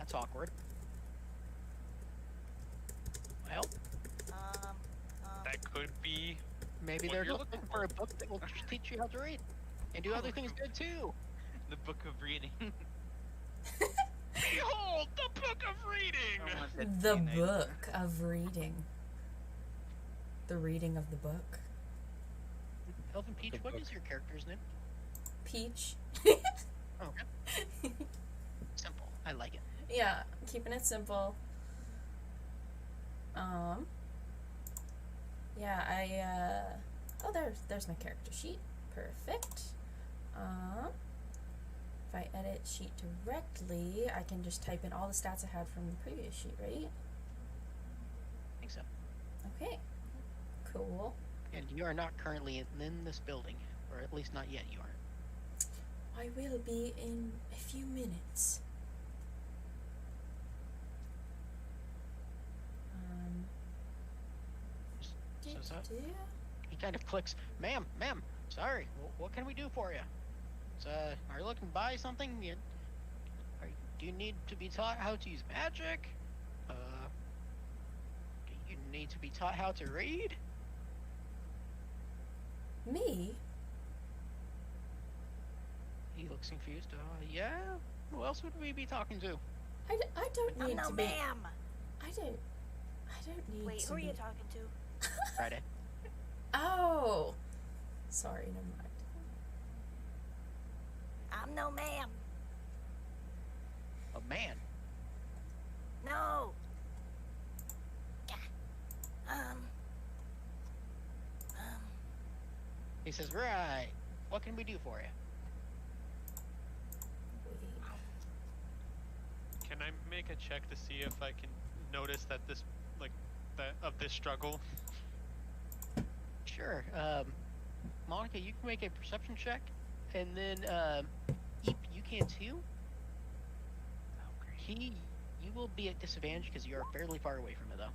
That's awkward. Well, That could be. maybe What they're you're looking looking for a for. book that will just teach you how to read. And do other things good too. The book of reading. Behold, the book of reading! I want that The to be an book of reading. The reading of the book. Elvin Peach, what is your character's name? Peach. Oh, okay. Simple. I like it. Yeah, keeping it simple. Yeah, oh, there's my character sheet. Perfect. If I edit sheet directly, I can just type in all the stats I had from the previous sheet, right? I think so. Okay. Cool. And you are not currently in this building, or at least not yet. You aren't. I will be in a few minutes. So, he kind of clicks. Ma'am, sorry. What can we do for you? So, are you looking to buy something? Do you need to be taught how to use magic? Do you need to be taught how to read? Me? He looks confused. Yeah. Who else would we be talking to? I don't need no, to be. ma'am. I don't need Wait, to who are be. you talking to? Friday. Oh! Sorry, never mind. I'm no ma'am. A man. No. He says, right. What can we do for you? Can I make a check to see if I can notice that this, this struggle? Sure. Monica, you can make a perception check, and then you can too. You will be at disadvantage because you are fairly far away from it, though.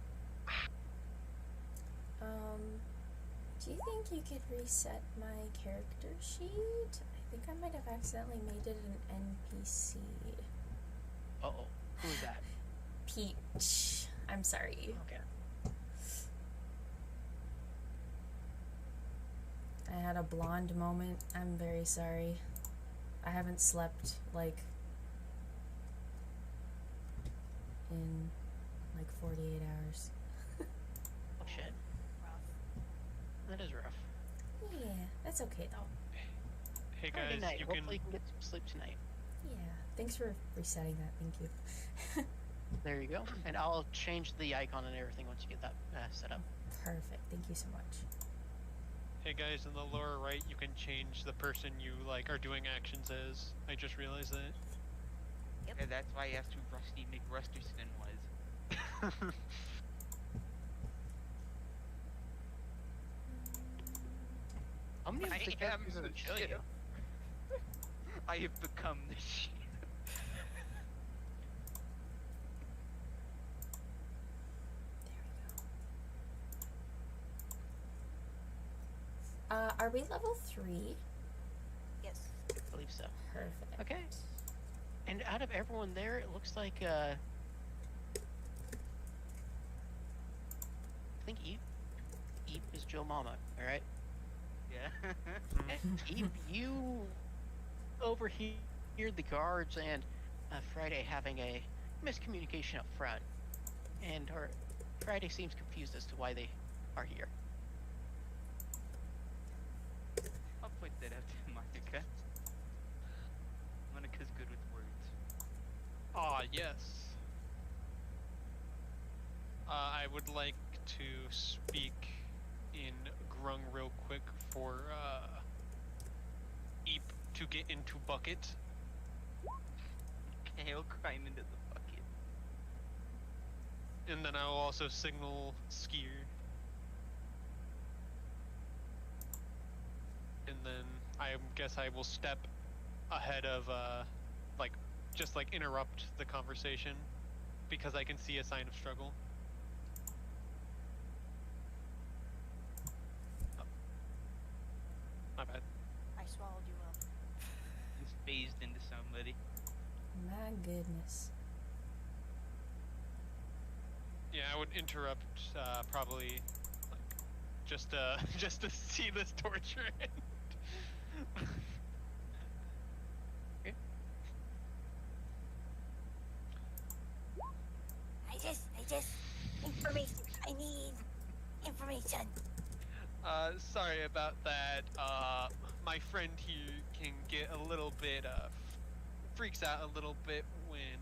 Do you think you could reset my character sheet? I think I might have accidentally made it an NPC. Uh-oh. Who is that? Peach. I'm sorry. Okay. I had a blonde moment. I'm very sorry. I haven't slept, in, 48 hours. Oh, shit. That is rough. Yeah, that's okay, though. Hey Friday guys, night. you Hopefully can. you can get some sleep tonight. Yeah, thanks for resetting that. Thank you. There you go. And I'll change the icon and everything once you get that set up. Perfect. Thank you so much. Hey guys, in the lower right, you can change the person you are doing actions as. I just realized that. Yeah, that's why I asked who Rusty McRusterson was. How many of the I am characters the in show shit. you? I have become the shit. Are we level 3? Yes. I believe so. Perfect. Okay. And out of everyone there, it looks like, I think Eve is Joe Mama, alright? Yeah. And Eve, you overheard the guards and Friday having a miscommunication up front. And Friday seems confused as to why they are here. I'll point that out to Monica. Monica's good with words. Ah, yes. I would like to speak in Grung real quick for Eep to get into bucket. Okay, I'll climb into the bucket. And then I will also signal Skier. And then I guess I will step ahead of, just interrupt the conversation because I can see a sign of struggle. Oh. My bad. I swallowed you up. Just phased into somebody. My goodness. interrupt, probably, like, just just to see this torture end. I just, information. I need information. Sorry about that. My friend here can get a little bit, freaks out a little bit when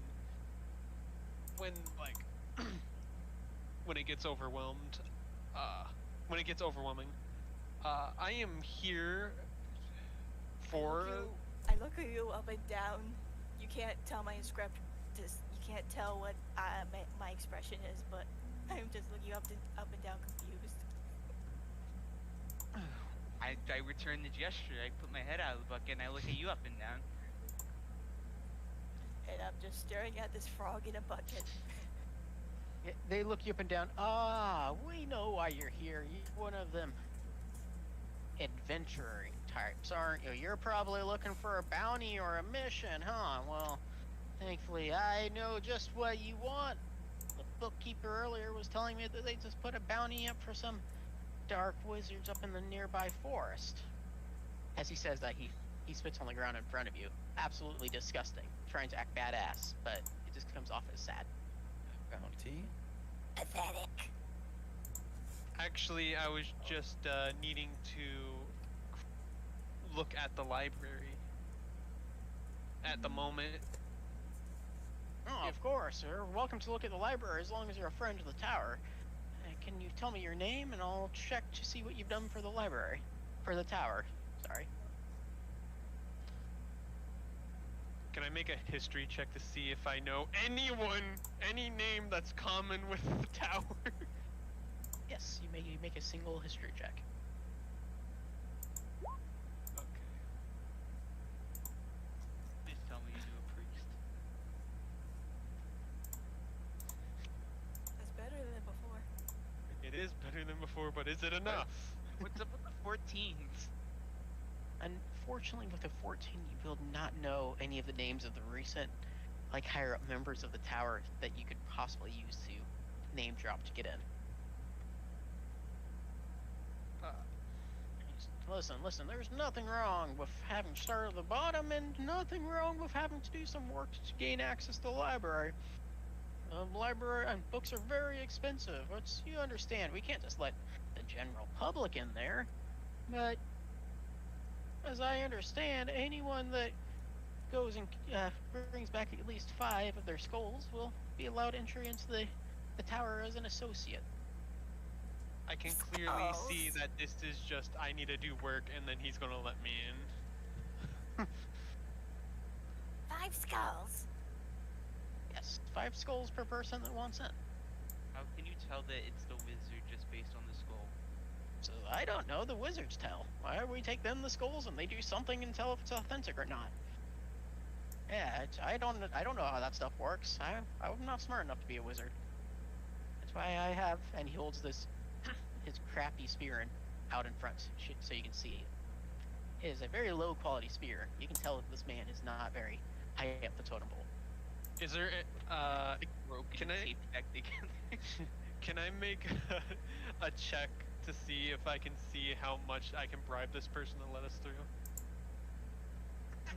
like, when it gets overwhelmed. When it gets overwhelming. I am here for. I look at you up and down. You can't tell my script. You can't tell what my expression is, but I'm just looking up and down, confused. I return the gesture. I put my head out of the bucket and I look at you up and down. And I'm just staring at this frog in a bucket. Yeah, they look you up and down. Ah, we know why you're here. You're one of them adventuring types, aren't you? You're probably looking for a bounty or a mission, huh? Well, thankfully I know just what you want. The bookkeeper earlier was telling me that they just put a bounty up for some dark wizards up in the nearby forest. As he says that, he spits on the ground in front of you. Absolutely disgusting. Trying to act badass, but it just comes off as sad. Bounty? Pathetic. Actually, I was just needing to look at the library at the moment. Oh, of course, sir. Welcome to look at the library as long as you're a friend of the tower. Can you tell me your name and I'll check to see what you've done for the library. For the tower, sorry. Can I make a history check to see if I know any name that's common with the tower? Yes, you make a single history check. Okay. Please tell me you do a priest. That's better than before. It is better than before, but is it enough? What's up with the 14s? Unfortunately, with the 14, you will not know any of the names of the recent, like, higher up members of the tower that you could possibly use to name drop to get in. Listen, there's nothing wrong with having started at the bottom and nothing wrong with having to do some work to gain access to the library. Library and books are very expensive. You understand, we can't just let the general public in there. But as I understand, anyone that goes and brings back at least 5 of their skulls will be allowed entry into the tower as an associate. I can clearly see that this is just, I need to do work and then he's gonna let me in. 5 skulls. Yes, 5 skulls per person that wants in. How can you tell that it's the wizard just based on the skull? So I don't know, the wizards tell. Why don't we take them the skulls and they do something and tell if it's authentic or not? Yeah, I don't know how that stuff works. I'm not smart enough to be a wizard. That's why I have, and he holds his crappy spear out in front so you can see. It is a very low quality spear. You can tell that this man is not very high up the totem pole. Is there Can can I make a check to see if I can see how much I can bribe this person to let us through?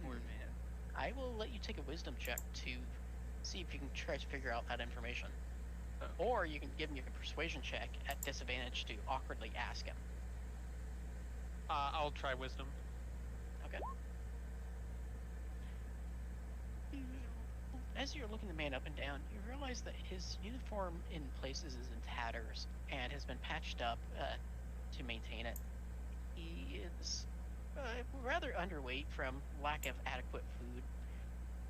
Poor man. I will let you take a wisdom check to see if you can try to figure out that information. Okay. Or you can give me a persuasion check at disadvantage to awkwardly ask him. I'll try wisdom. Okay. As you're looking the man up and down, you realize that his uniform in places is in tatters and has been patched up to maintain it. He is rather underweight from lack of adequate food,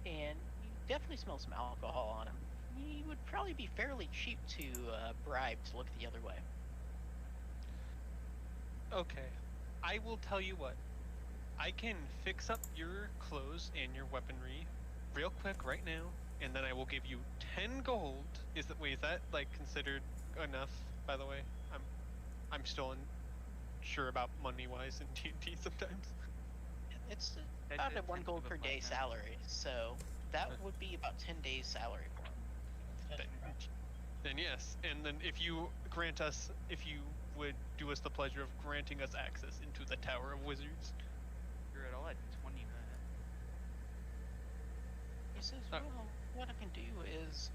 and you definitely smell some alcohol on him. He would probably be fairly cheap to bribe to look the other way. Okay, I will tell you what. I can fix up your clothes and your weaponry real quick right now, and then I will give you 10 gold. Is that like considered enough? By the way, I'm still unsure about money wise in D&D sometimes. It's That's about a a 1 tenth gold of a per day platinum. salary, so that would be about 10 days salary for him. Then then yes. And then if you would do us the pleasure of granting us access into the Tower of Wizards. You're at all at 20 minutes. He says, well, what I can do is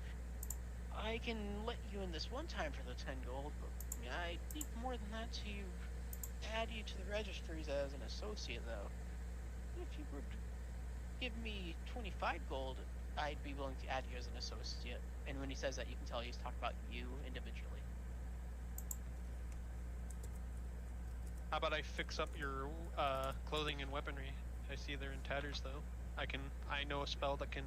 I can let you in this one time for the 10 gold, but I need more than that to add you to the registries as an associate, though. If you would give me 25 gold, I'd be willing to add you as an associate. And when he says that, you can tell he's talking about you individually. How about I fix up your clothing and weaponry? I see they're in tatters though. I know a spell that can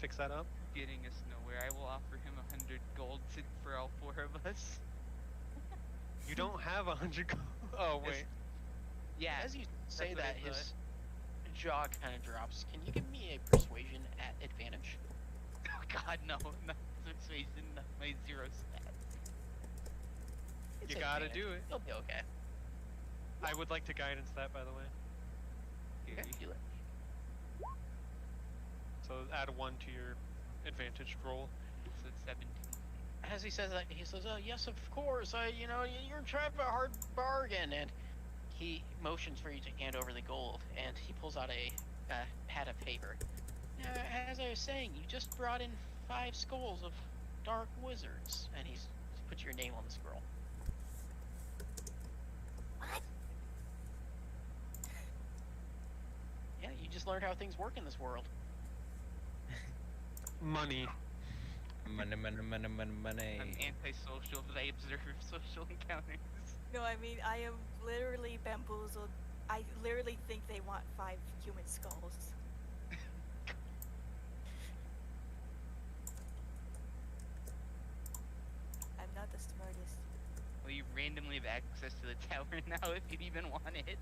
fix that up. Getting us nowhere. I will offer him 100 gold for all 4 of us. You don't have 100 gold. Oh wait. Yeah. As you say what I that, his thought. jaw kind of drops. Can you give me a persuasion at advantage? Oh god, no, not persuasion, not my 0 stat. It's You gotta advantage. do it. You'll be okay. I would like to guidance that, by the way. Okay, do it. So add 1 to your advantage roll. So it's 17. As he says that, he says, "Oh yes, of course. You're trying for a hard bargain." And he motions for you to hand over the gold, and he pulls out a pad of paper. Now, as I was saying, you just brought in 5 skulls of dark wizards, and he's put your name on the scroll. What? Yeah, you just learned how things work in this world. Money. Money. I'm antisocial, but I observe social encounters. No, I mean, I am literally bamboozled. I literally think they want 5 human skulls. I'm not the smartest. Well, you randomly have access to the tower now if you even want it.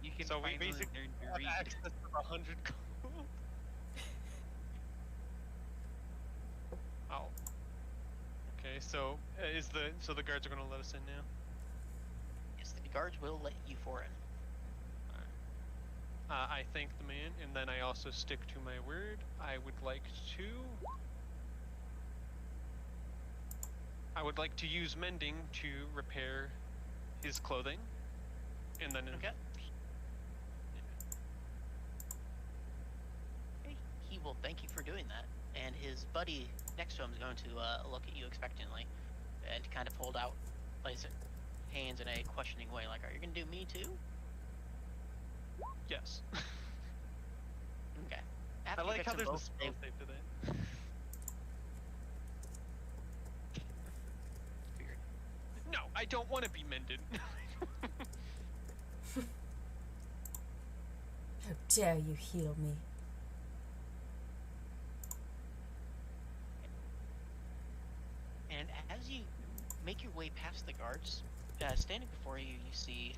You can So we finally basically learn to have read. access to 100 gold. Oh. Okay, so the guards are gonna let us in now. Yes, the guards will let you for it. I thank the man, and then I also stick to my word. I would like to use mending to repair his clothing, and then Okay. He will thank you for doing that, and his buddy next to him is going to look at you expectantly, and kind of hold out his hands in a questioning way, like, "Are you gonna do me too?" yes. Okay. I After you like fix how them there's a both, spell save to that. No, I don't want to be mended. How dare you heal me? And as you make your way past the guards, standing before you, you see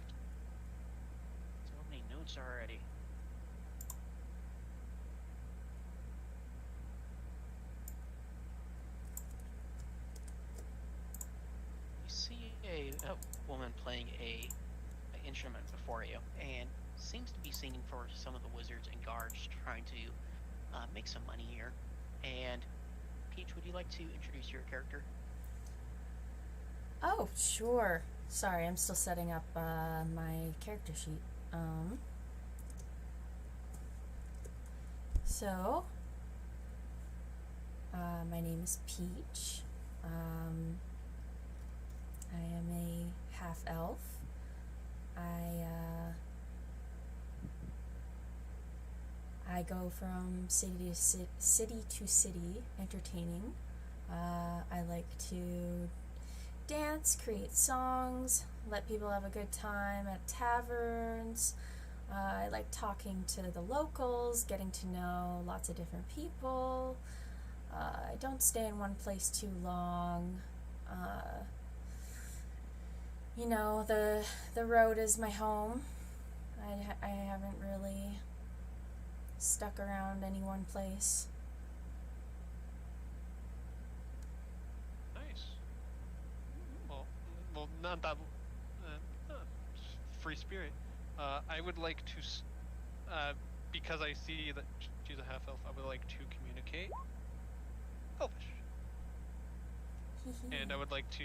so many notes already. You see a woman playing an instrument before you, and seems to be singing for some of the wizards and guards, trying to make some money here. And Peach, would you like to introduce your character? Oh, sure. Sorry, I'm still setting up my character sheet. So, my name is Peach. I am a half-elf. I go from city to city entertaining. I like to dance, create songs, let people have a good time at taverns. I like talking to the locals, getting to know lots of different people. I don't stay in one place too long. You know, the road is my home. I haven't really stuck around any one place. Nice. Well, not that free spirit. I would like to, because I see that she's a half elf. I would like to communicate and I would like to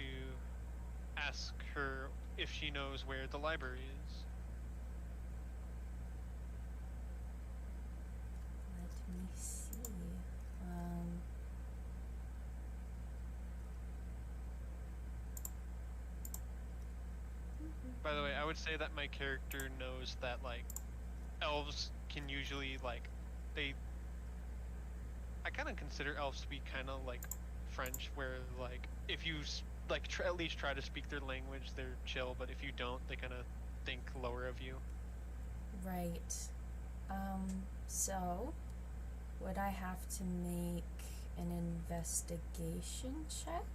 ask her if she knows where the library is. Let me see. By the way, I would say that my character knows that, like, elves can usually, like, I kind of consider elves to be kind of like French, where, like, if you, at least try to speak their language, they're chill, but if you don't, they kind of think lower of you. Right. So, would I have to make an investigation check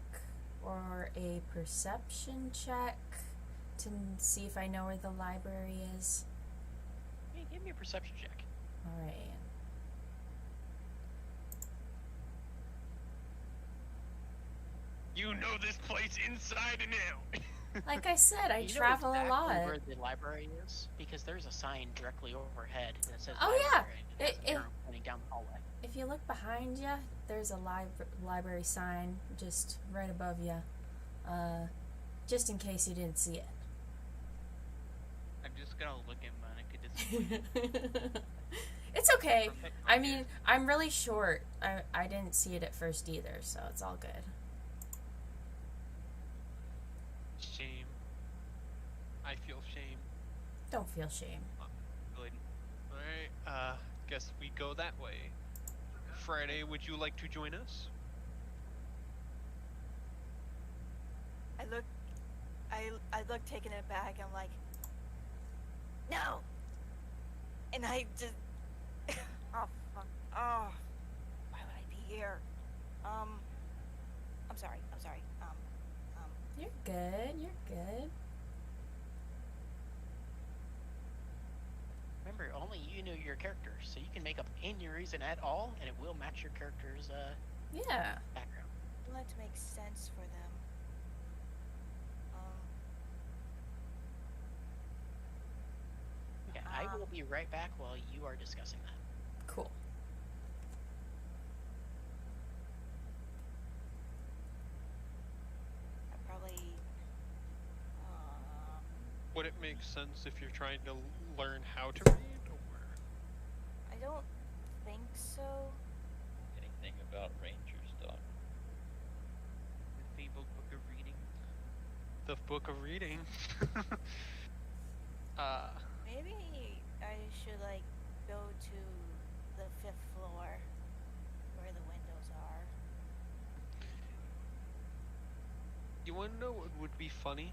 or a perception check to see if I know where the library is? Hey, give me a perception check. Alright. You know this place inside and out! Like I said, I You know travel exactly a lot. where the library is? Because there's a sign directly overhead that says Oh, yeah. library. And it has an arrow pointing down the hallway. If you look behind you, there's a library sign just right above you. Just in case you didn't see it. I'm just gonna look at Monica. It's okay. I mean, I'm really short. I didn't see it at first either, so it's all good. Shame. I feel shame. Don't feel shame. Good. Alright, guess we go that way. Friday, would you like to join us? I look taken aback. I'm like, no. And I just, oh fuck, oh, why would I be here? I'm sorry. You're good. You're good. Remember, only you know your character, so you can make up any reason at all, and it will match your character's Yeah. background. I want it to make sense for them. Okay, I will be right back while you are discussing that. Cool. I probably, Would it make sense if you're trying to learn how to read, or? I don't think so. Anything about ranger stuff? The fabled book of reading. The book of reading. Maybe I should like go to the 5th floor where the windows are. You wanna know what would be funny?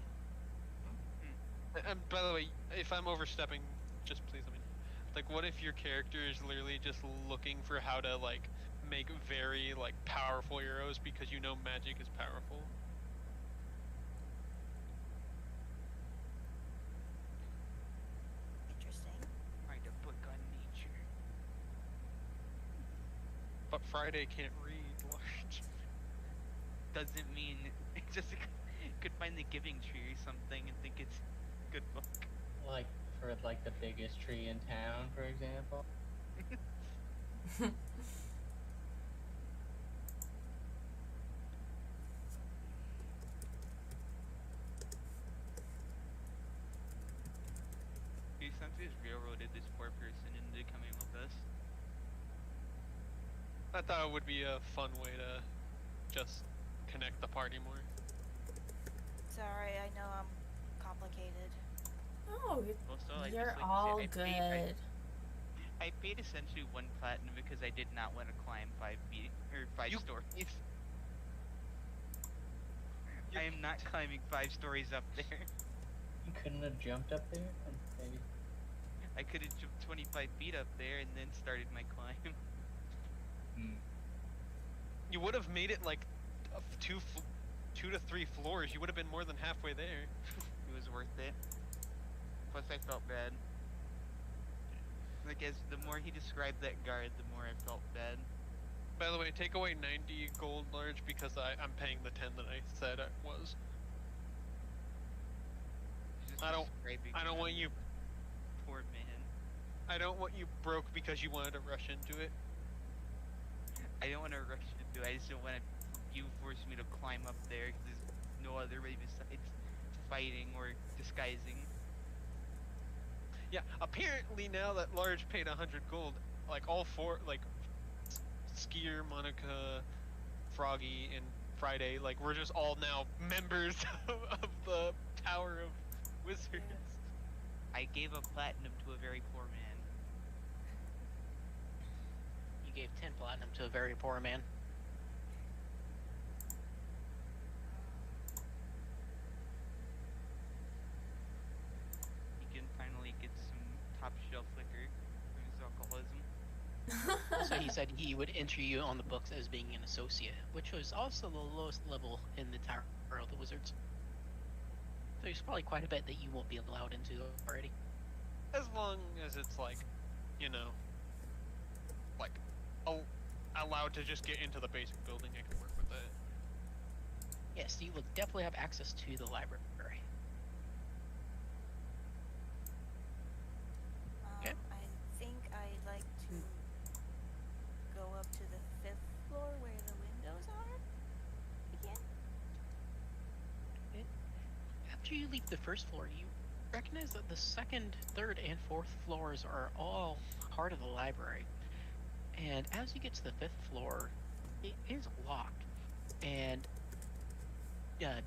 And by the way, if I'm overstepping, just please let me know. Like, what if your character is literally just looking for how to, like, make very, like, powerful arrows because you know magic is powerful? Interesting. Write a book on nature. But Friday can't read large. Doesn't mean just could find the Giving Tree or something and think it's a good book. Like for like the biggest tree in town, for example. You essentially just railroaded this poor person into coming with us. I thought it would be a fun way to just connect the party more. Sorry, I know I'm complicated. Oh, Also, I you're just like all to say, good. I paid essentially 1 platinum because I did not want to climb 5 feet or 5 You- stories. I am not climbing 5 stories up there. You couldn't have jumped up there and maybe. I could have jumped 25 feet up there and then started my climb. You would have made it like 2 to 3 floors. You would have been more than halfway there. It was worth it. Plus, I felt bad. Like, as the more he described that guard, the more I felt bad. By the way, take away 90 gold large because I'm paying the 10 that I said it was. He's just I don't describing want how you. Poor man. I don't want you broke because you wanted to rush into it. I don't want to rush into it. I just don't want to you forced me to climb up there 'cause there's no other way besides fighting or disguising. Yeah, apparently now that Large paid 100 gold, like all four, like Skier, Monica, Froggy, and Friday, like we're just all now members of the Tower of Wizards. I gave a platinum to a very poor man. You gave 10 platinum to a very poor man. He can finally get some top shelf liquor from his alcoholism. So he said he would enter you on the books as being an associate, which was also the lowest level in the Tower of the Wizards. So there's probably quite a bit that you won't be allowed into already. As long as it's like, you know, like allowed to just get into the basic building, I can work with that. Yes, you will definitely have access to the library. Okay. I think I'd like to go up to the 5th floor where the windows are again. After you leave the first floor, you recognize that the second, third, and fourth floors are all part of the library. And as you get to the 5th floor, it is locked. And it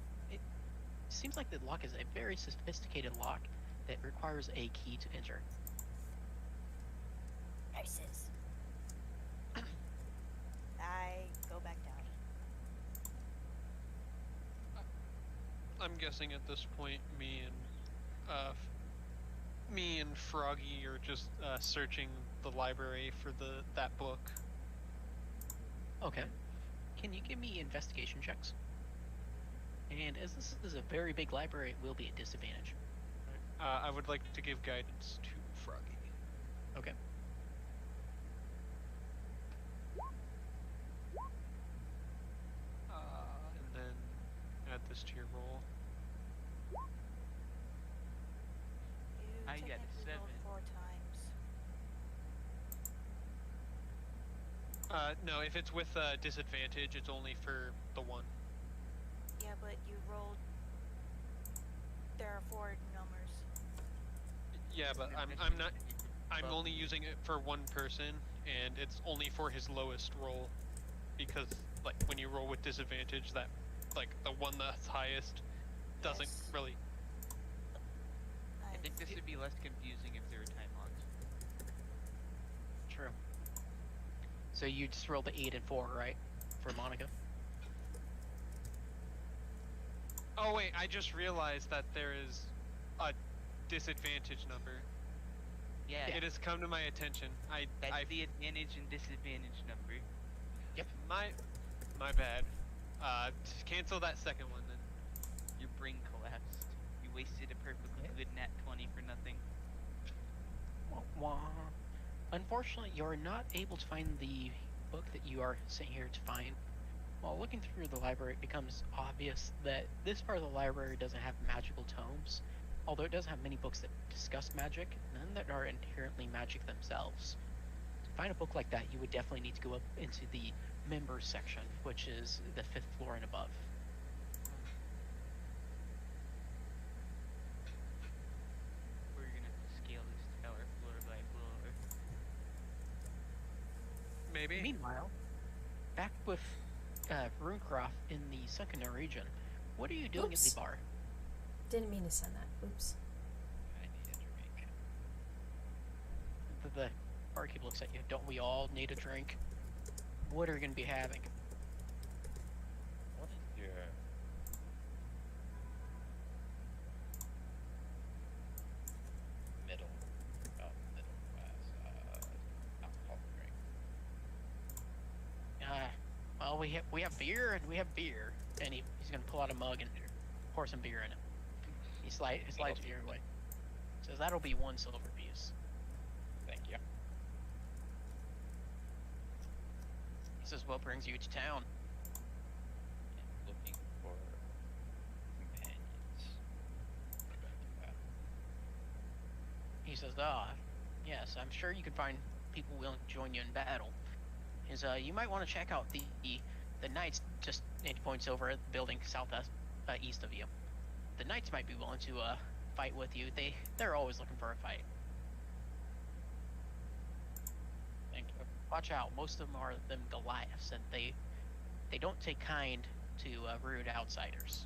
seems like the lock is a very sophisticated lock that requires a key to enter. Nurses. I go back down. I'm guessing at this point, me and Froggy are just searching the library for that book. Okay. Can you give me investigation checks? And as this is a very big library, it will be a disadvantage. I would like to give guidance to Froggy. Okay. And then add this to your roll. You I got a technically rolled 7. 4 times. No, if it's with disadvantage, it's only for the one. Yeah, but you rolled. There are 4 numbers. Yeah, but I'm not. I'm only using it for one person, and it's only for his lowest roll, because like when you roll with disadvantage, that like the one that's highest doesn't Yes. really. I think this would be less confusing if there were time logs. True. So you just rolled the 8 and 4, right? For Monica? Oh wait, I just realized that there is a disadvantage number. Yeah, It has come to my attention. that's I the advantage and disadvantage number. my bad. Cancel that second one then. Your brain collapsed. You wasted a perfectly good nat 20 for nothing. Wah. Unfortunately, you're not able to find the book that you are sent here to find. While looking through the library, it becomes obvious that this part of the library doesn't have magical tomes, although it does have many books that discuss magic, none that are inherently magic themselves. To find a book like that, you would definitely need to go up into the members section, which is the 5th floor and above. We're gonna have to scale this tower floor by floor. Maybe. Meanwhile, back with Runecroft in the Sunken region, what are you doing at Oops. the bar? Didn't mean to send that. Oops. I need a drink. The barkeep looks at you. Don't we all need a drink? What are we going to be having? What is your middle class alcohol drink? Well, we have beer and we have beer, and he's going to pull out a mug and pour some beer in it. He slides it your way. Says that'll be 1 silver piece. Thank you. He says, "What brings you to town?" I'm looking for companions. He says, yes, I'm sure you can find people willing to join you in battle. You might want to check out the The Knights just, and he points over at the building southwest, east of you. The Knights might be willing to fight with you. They're always looking for a fight. Thank you. Watch out, most of them are them Goliaths, and they don't take kind to rude outsiders.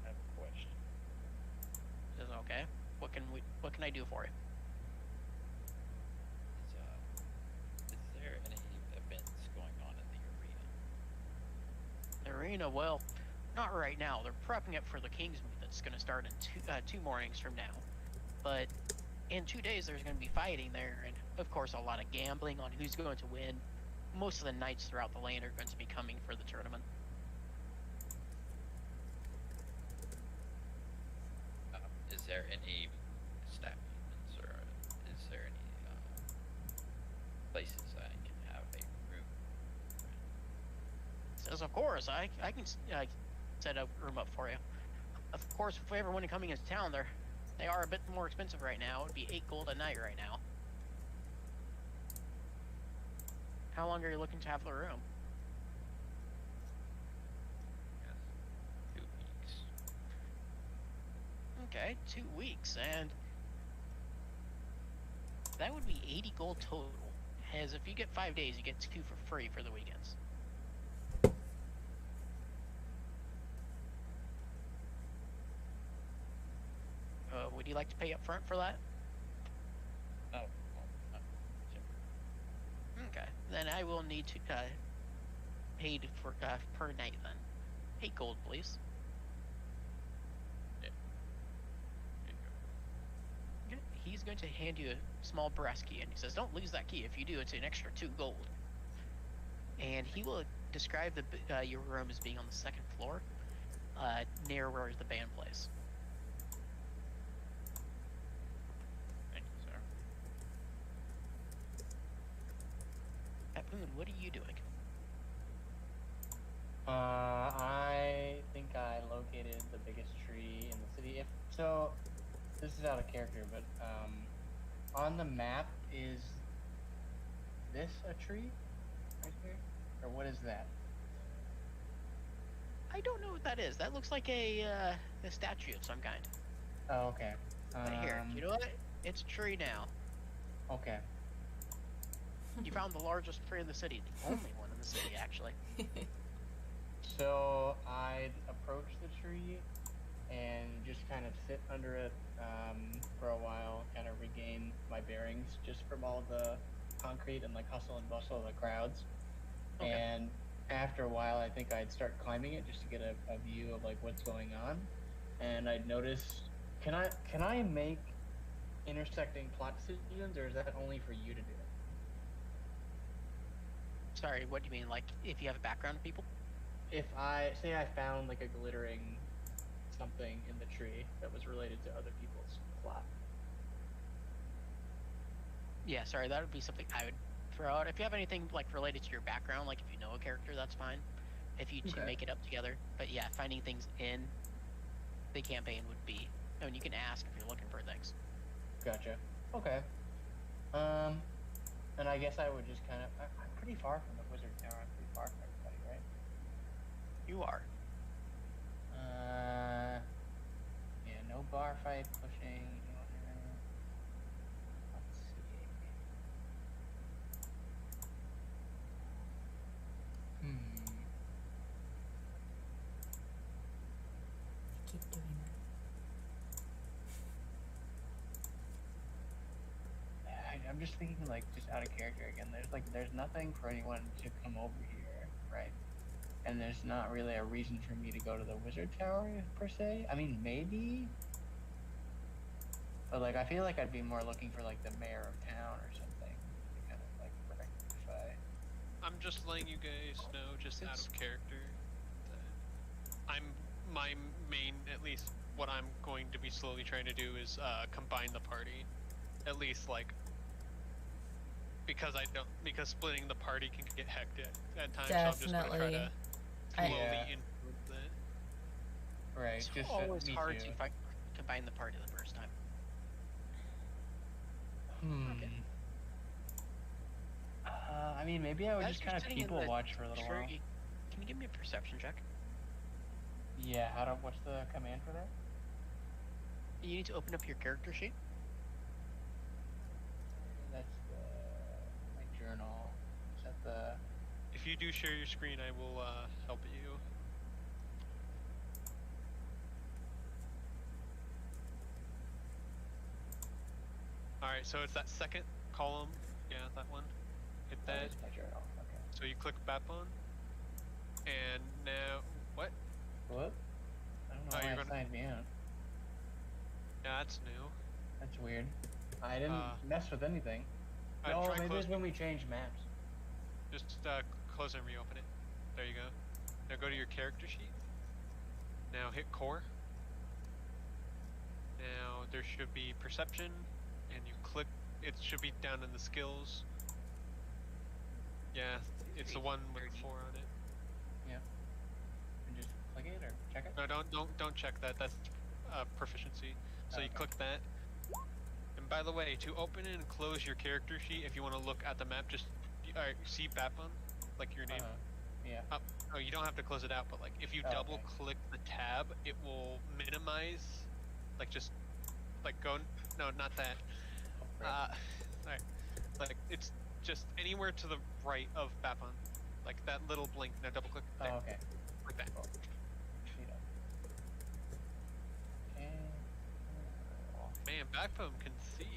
I have a question. Is it okay? What can I do for you? Is there any events going on in the arena? The arena, well, not right now. They're prepping it for the Kingsmead that's going to start in two mornings from now. But in 2 days, there's going to be fighting there, and of course, a lot of gambling on who's going to win. Most of the knights throughout the land are going to be coming for the tournament. Is there any staff movements, or is there any places I can have a room? Says, of course, I can set a room up for you. Of course, if everyone coming into town, they are a bit more expensive right now. It would be 8 gold a night right now. How long are you looking to have the room? Yes. 2 weeks. Okay, 2 weeks, and that would be 80 gold total. As if you get 5 days, you get 2 for free for the weekends. Would you like to pay up front for that? Oh, well, sure. Okay, then I will need to paid for per night then. 8 gold, please. There you go. Okay, he's going to hand you a small brass key, and he says, "Don't lose that key. If you do, it's an extra 2 gold." And he will describe your room as being on the 2nd floor, near where the band plays. Thank you, sir. Moon, what are you doing? I think I located the biggest tree in the city. If so, this is out of character, but on the map, is this a tree right here, or what is that? I don't know what that is. That looks like a statue of some kind. Oh, okay. Right here. You know what? It's a tree now. Okay. You found the largest tree in the city. The only one in the city, actually. So I'd approach the tree and just kind of sit under it for a while, kind of regain my bearings just from all the concrete and like hustle and bustle of the crowds. Okay. And after a while, I think I'd start climbing it just to get a view of like what's going on. And I'd notice, can I make intersecting plot decisions, or is that only for you to do? Sorry, what do you mean? Like, if you have a background of people? If I say I found like a glittering something in the tree that was related to other people's plot. Yeah, sorry, that would be something I would throw out. If you have anything like related to your background, like if you know a character, that's fine. If you two Okay. make it up together. But yeah, finding things in the campaign would be. I mean, you can ask if you're looking for things. Gotcha. Okay. And I guess I would just kind of. I'm pretty far from the wizard tower. I'm pretty far from everybody, right? You are. Yeah. No bar fight pushing. Let's see. Keep doing I'm just thinking like just out of character again. There's nothing for anyone to come over here, right? And there's not really a reason for me to go to the wizard tower per se. I mean, maybe, but like I feel like I'd be more looking for like the mayor of town or something to kind of like rectify. I'm just letting you guys know, just out It's- of character, that my main, at least what I'm going to be slowly trying to do is combine the party, at least like, because splitting the party can get hectic at times. So I'm just gonna try Definitely. to I- slowly Yeah. influence it. Right. It's just always me hard too. to combine the party the first time. Okay. I I mean, maybe I would As just you're kind of sitting in people the watch for a little Sure. while. Can you give me a perception check? Yeah, what's the command for that? You need to open up your character sheet. That's my journal. Is that the... If you do share your screen, I will help you. Alright, so it's that second column. Yeah, that one. Hit Oh, that. that's my journal. Okay. So you click Bapon. And now, what? What? I don't know Oh, why you're it gonna- signed me out. Yeah, that's new. That's weird. I didn't mess with anything. Alright, No, try maybe close. it's when we change maps. Just close and reopen it. There you go. Now go to your character sheet. Now hit core. Now there should be perception, and you click. It should be down in the skills. Yeah, it's the one with the 4 on it. And just click it or check it? No, don't check that. That's proficiency. So you Okay. click that. And by the way, to open and close your character sheet, if you want to look at the map, just see Bapon, like your name. Yeah. Oh, you don't have to close it out, but like if you Oh, double okay. click the tab, it will minimize, like just like go. No, not that. Oh, crap. Alright. Like it's just anywhere to the right of Bapon, like that little blink. Now double click there, Oh, okay. like that. Cool. Neato. Okay. Man, Backbone can see.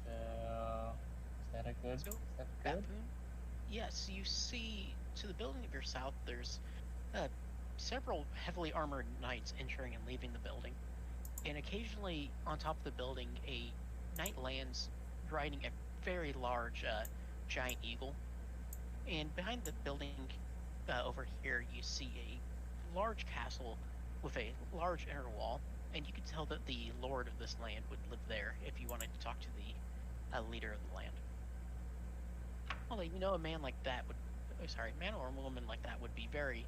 So, is that a good? So, Is that good? Bapoon? Yes, you see to the building of your south, there's several heavily armored knights entering and leaving the building. And occasionally, on top of the building, a knight lands riding a very large giant eagle. And behind the building over here, you see a large castle with a large inner wall. And you can tell that the lord of this land would live there if you wanted to talk to the leader of the land. Well, you know, a man like that would, man or a woman like that would be very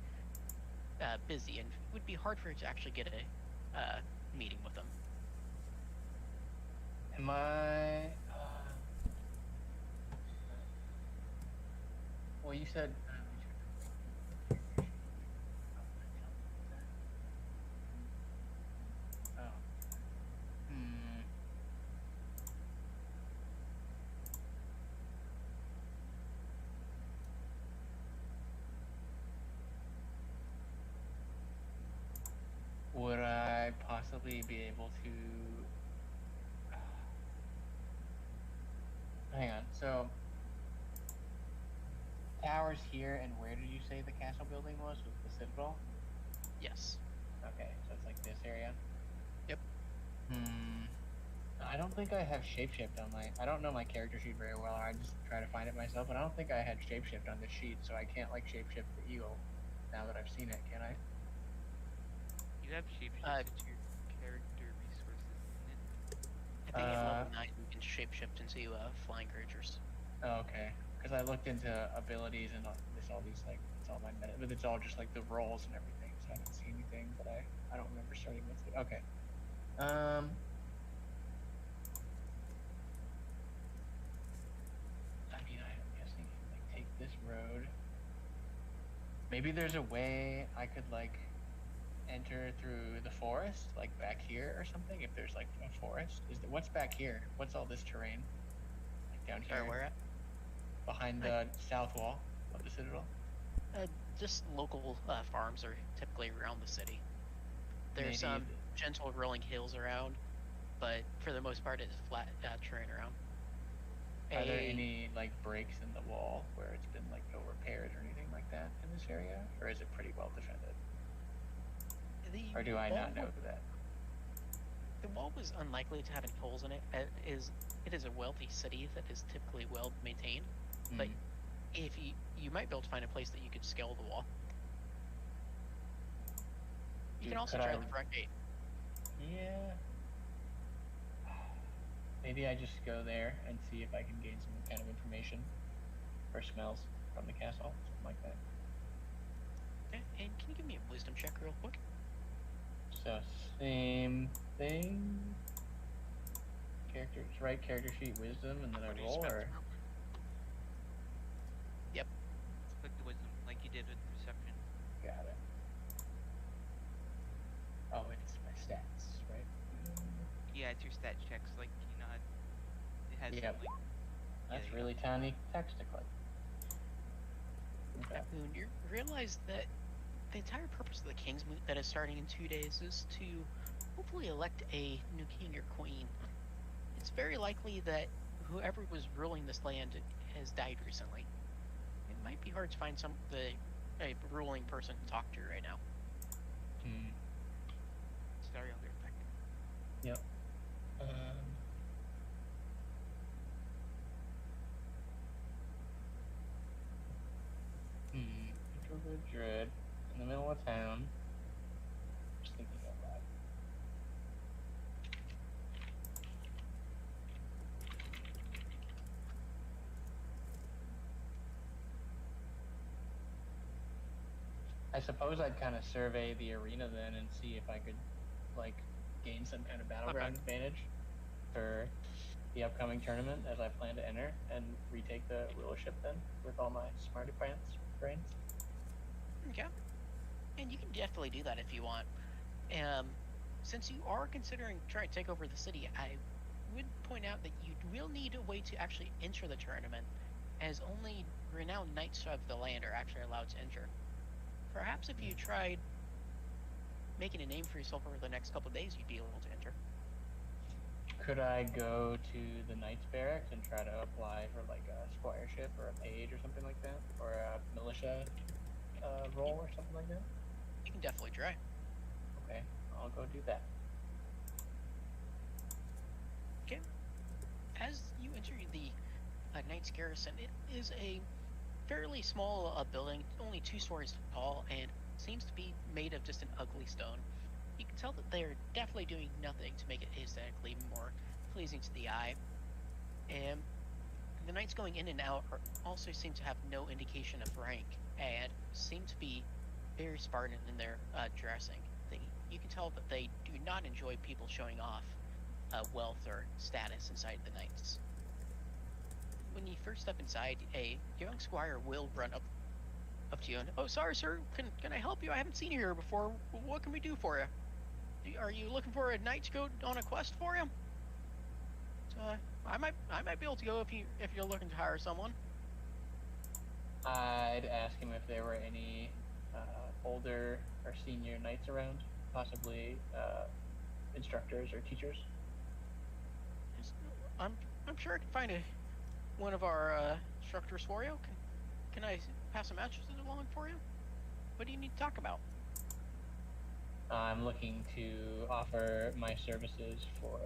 busy, and it would be hard for you to actually get a meeting with them. Am I? Well, you said. Oh. Hmm. Would I possibly be able to? Hang on. So, towers here, and where did you say the castle building was? Was the Citadel? Yes. Okay, so it's like this area. Yep. I don't think I have shapeshift on my. I don't know my character sheet very well. I just try to find it myself, but I don't think I had shapeshift on this sheet, so I can't like shapeshift the eagle. Now that I've seen it, can I? You have shapeshift into your character resources, isn't it? I think at level 9 you can shapeshift into flying creatures. Oh, okay. Because I looked into abilities and all these like it's all my meta, but it's all just like the rolls and everything. So I didn't see anything that I don't remember starting with. Okay. I mean, I'm guessing like take this road. Maybe there's a way I could like enter through the forest, like back here or something. If there's like a forest, what's back here? What's all this terrain? Like down here. Sorry, where at? Behind the south wall of the Citadel. Just local farms are typically around the city. There's some Maybe gentle rolling hills around, but for the most part it's flat terrain around. Are there any like breaks in the wall where it's been like no repairs or anything like that in this area, or is it pretty well defended? Or do I not know that? The wall was unlikely to have any holes in it. It is a wealthy city that is typically well maintained, but if you might be able to find a place that you could scale the wall. You can also try the front gate. Yeah. Maybe I just go there and see if I can gain some kind of information or smells from the castle, something like that. Okay, and can you give me a wisdom check real quick? So same thing. write character sheet wisdom and then I What do you roll, spend or through? Click the wisdom like you did with perception. got it. Oh, it's my stats, right? Yeah, it's your stat checks. Like it has Yep. some, like That's yeah. really tiny text to click. Okay. Moon, you realize that the entire purpose of the King's Moot that is starting in 2 days is to hopefully elect a new king or queen. It's very likely that whoever was ruling this land has died recently. It might be hard to find a ruling person to talk to right now. Hmm. Sorry, I'll be right back. Yep. Neutral good druid in the middle of town. Just thinking out loud. I suppose I'd kind of survey the arena then and see if I could, like, gain some kind of battleground advantage for the upcoming tournament as I plan to enter and retake the rulership then with all my smarty brains. Okay. And you can definitely do that if you want. Since you are considering trying to take over the city, I would point out that you will need a way to actually enter the tournament, as only renowned knights of the land are actually allowed to enter. Perhaps if you tried making a name for yourself over the next couple of days, you'd be able to enter. Could I go to the Knights Barracks and try to apply for like a squireship or a page or something like that? Or a militia role or something like that? You can definitely try. Okay, I'll go do that. Okay. As you enter the Knights Garrison, it is a fairly small building, only 2 stories tall, and seems to be made of just an ugly stone. You can tell that they're definitely doing nothing to make it aesthetically more pleasing to the eye. And the knights going in and out also seem to have no indication of rank, and seem to be very Spartan in their dressing. You can tell that they do not enjoy people showing off wealth or status inside the knights. When you first step inside, a young squire will run up to you and, "Oh, sorry, sir. Can I help you? I haven't seen you here before. What can we do for you? Are you looking for a knight to go on a quest for you? I might be able to go if you're looking to hire someone." I'd ask him if there were any older or senior knights around, possibly instructors or teachers. I'm sure I can find one of our instructors for you. Can I pass some messages along for you? What do you need to talk about? I'm looking to offer my services for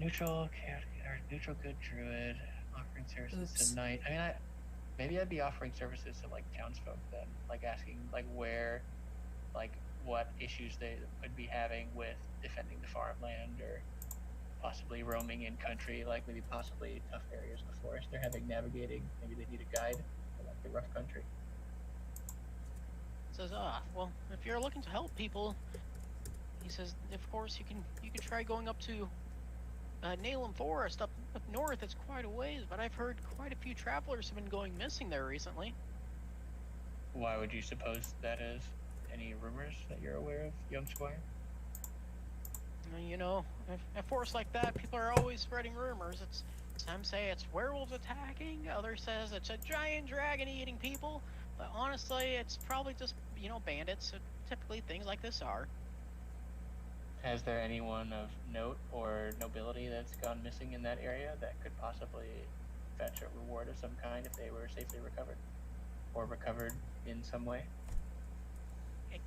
neutral good druid offering services Oops. to knight. I mean, maybe I'd be offering services to like townsfolk then, like asking like where, like what issues they would be having with defending the farmland or possibly roaming in country, like maybe possibly tough areas in the forest they're having navigating. Maybe they need a guide for like the rough country. Says, well, if you're looking to help people, he says, of course you can try going up to Nalem Forest up north. It's quite a ways, but I've heard quite a few travelers have been going missing there recently. Why would you suppose that is? Any rumors that you're aware of, young squire? You know, at forests like that, people are always spreading rumors. Some say it's werewolves attacking, others says it's a giant dragon eating people, but honestly, it's probably just, bandits. Typically, things like this are. Has there anyone of note or nobility that's gone missing in that area that could possibly fetch a reward of some kind if they were safely recovered? Or recovered in some way?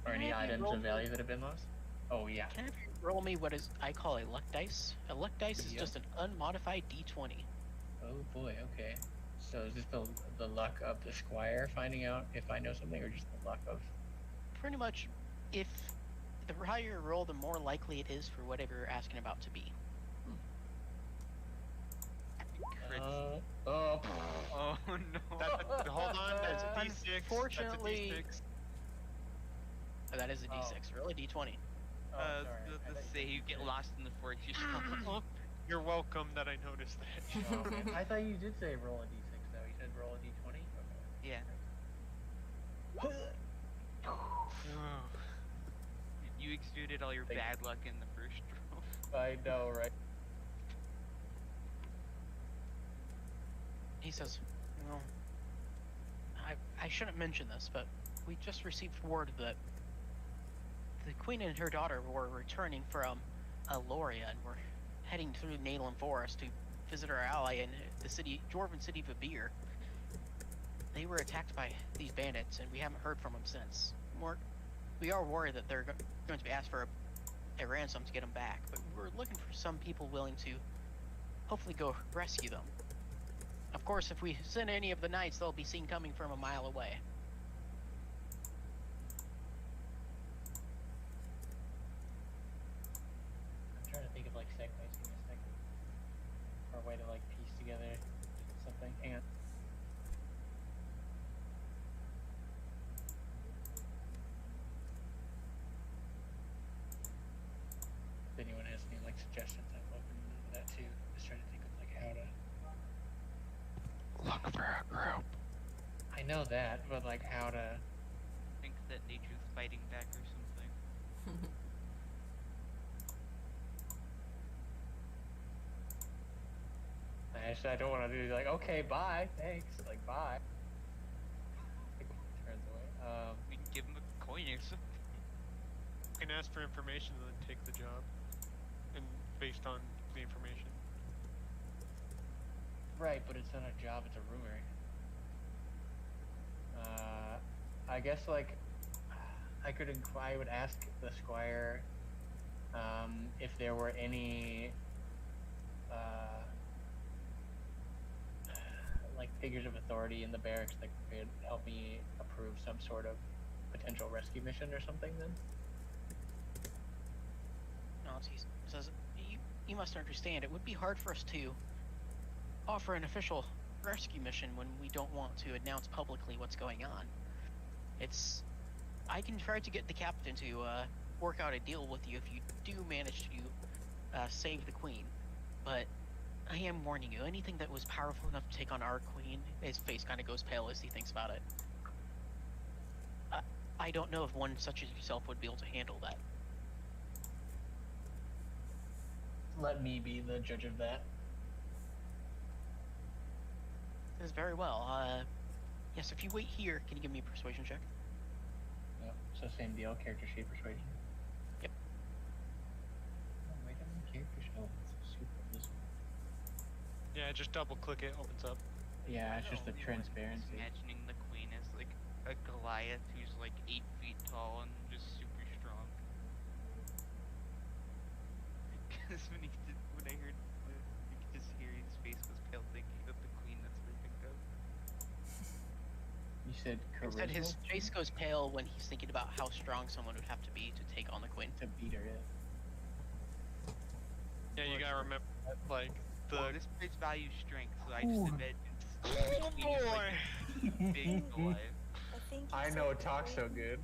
Or any items of value that have been lost? Oh, yeah. Can you roll me what I call a luck dice? A luck dice is just an unmodified d20. Oh boy, okay. So is this the luck of the squire finding out if I know something, or just the luck of... Pretty much, if the higher you roll, the more likely it is for whatever you're asking about to be. Crits. Oh, Oh no. Hold on, that's a D6. Unfortunately, that's that is a Oh. D6. Roll a D20. Oh, sorry. I The thought say you you did get say- lost in the forest, you stumble. You're welcome that I noticed that. Oh, okay. I thought you did say roll a d6 though. You said roll a d20? Okay. Yeah. You exuded all your Thank you. bad luck in the first row. I know, right? He says, "Well, I shouldn't mention this, but we just received word that the queen and her daughter were returning from Aloria, and we're heading through Nayland Forest to visit our ally in the city, Dwarven city of Abir. They were attacked by these bandits, and we haven't heard from them since. We are worried that they're going to be asked for a ransom to get them back, but we're looking for some people willing to hopefully go rescue them. Of course, if we send any of the knights, they'll be seen coming from a mile away." I'm trying to think of like segues. Give me a second. Or a way to like piece together something. Hang on. If anyone has any like suggestions, I'm open to that too. Just trying to think of like how to. Look for a group. I know that, but like how to. Think that nature's fighting back or something. I don't want to do like okay, bye, thanks, like bye. Turns away. We can give him a coin or something. You can ask for information and then take the job, and based on the information. Right, but it's not a job; it's a rumor. I guess like I would ask the squire if there were any like figures of authority in the barracks that could help me approve some sort of potential rescue mission or something. Then. No, he says, you must understand, it would be hard for us to offer an official rescue mission when we don't want to announce publicly what's going on. I can try to get the captain to work out a deal with you if you do manage to save the queen, but I am warning you, anything that was powerful enough to take on our queen, his face kind of goes pale as he thinks about it. I don't know if one such as yourself would be able to handle that. Let me be the judge of that. Says very well. Yes, if you wait here, can you give me a persuasion check? Yep. So same deal. Character sheet persuasion. Yep. Oh, wait, I'm in character sheet. Oh, it's super visible. Yeah, just double click it, opens up. Yeah, it's just the Only one is transparency. Imagining the queen as like a Goliath who's like 8 feet tall and just super strong. Because when I heard, you could just hear his face was pale, thinking of the queen. That's what I think of. You said Instead, charisma his face goes pale when he's thinking about how strong someone would have to be to take on the queen. to beat her. Yeah, you gotta remember, like, Well, the... this place values strength, so I Ooh. just imagine the queen is like a big Goliath. I think I he's know a it talks so queen. good.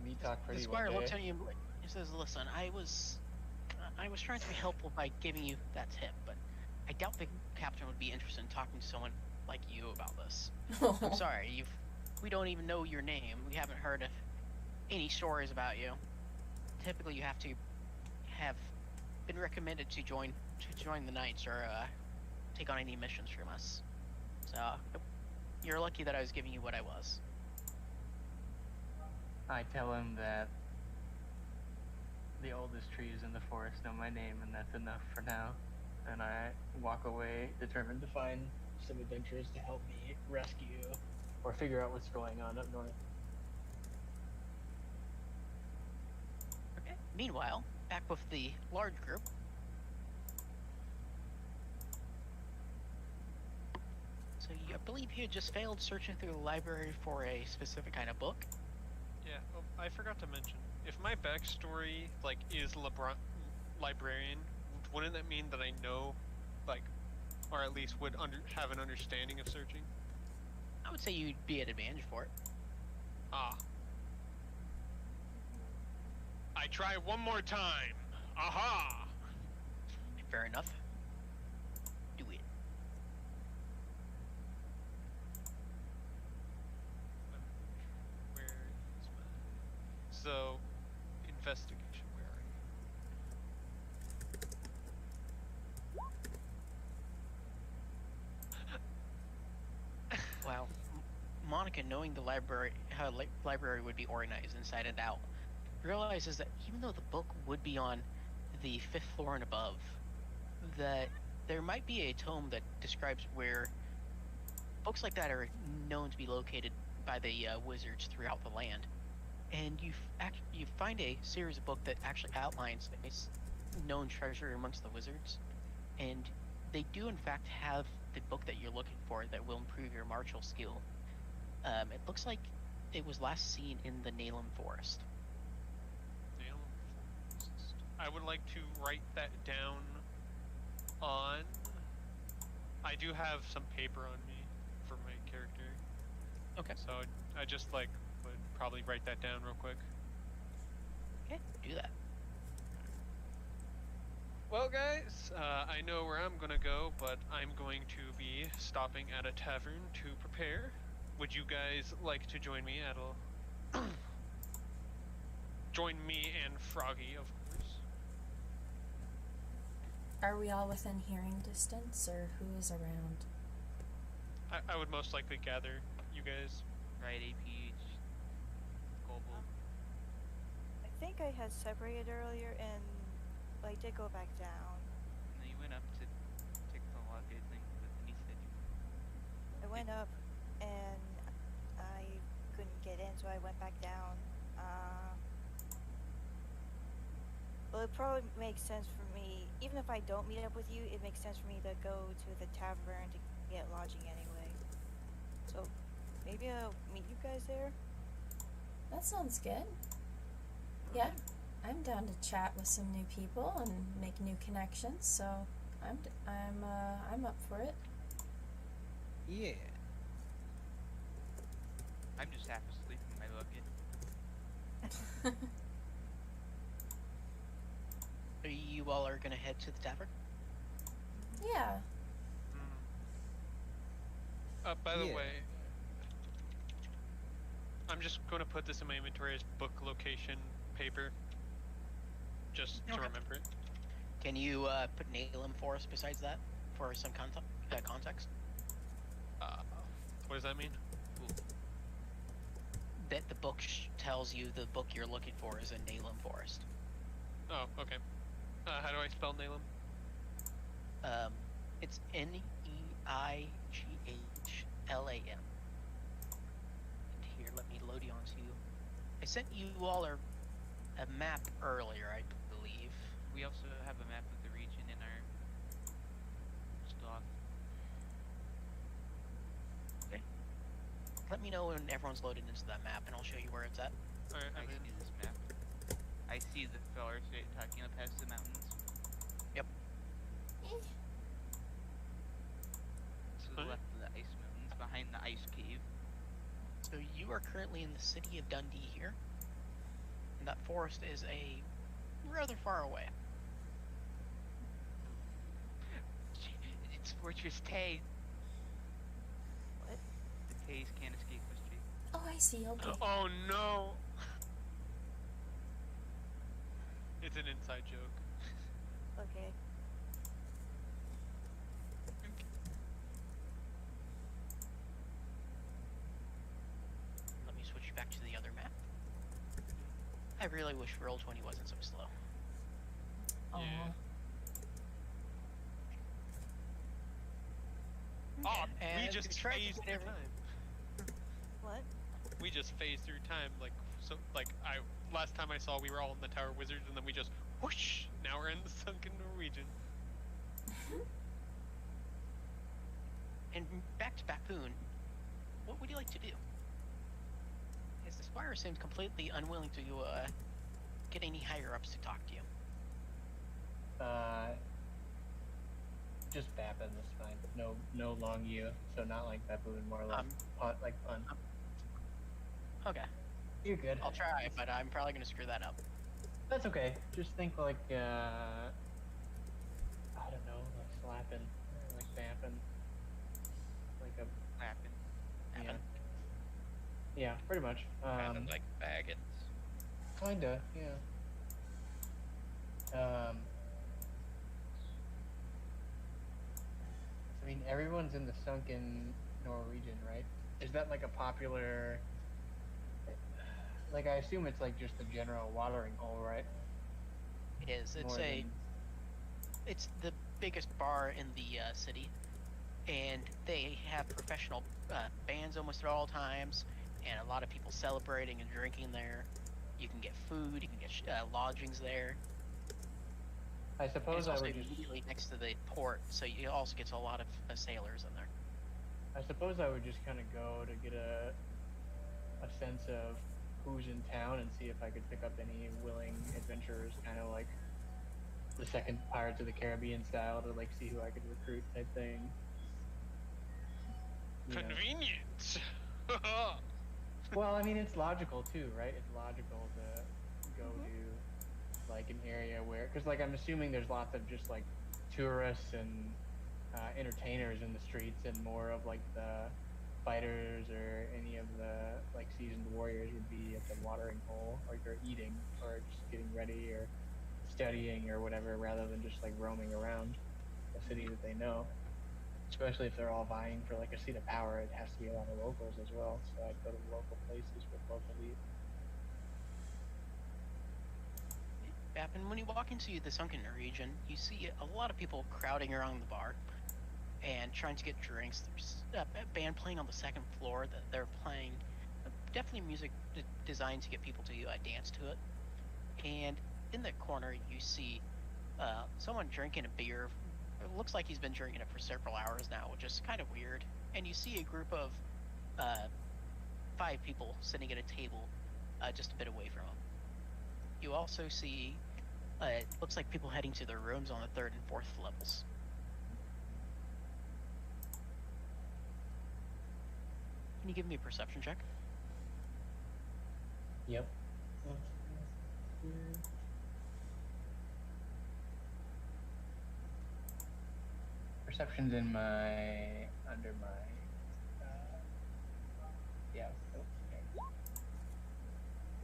Me talk The pretty squire one looks day. at you. He says, "Listen, I was trying to be helpful by giving you that tip, but I doubt the captain would be interested in talking to someone like you about this. I'm sorry, we don't even know your name. We haven't heard of any stories about you. Typically, you have to have been recommended to join the knights or take on any missions from us. So you're lucky that I was giving you what I was." I tell him that the oldest trees in the forest know my name, and that's enough for now. And I walk away, determined to find some adventurers to help me rescue or figure out what's going on up north. Okay. Meanwhile, back with the large group. So I believe you had just failed searching through the library for a specific kind of book. Yeah, oh, I forgot to mention, if my backstory, like, is librarian, wouldn't that mean that I know, like, or at least would have an understanding of searching? I would say you'd be at advantage for it. Ah, Try one more time. Aha! Fair enough. Do it. Where is my... So, investigation, where are you? Wow. Monica, knowing the library, how library would be organized inside and out, realizes that even though the book would be on the 5th floor and above, that there might be a tome that describes where books like that are known to be located by the wizards throughout the land. And you find a series of book that actually outlines a known treasure amongst the wizards, and they do in fact have the book that you're looking for that will improve your martial skill. It looks like it was last seen in the Nalem Forest. Nalem Forest. I would like to write that down on... I do have some paper on me for my character. Okay. So I just like would probably write that down real quick. Okay, do that. Well, guys, I know where I'm gonna go, but I'm going to be stopping at a tavern to prepare. Would you guys like to join me at a... Join me and Froggy, of course. Are we all within hearing distance, or who is around? I would most likely gather you guys. Right, APH. Global. I think I had separated earlier, and I did go back down. No, you went up to check the login thing, but then he said you... I went up, and I couldn't get in, so I went back down. Well, it probably makes sense for me, even if I don't meet up with you, it makes sense for me to go to the tavern to get lodging anyway. So, maybe I'll meet you guys there? That sounds good. Yeah, I'm down to chat with some new people and make new connections, so I'm up for it. Yeah. I'm just half asleep in my luggage. So you all are gonna head to the tavern? Yeah. By the Yeah. way, I'm just going to put this in my inventory as book location paper, just to Okay. remember it. Can you put Nalem for us besides that, for some context? What does that mean? That the book tells you the book you're looking for is in Nalem Forest. Oh, okay. How do I spell Nalem? It's Neighlam. And here, let me load you onto. I sent you all a map earlier, I believe. We also have a map of the region in our stock. Okay. Let me know when everyone's loaded into that map, and I'll show you where it's at. Alright, I I'm in. see this map. I see the fellers talking up past the mountains. Yep. To the Huh? left of the ice mountains, behind the ice cave. So you are currently in the city of Dundee here, and that forest is a rather far away. It's Fortress Tay. What? The Tays can't escape us, Jake. Oh, I see. Okay. Oh no! It's an inside joke. Okay. Let me switch back to the other map. I really wish Roll20 wasn't so slow. Aw. Yeah. Oh, we And just to try to phased get through every- time. What? We just phased through time, last time I saw we were all in the Tower Wizards, and then we just whoosh. Now we're in the Sunken Norwegian. And back to Bapoon, what would you like to do? As the Spire seems completely unwilling to get any higher ups to talk to you. Just Bappin is fine. No long U, so not like Baboon, more like like fun. Okay, You're good. I'll try, but I'm probably gonna screw that up. That's okay. Just think like, I don't know, like slapping, or like vamping, like a, Happen. yeah, yeah, pretty much. Kind of like Baggins. Kinda, yeah. I mean, everyone's in the sunken Norwegian, right? Is that like a popular? Like, I assume it's like just a general watering hole, right? It is. It's More a. than- It's the biggest bar in the city, and they have professional bands almost at all times, and a lot of people celebrating and drinking there. You can get food. You can get lodgings there. I And suppose it's I also would just. immediately next to the port, so you also get a lot of sailors in there. I suppose I would just kind of go to get a sense of who's in town and see if I could pick up any willing adventurers, kind of like the second Pirates of the Caribbean style, to like see who I could recruit type thing. You know. Convenient. Well, I mean, it's logical too, right? It's logical to go to like an area where, because like I'm assuming there's lots of just like tourists and entertainers in the streets, and more of like the fighters or any of the like seasoned warriors would be at the watering hole, or you're eating, or just getting ready, or studying, or whatever, rather than just like roaming around a city that they know. Especially if they're all vying for like a seat of power, it has to be a lot of locals as well. So I'd go to local places with local lead. And when you walk into the sunken region, you see a lot of people crowding around the bar and trying to get drinks. There's a band playing on the second floor that they're playing definitely music designed to get people to dance to it. And in the corner, you see someone drinking a beer. It looks like he's been drinking it for several hours now, which is kind of weird. And you see a group of 5 people sitting at a table just a bit away from him. You also see, it looks like people heading to their rooms on the 3rd and 4th levels. Can you give me a perception check? Yep. Perception's in my under my yeah. Okay.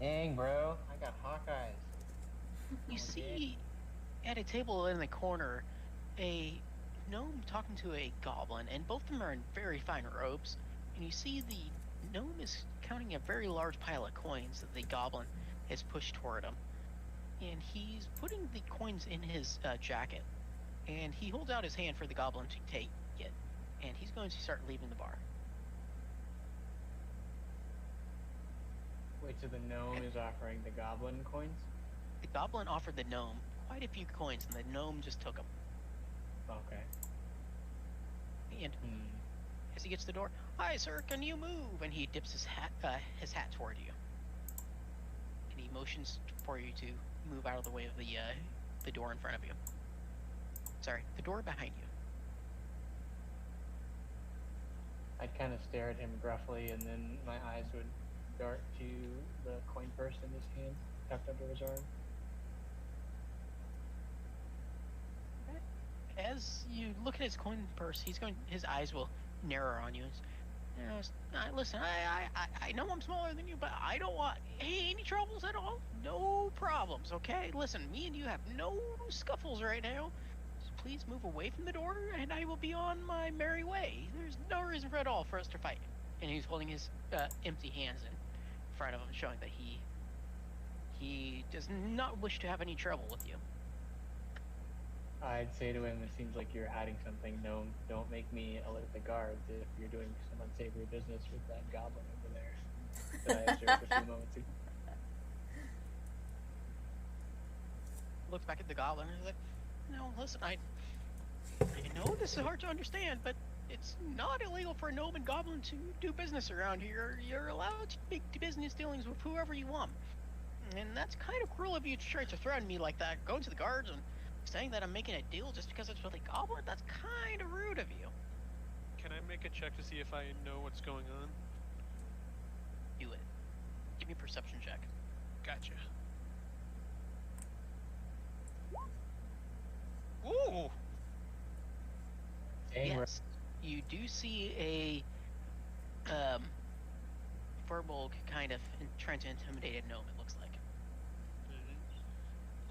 Dang, bro, I got Hawkeyes. You Okay. see at a table in the corner a gnome talking to a goblin, and both of them are in very fine robes. And you see the gnome is counting a very large pile of coins that the goblin has pushed toward him. And he's putting the coins in his jacket. And he holds out his hand for the goblin to take it. And he's going to start leaving the bar. Wait, so the gnome is offering the goblin coins? The goblin offered the gnome quite a few coins, and the gnome just took them. Okay. And as he gets to the door, "Hi, sir, can you move?" And he dips his hat toward you. And he motions for you to move out of the way of the door in front of you. Sorry, the door behind you. I'd kind of stare at him gruffly, and then my eyes would dart to the coin purse in his hand, tucked under his arm. As you look at his coin purse, his eyes will narrow on you. Listen, I know I'm smaller than you, but I don't want any troubles at all. No problems, okay? Listen, me and you have no scuffles right now. So please move away from the door, and I will be on my merry way. There's no reason at all for us to fight. And he's holding his empty hands in front of him, showing that he does not wish to have any trouble with you. I'd say to him, "It seems like you're hiding something. No, don't make me alert the guards if you're doing some unsavory business with that goblin over there that I observed a few moments ago." Looks back at the goblin and is like, "No, listen, I know this is hard to understand, but it's not illegal for a gnome and goblin to do business around here. You're allowed to make business dealings with whoever you want. And that's kind of cruel of you to try to threaten me like that, going to the guards and saying that I'm making a deal just because it's with a goblin. That's kind of rude of you." Can I make a check to see if I know what's going on? Do it. Give me a perception check. Gotcha. Yes, you do see a Furbolg kind of trying to intimidate a gnome. It looks like.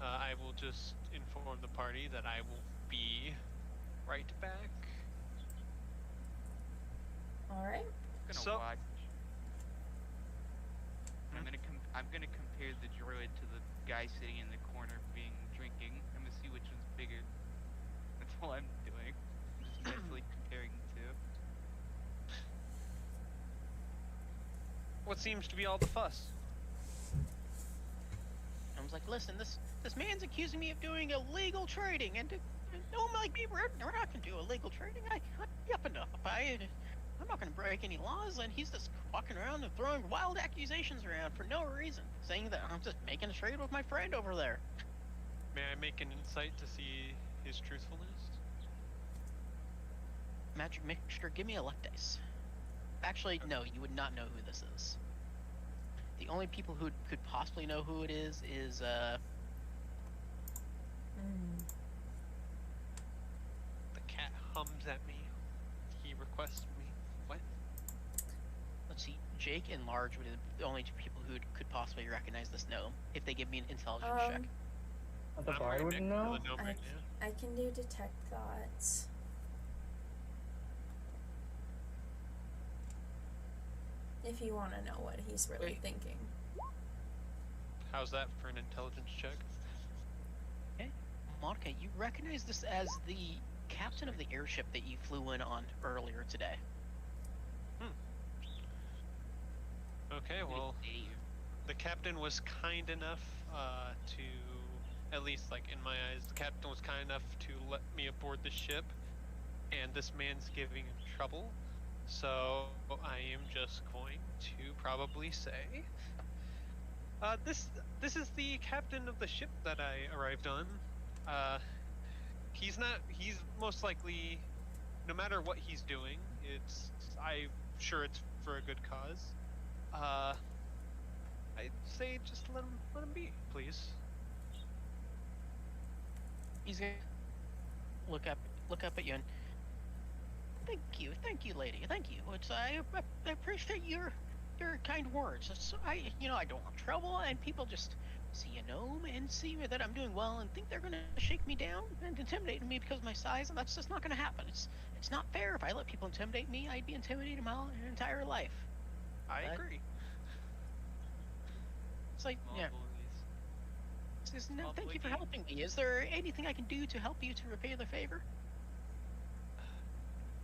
I will just inform the party that I will be right back. All right. I'm gonna So- watch. I'm gonna compare the druid to the guy sitting in the corner being drinking. I'm gonna see which one's bigger. That's all I'm doing. I'm just mentally comparing the two. What seems to be all the fuss? I was like, listen, this man's accusing me of doing illegal trading, and no, like me, we're not gonna do illegal trading. I'm up enough. I'm not gonna break any laws, and he's just walking around and throwing wild accusations around for no reason, saying that I'm just making a trade with my friend over there. May I make an insight to see his truthfulness? Magic mixture, give me a luck dice. Actually, no, you would not know who this is. The only people who could possibly know who it is The cat hums at me. He requests me. What? let's see, Jake and Large would be the only two people who could possibly recognize this gnome if they give me an intelligence check. The I'm bard right wouldn't next to know. the gnome right now. I can do detect thoughts. If you want to know what he's really Wait. thinking. How's that for an intelligence check? Monica, you recognize this as the captain of the airship that you flew in on earlier today. Okay, well, Dave. the captain was kind enough to, at least like in my eyes, the captain was kind enough to let me aboard the ship, and this man's giving him trouble. So I am just going to probably say, this is the captain of the ship that I arrived on. He's most likely, no matter what he's doing, I'm sure it's for a good cause. I'd say just let him be, please. He's gonna look up at you and thank you, lady, thank you. I appreciate your kind words. I don't want trouble, and people just see a gnome and see that I'm doing well and think they're gonna shake me down and intimidate me because of my size, and that's just not gonna happen. It's not fair. If I let people intimidate me, I'd be intimidated my entire life. I What? agree. It's like, Small yeah. boys. Says, no, Small thank boy you for game. helping me. Is there anything I can do to help you to repay the favor?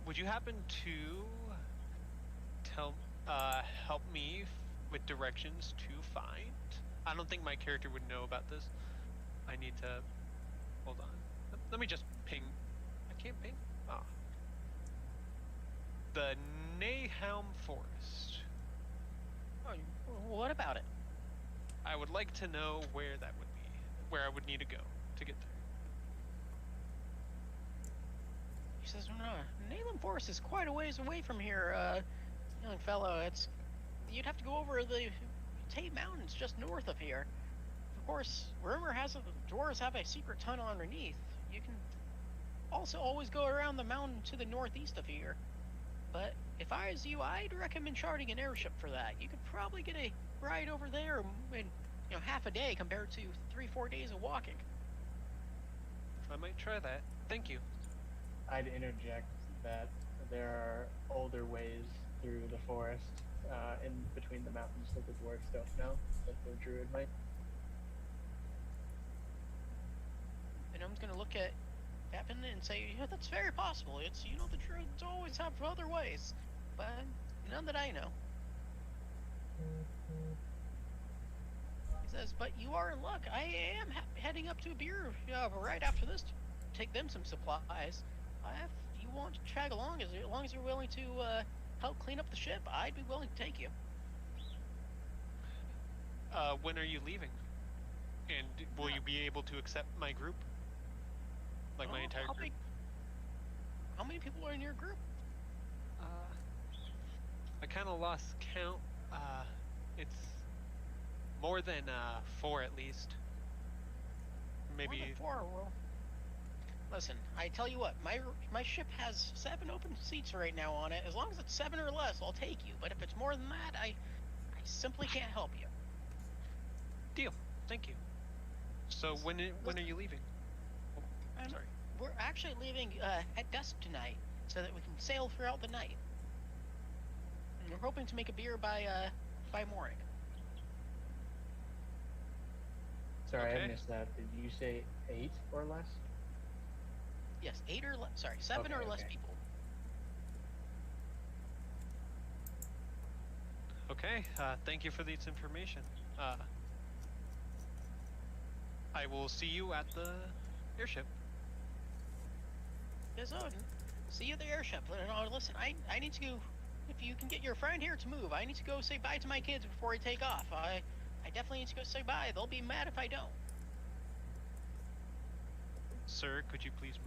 Would you happen to help me with directions to find? I don't think my character would know about this. I need to hold on. Let me just ping. I can't ping. Ah. The Nahum Forest. Oh, what about it? I would like to know where that would be, where I would need to go to get there. He says, no, Nayland Forest is quite a ways away from here, young fellow. You'd have to go over the Tate Mountains just north of here. Of course, rumor has it the dwarves have a secret tunnel underneath. You can also always go around the mountain to the northeast of here. But if I was you, I'd recommend charting an airship for that. You could probably get a ride over there in half a day compared to 3-4 days of walking. I might try that. Thank you. I'd interject that there are older ways through the forest in between the mountains that the dwarves don't know, that the druid might. And I'm gonna look at Pepin and say, that's very possible. It's the druids always have other ways, but none that I know. He says, but you are in luck. I am heading up to a beer right after this to take them some supplies. If you want to tag along, as long as you're willing to help clean up the ship, I'd be willing to take you. When are you leaving? And will you be able to accept my group? Like my entire group? How many people are in your group? I kind of lost count. It's more than 4 at least. Maybe. More than 4. Well, Listen, I tell you what, my ship has 7 open seats right now on it. As long as it's 7 or less, I'll take you. But if it's more than that, I simply can't help you. Deal. Thank you. So when are you leaving? Oh, Um, sorry. We're actually leaving at dusk tonight, so that we can sail throughout the night. And we're hoping to make a beer by morning. Sorry, Okay. I missed that. Did you say 8 or less? Yes, 7 or Okay, less okay. people. Okay. Thank you for this information. I will see you at the airship. Yes, oh, see you at the airship. No, listen, I need to go. If you can get your friend here to move, I need to go say bye to my kids before I take off. I definitely need to go say bye. They'll be mad if I don't. Sir, could you please move?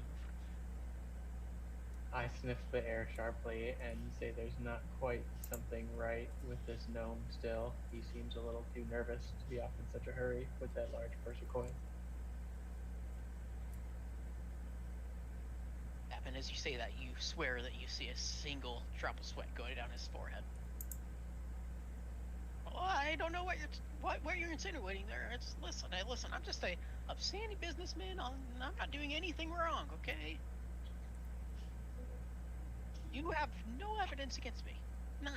I sniff the air sharply and say there's not quite something right with this gnome still. He seems a little too nervous to be off in such a hurry with that large purse of coin. And as you say that, you swear that you see a single drop of sweat going down his forehead. Well, I don't know what you're insinuating there. Listen. I'm just a upstanding businessman. I'm not doing anything wrong. Okay. You have no evidence against me. None.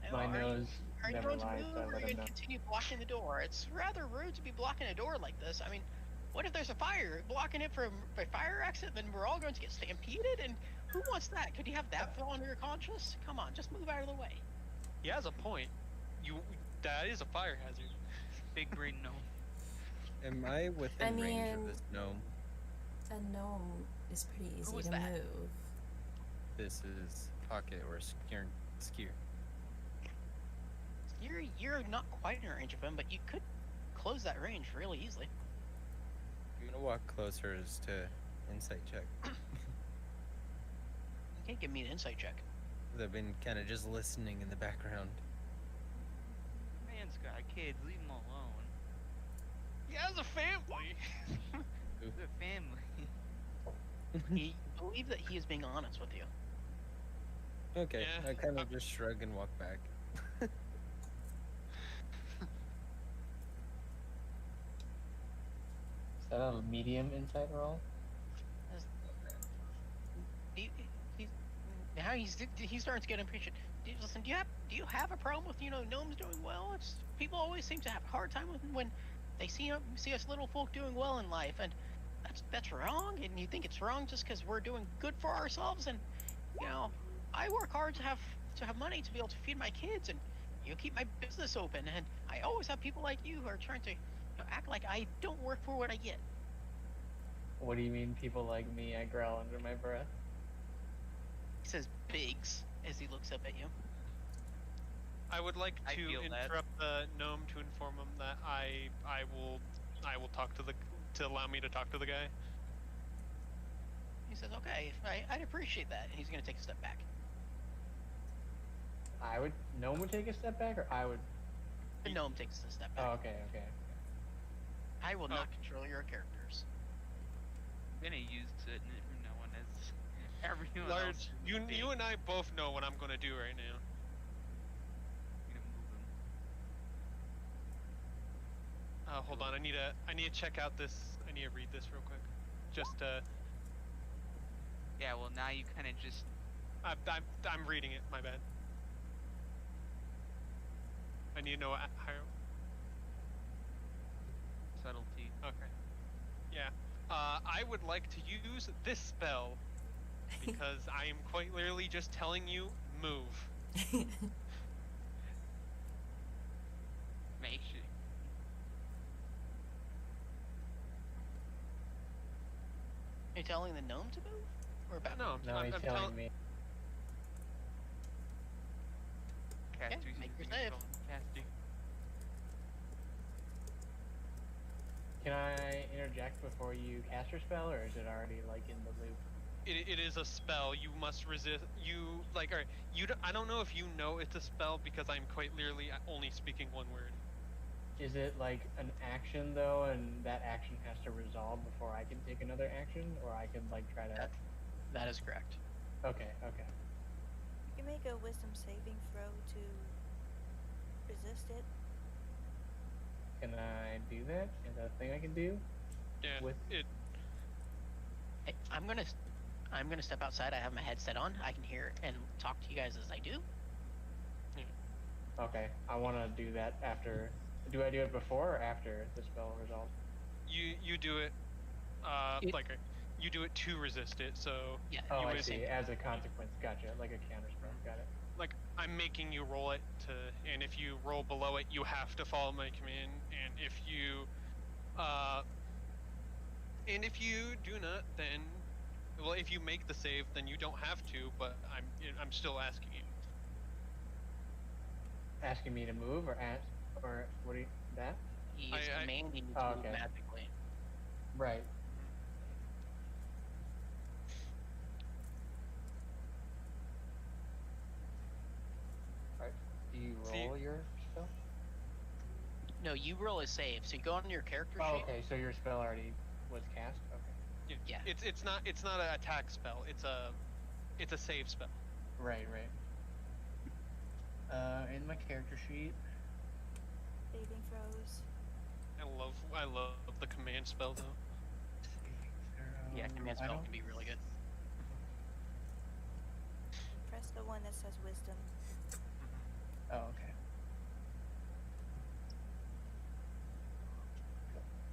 Now, My are nose you never going to lies, move, so I or are let you him going know. to continue blocking the door? It's rather rude to be blocking a door like this. I mean, what if there's a fire? Blocking it from a fire exit, then we're all going to get stampeded, and who wants that? Could you have that fall under your conscience? Come on, just move out of the way. He has a point. That is a fire hazard. Big brain gnome. Am I within range mean- of this gnome? A gnome is pretty easy was to that? move. This is Pocket or Skier. You're not quite in range of him, but you could close that range really easily. I'm gonna walk closer as to insight check. You can't give me an insight check. 'Cause I've been kind of just listening in the background. Man's got kids. Leave him alone. He has a family. He's a family. You believe that he is being honest with you. Okay, Yeah, I kind of just shrug and walk back. Is that a medium insight roll? Now he's starting to get impatient. Listen, do you have a problem with gnomes doing well? It's people always seem to have a hard time when they see us little folk doing well in life, and that's wrong. And you think it's wrong just because we're doing good for ourselves. And I work hard to have money to be able to feed my kids and keep my business open. And I always have people like you who are trying to act like I don't work for what I get. What do you mean, people like me? I growl under my breath. He says Biggs as he looks up at you. I would like I to feel that. interrupt the gnome to inform him that I will talk to allow me to talk to the guy. He says, okay, I'd appreciate that. And he's going to take a step back. No one would take a step back, or I would. The gnome takes a step back. Oh, okay. I will not Okay. control your characters. I'm gonna use it from now on as everyone Large, else. you and I both know what I'm gonna do right now. I'm gonna move him. Hold on, I need to check out this. I need to read this real quick. Just Yeah, well now you kind of just I'm reading it. My bad. I need to know how. subtlety. Okay. Yeah. I would like to use this spell because I am quite literally just telling you move. Make sure. Are you telling the gnome to move? Or about No, No, I'm he's telling. telling me. Cast Okay, make your using save. Casting. Can I interject before you cast your spell, or is it already like in the loop? It is a spell. You must resist. Alright. I don't know if you know it's a spell because I'm quite literally only speaking one word. Is it like an action though, and that action has to resolve before I can take another action, or I can like try to? That is correct. Okay, okay. You can make a wisdom saving throw to resist it. Can I do that? Is that a thing I can do? Yeah. With It. Hey, I'm gonna step outside. I have my headset on. I can hear and talk to you guys as I do. Okay, I want to do that after. Do I do it before or after the spell resolves? You do it. It- Like you do it to resist it. So Yeah. Oh, You I would- see. As a consequence, gotcha. Like a counter spell. Got it. like I'm making you roll it to, and if you roll below it, you have to follow my command. And if you do not, then, well, if you make the save, then you don't have to. But I'm still asking you. Asking me to move or ask or what do you that? He is I- commanding you Oh, to move okay. magically. Right. Right. Do you See- roll your spell? No, you roll a save. So you go on your character Oh, sheet. okay. So your spell already was cast. Okay. Yeah. Yeah. It's not an attack spell. It's a save spell. Right. Right. In my character sheet. Saving throws. I love the command spell though. Yeah, command I spell don't- can be really good. Press the one that says wisdom. Oh, okay.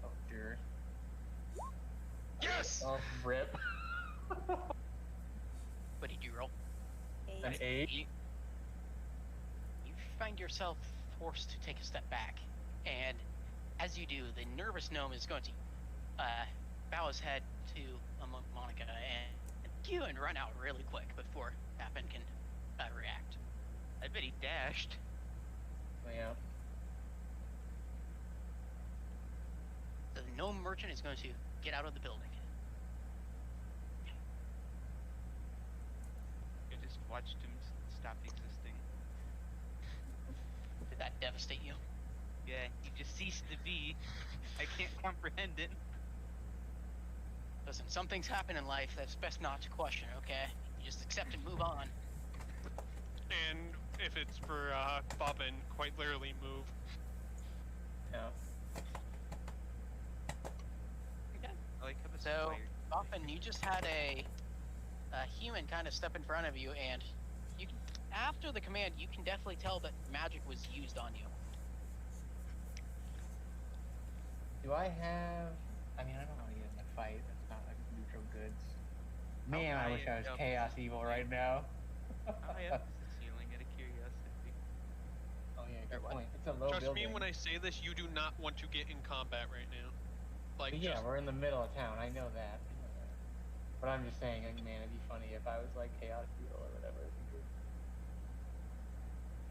Oh, dear. Yes. Oh, rip. What did you roll? 8. An 8? You find yourself forced to take a step back, and as you do, the nervous gnome is going to bow his head to Monica and cue and run out really quick before Happen can react. I bet he dashed. Yeah. The gnome merchant is going to get out of the building. I just watched him stop existing. Did that devastate you? Yeah, he just ceased to be. I can't comprehend it. Listen, some things happen in life that's best not to question, okay? You just accept and move on. And if it's for Bobbin, quite literally move. Yeah. Okay. I like how this So, is wired. often you just had a human kind of step in front of you, and you can, after the command, you can definitely tell that magic was used on you. Do I have? I mean, I don't want to get in a fight. It's not like neutral goods. Man, I high wish I was up? chaos evil right now. How high up is the ceiling out of curiosity? Oh yeah, good Or what? point. It's a low Trust building. me when I say this, you do not want to get in combat right now. Like, But yeah, just, we're in the middle of town. I know that. I know that. But I'm just saying, like, man, it'd be funny if I was like chaos evil or whatever. It'd be good.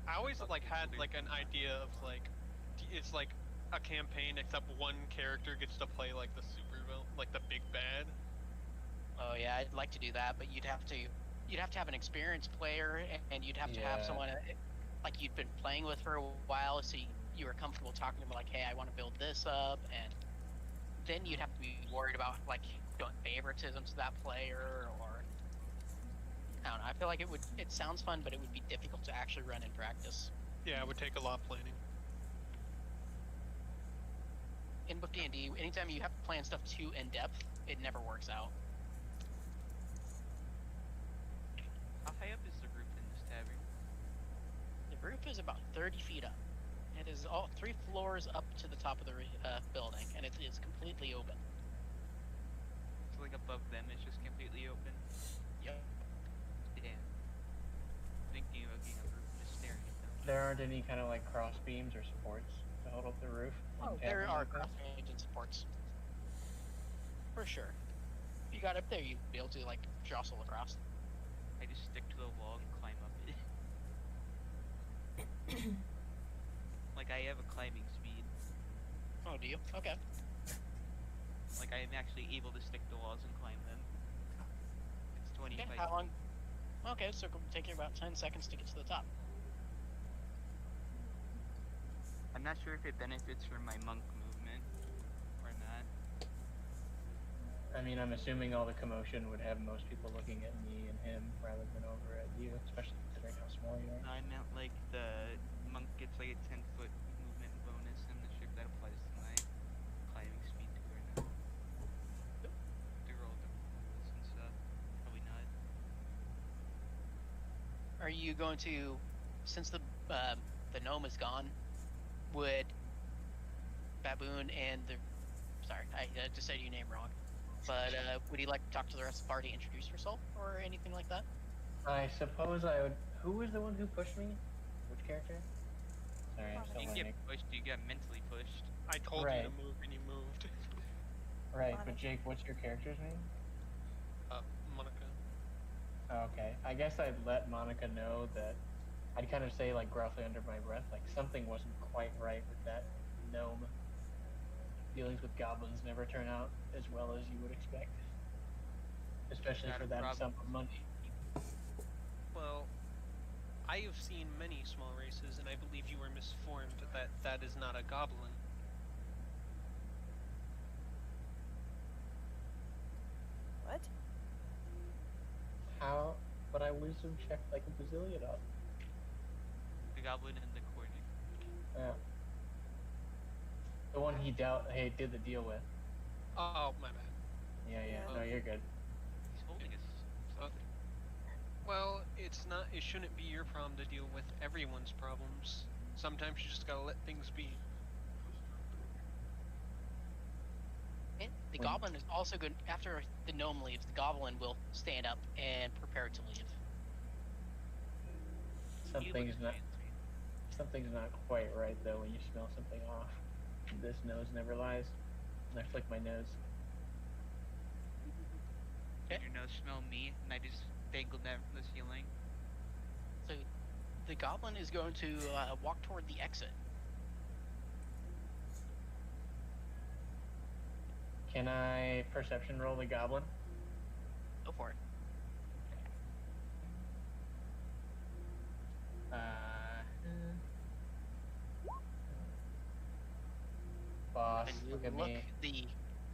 I always like had like an idea of like, it's like a campaign except one character gets to play like the super villain, like the big bad. Oh yeah, I'd like to do that, but you'd have to have an experienced player, and you'd have to have Yeah. someone like you'd been playing with for a while, so you were comfortable talking to them like, hey, I want to build this up, and then you'd have to be worried about like doing favoritism to that player, or I don't know. I feel like it sounds fun, but it would be difficult to actually run in practice. Yeah, it would take a lot of planning. In book D&D, anytime you have to plan stuff too in depth, it never works out. How high up is the roof in this tavern? The roof is about 30 feet up. It is all 3 floors up to the top of the building, and it is completely open. So like above them it's just completely open? Yep. Damn. Thinking about getting a roof and just staring at them. There aren't any kind of like cross beams or supports to hold up the roof. Oh, in there taverns are like that? cross agent supports. For sure. If you got up there, you'd be able to, like, jostle across. I just stick to the wall and climb up it. Like I have a climbing speed. Oh, do you? Okay. Like I am actually able to stick to walls and climb them. It's 25. Okay, how long? Okay, so it'll take you about 10 seconds to get to the top. I'm not sure if it benefits from my monk movement or not. I mean, I'm assuming all the commotion would have most people looking at me and him rather than over at you, especially considering how small you are. I meant like the monk gets like a 10-foot movement bonus. I'm not sure if that applies to my climbing speed too or not. They're all different rules and stuff. Probably not. Are you going to, since the gnome is gone, would Baboon and the, sorry, I just said your name wrong, but would you like to talk to the rest of the party, introduce yourself, or anything like that? I suppose I would. Who was the one who pushed me? Which character? Sorry, I'm You still didn't get learning. pushed. You got mentally pushed. I told Right. you to move and you moved. Right, but Monica. Jake, what's your character's name? Monica. Oh, okay, I guess I'd let Monica know that. I'd kind of say like gruffly under my breath, like something wasn't quite right with that gnome. Dealings with goblins never turn out as well as you would expect, especially Not for a that problem. sum of money. Well, I have seen many small races, and I believe you were misformed that that is not a goblin. What? How? But I wisdom checked like a bazillion of. The goblin in the corner. Yeah. The one he did the deal with. Oh, my bad. Yeah, yeah. Yeah. No, you're good. He's holding his something. Well, it's not. It shouldn't be your problem to deal with everyone's problems. Sometimes you just gotta let things be. And the When- goblin is also good. After the gnome leaves, the goblin will stand up and prepare to leave. Something's not quite right though when you smell something off. This nose never lies. And I flick my nose. Did your nose smell me? And I just dangled that from the ceiling. So the goblin is going to walk toward the exit. Can I perception roll the goblin? Go for it. Boss, And you look at look me. the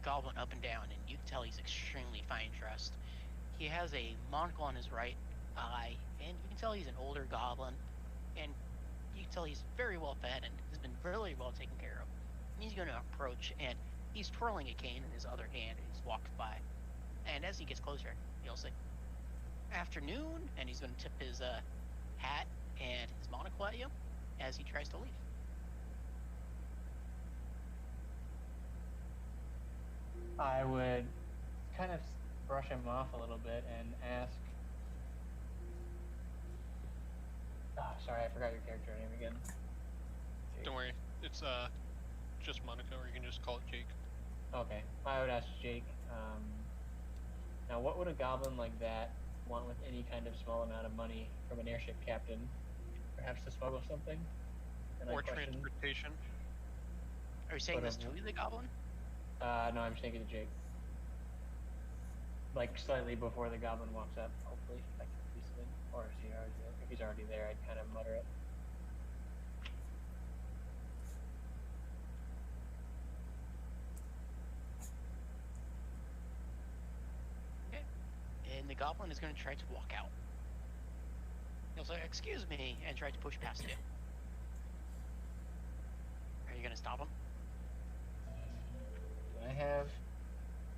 goblin up and down, and you can tell he's extremely fine dressed. He has a monocle on his right eye, and you can tell he's an older goblin, and you can tell he's very well fed and has been really well taken care of. And he's going to approach, and he's twirling a cane in his other hand, and he's walked by. And as he gets closer, he'll say, "Afternoon," and he's going to tip his hat and his monocle at you as he tries to leave. I would kind of brush him off a little bit and ask. Sorry, I forgot your character name again. Jake. Don't worry. It's just Monica, or you can just call it Jake. Okay, I would ask Jake. Now, what would a goblin like that want with any kind of small amount of money from an airship captain? Perhaps to smuggle something? And I Or question- transportation. Are you saying this to Whatever. the goblin? No, I'm saying it to Jake. Like slightly before the goblin walks up, hopefully. If I can piece it in. Or is he already there? If he's already there, I'd kind of mutter it. And the goblin is going to try to walk out. He'll say, "Excuse me," and try to push past you. Are you going to stop him? Do I have...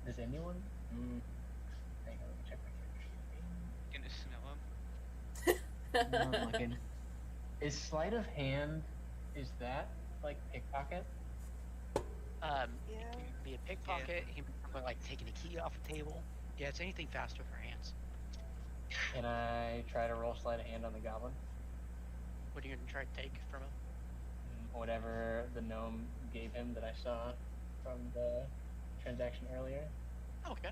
Does anyone? Hang on, let me check my character sheet. Gonna smell him. No, I'm looking. Is sleight of hand, is that like pickpocket? Yeah. It can be a pickpocket. He can be like taking a key off a table. Yeah, it's anything fast with your hands. Can I try to roll sleight of hand on the goblin? What are you going to try to take from him? Whatever the gnome gave him that I saw from the transaction earlier. Oh, okay.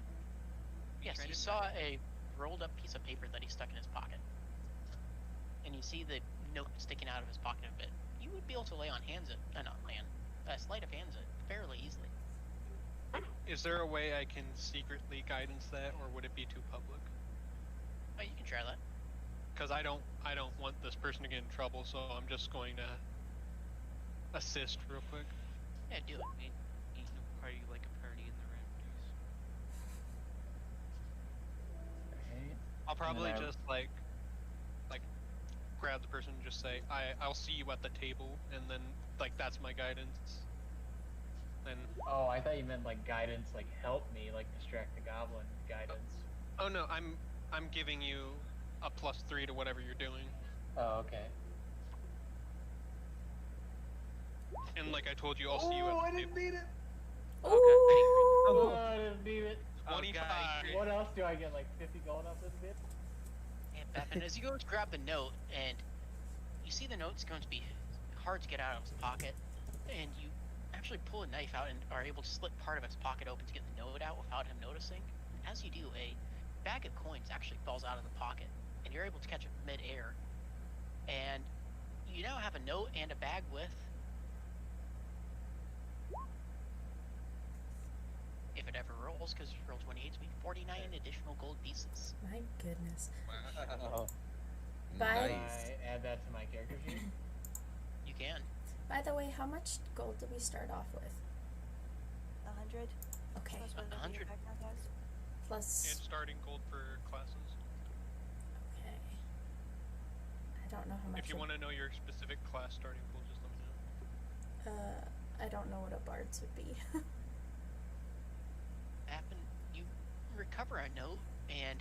Yes, Try you to saw a rolled up piece of paper that he stuck in his pocket. And you see the note sticking out of his pocket a bit. You would be able to lay on hands it, not land, sleight of hands it fairly easily. Is there a way I can secretly guidance that, or would it be too public? Oh, you can try that. Because I don't want this person to get in trouble, so I'm just going to assist real quick. Yeah, do it. Ain't no party like a party in the Ramses. Right. I'll probably I- just like grab the person and just say, I'll see you at the table, and then like that's my guidance. Then Oh, I thought you meant like guidance, like help me, like distract the goblin guidance. oh no, I'm giving you a +3 to whatever you're doing. Oh, okay. And like I told you, I'll see you Oh, at I the didn't table. need it. Ooh. Oh, I didn't need it. 25. What else do I get? Like 50 gold off this bit? And Bevan, as you go to grab the note, and you see the note's going to be hard to get out of his pocket, and you actually pull a knife out and are able to slit part of his pocket open to get the note out without him noticing. As you do, a bag of coins actually falls out of the pocket, and you're able to catch it mid-air. And you now have a note and a bag with, if it ever rolls, because roll 28 to be 49 additional gold pieces. My goodness. Wow. Bye. Can Nice. I add that to my character sheet? You can. By the way, how much gold did we start off with? 100. Okay. Plus whatever your 100. background has. And Plus. starting gold for classes. Okay. I don't know how much. If you want to know your specific class starting gold, just let me know. I don't know what a bard's would be. Happen, you recover a note, and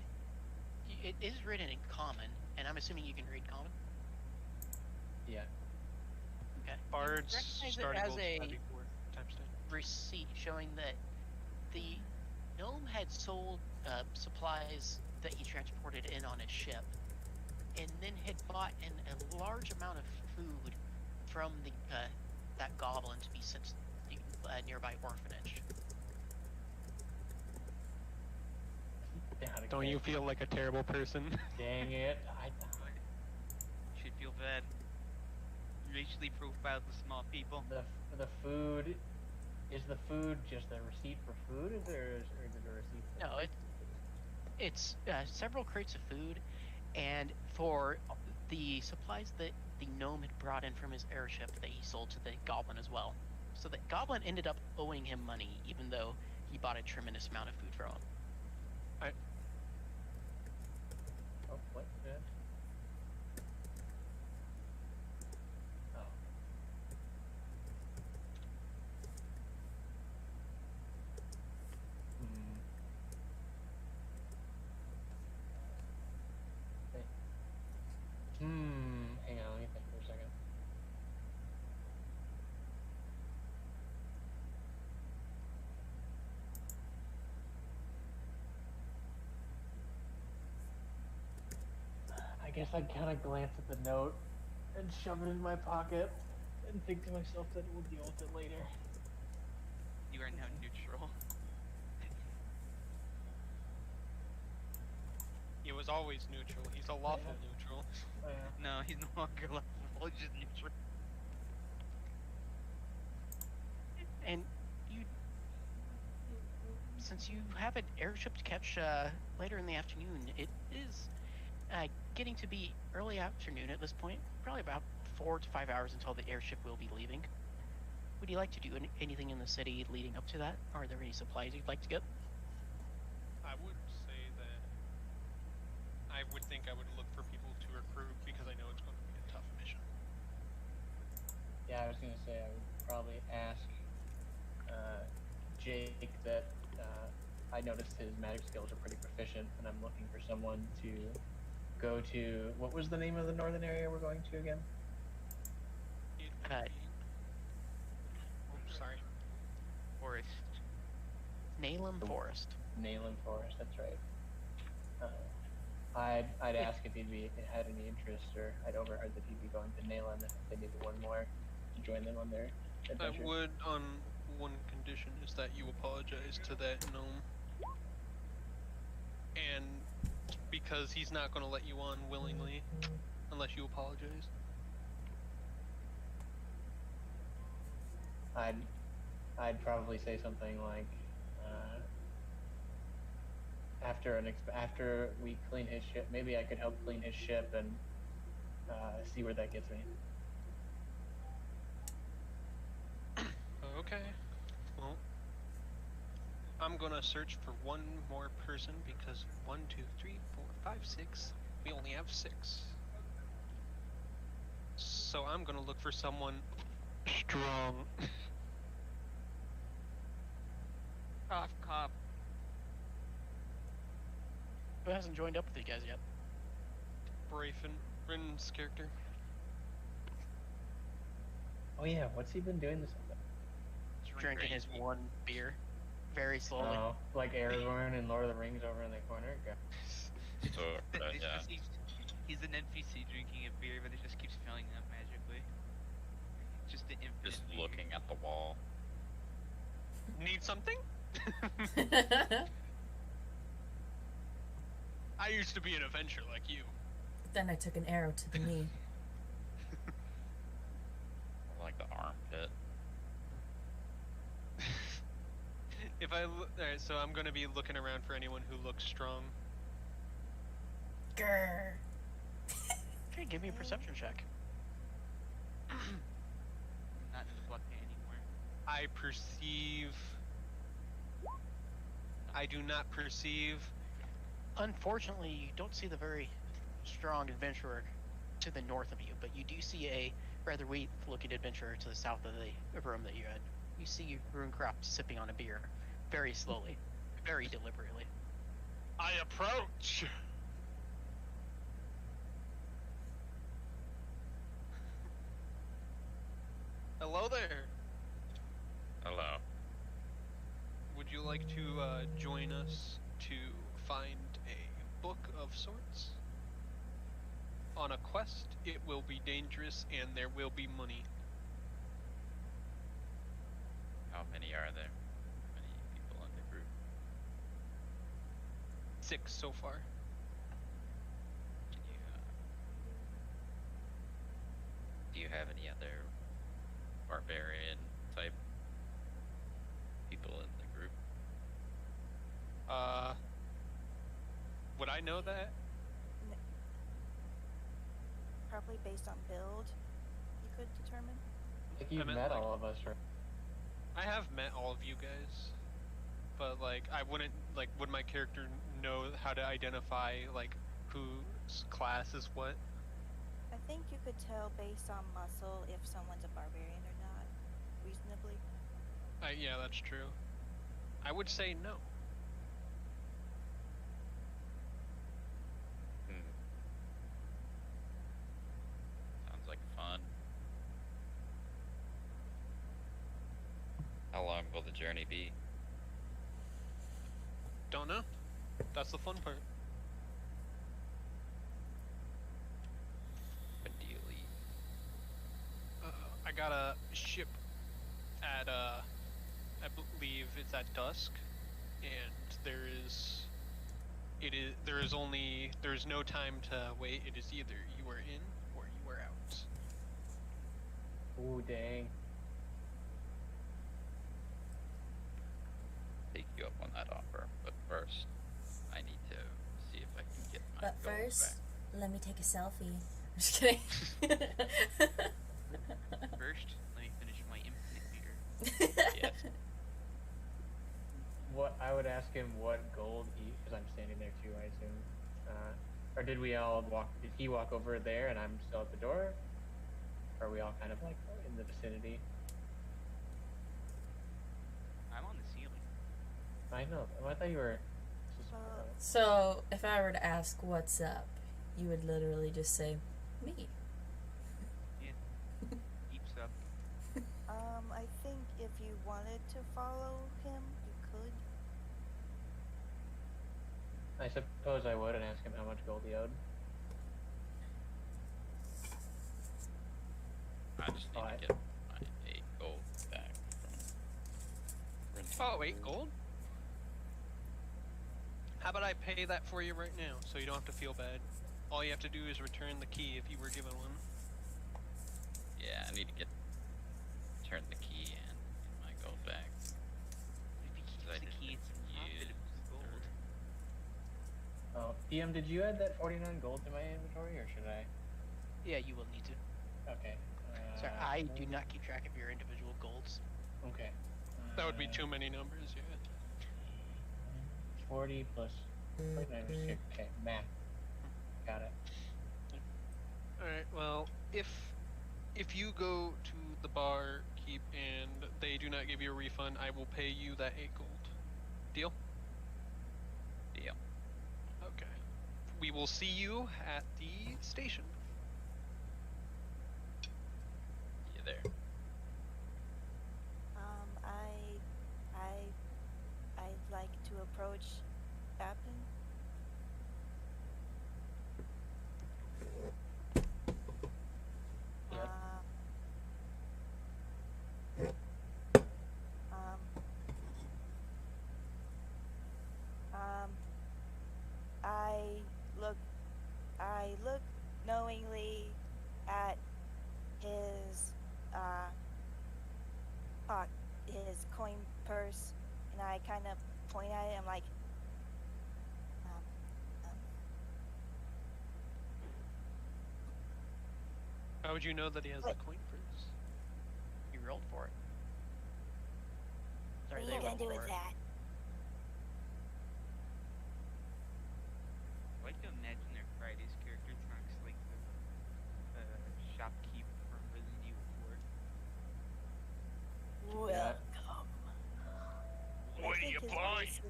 it is written in common, and I'm assuming you can read common. Yeah. Okay. Bards recognize it starting as gold a- 94 times 10. Receipt showing that the gnome had sold supplies that he transported in on his ship, and then had bought in a large amount of food from the that goblin to be sent to the nearby orphanage. Don't you feel like a terrible person? Dang it. Should feel bad. Racially profiled the small people. The food, is the food just a receipt for food, or is it a receipt for No, it's several crates of food, and for the supplies that the gnome had brought in from his airship that he sold to the goblin as well. So the goblin ended up owing him money, even though he bought a tremendous amount of food from him. Oh, what? Yeah. Oh. Hmm. Hey. Hang on, let me think for a second. I guess I'd kind of glance at the note and shove it in my pocket and think to myself that we'll deal with it later. You are now neutral. He was always neutral. He's a lawful Yeah. neutral. Oh, yeah. No, he's no longer lawful. He's just neutral. And you, since you have an airship to catch later in the afternoon, it is getting to be early afternoon at this point. Probably about 4 to 5 hours until the airship will be leaving. Would you like to do anything in the city leading up to that? Are there any supplies you'd like to get? I would say that I would think I would look for people to recruit because I know it's going to be a tough mission. Yeah, I was gonna say I would probably ask Jake that I noticed his magic skills are pretty proficient, and I'm looking for someone to go to. What was the name of the northern area we're going to again? It would Uh, be... Oh, sorry. Forest. Nalem Forest. Nayland Forest. That's right. I'd ask if he had any interest, or I'd overheard that he'd be going to Nayland if they needed one more to join them on their I adventure. would, on one condition, is that you apologize to that gnome. And because he's not going to let you on willingly unless you apologize. I'd probably say something like, after we clean his ship, maybe I could help clean his ship and see where that gets me. I'm gonna search for one more person because 1, 2, 3, 4, 5, 6. We only have 6. So I'm gonna look for someone strong. Cough, cop. Who hasn't joined up with you guys yet? Brayfin's character. Oh yeah, what's he been doing this weekend? Drinking his one beer, very slowly. Oh, like Aragorn and Lord of the Rings over in the corner. Okay. Yeah. He's an NPC drinking a beer, but it just keeps filling up magically. Just the infinite Just beer. looking at the wall. Need something? I used to be an adventurer like you. Then I took an arrow to the knee. Like the armpit. If I alright, so I'm gonna be looking around for anyone who looks strong. Grr. Okay, give me a perception check. I'm not in the bucket anymore. I perceive. I do not perceive. Unfortunately, you don't see the very strong adventurer to the north of you, but you do see a rather weak-looking adventurer to the south of the room that you had. You see Runecroft sipping on a beer, very slowly, very deliberately. I approach. Hello there. Hello. Would you like to join us to find a book of sorts? On a quest, it will be dangerous and there will be money. How many are there? Many people in the group? 6 so far. Can you, do you have any other barbarian type people in the group? Would I know that? Probably based on build, you could determine. Like you've meant, met like- all of us, right? I have met all of you guys, but like I wouldn't like. Would my character know how to identify like whose class is what? I think you could tell based on muscle if someone's a barbarian or not, reasonably. Yeah, that's true. I would say no. Sounds like fun. How long will the journey be? Don't know. That's the fun part. When do you leave? I got a ship at I believe it's at dusk, and there is no time to wait. It is either you are in or you are out. Ooh, dang. Take you up on that offer, but first, I need to see if I can get my But gold first, back. let me take a selfie. I'm just kidding. First, let me finish my infinite beer. Yes. What I would ask him what gold he, because I'm standing there too, I assume. Or did we all walk? Did he walk over there and I'm still at the door? Or are we all kind of like in the vicinity? I'm on the ceiling. I know. I thought you were. So, if I were to ask what's up, you would literally just say, me. Keeps up. I think if you wanted to follow him, you could. I suppose I would and ask him how much gold he owed. I just need Alright. to get my 8 gold back from renting Oh, the 8 pool. gold? How about I pay that for you right now, so you don't have to feel bad? All you have to do is return the key if you were given one. Yeah, I need to turn the key in and get my gold back. If he keeps I the didn't key, it's use impossible to gold. Oh, DM, did you add that 49 gold to my inventory, or should I? Yeah, you will need to. Okay. Sorry, I do not keep track of your individual golds. Okay. That would be too many numbers, yeah. 40 plus 49 is 6. Okay, math. Got it. All right. Well, if you go to the bar keep and they do not give you a refund, I will pay you that 8 gold. Deal? Deal. Okay. We will see you at the station. You there? I'd like to approach Appin. Yep. I look knowingly at his his coin purse, and I kind of point at it. I'm like, How would you know that he has What? the coin purse? You rolled for it. what Sorry, are they you gonna rolled do for with it. that? I like to imagine their Friday's character talks like the shopkeep from Resident Evil 4. Yeah. Welcome. What I are think you his buying? voice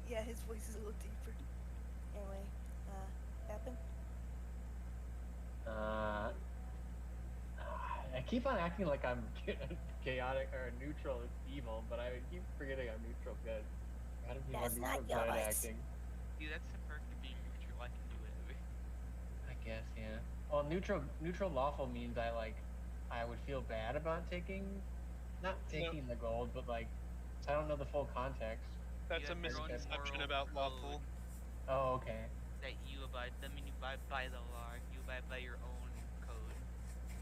yeah, his voice is a little deeper. Anyway, Appin? I keep on acting like I'm chaotic or neutral evil, but I keep forgetting I'm neutral good. Gotta be more That's neutral not good at yours. acting. Dude, that's the perk of being neutral. I can do whatever. I guess, yeah. Well, neutral lawful means I would feel bad about not taking the gold, but like, I don't know the full context. That's a You have your own misconception moral about code lawful. Oh, okay. That you abide. I mean, you abide by the law. You abide by your own code.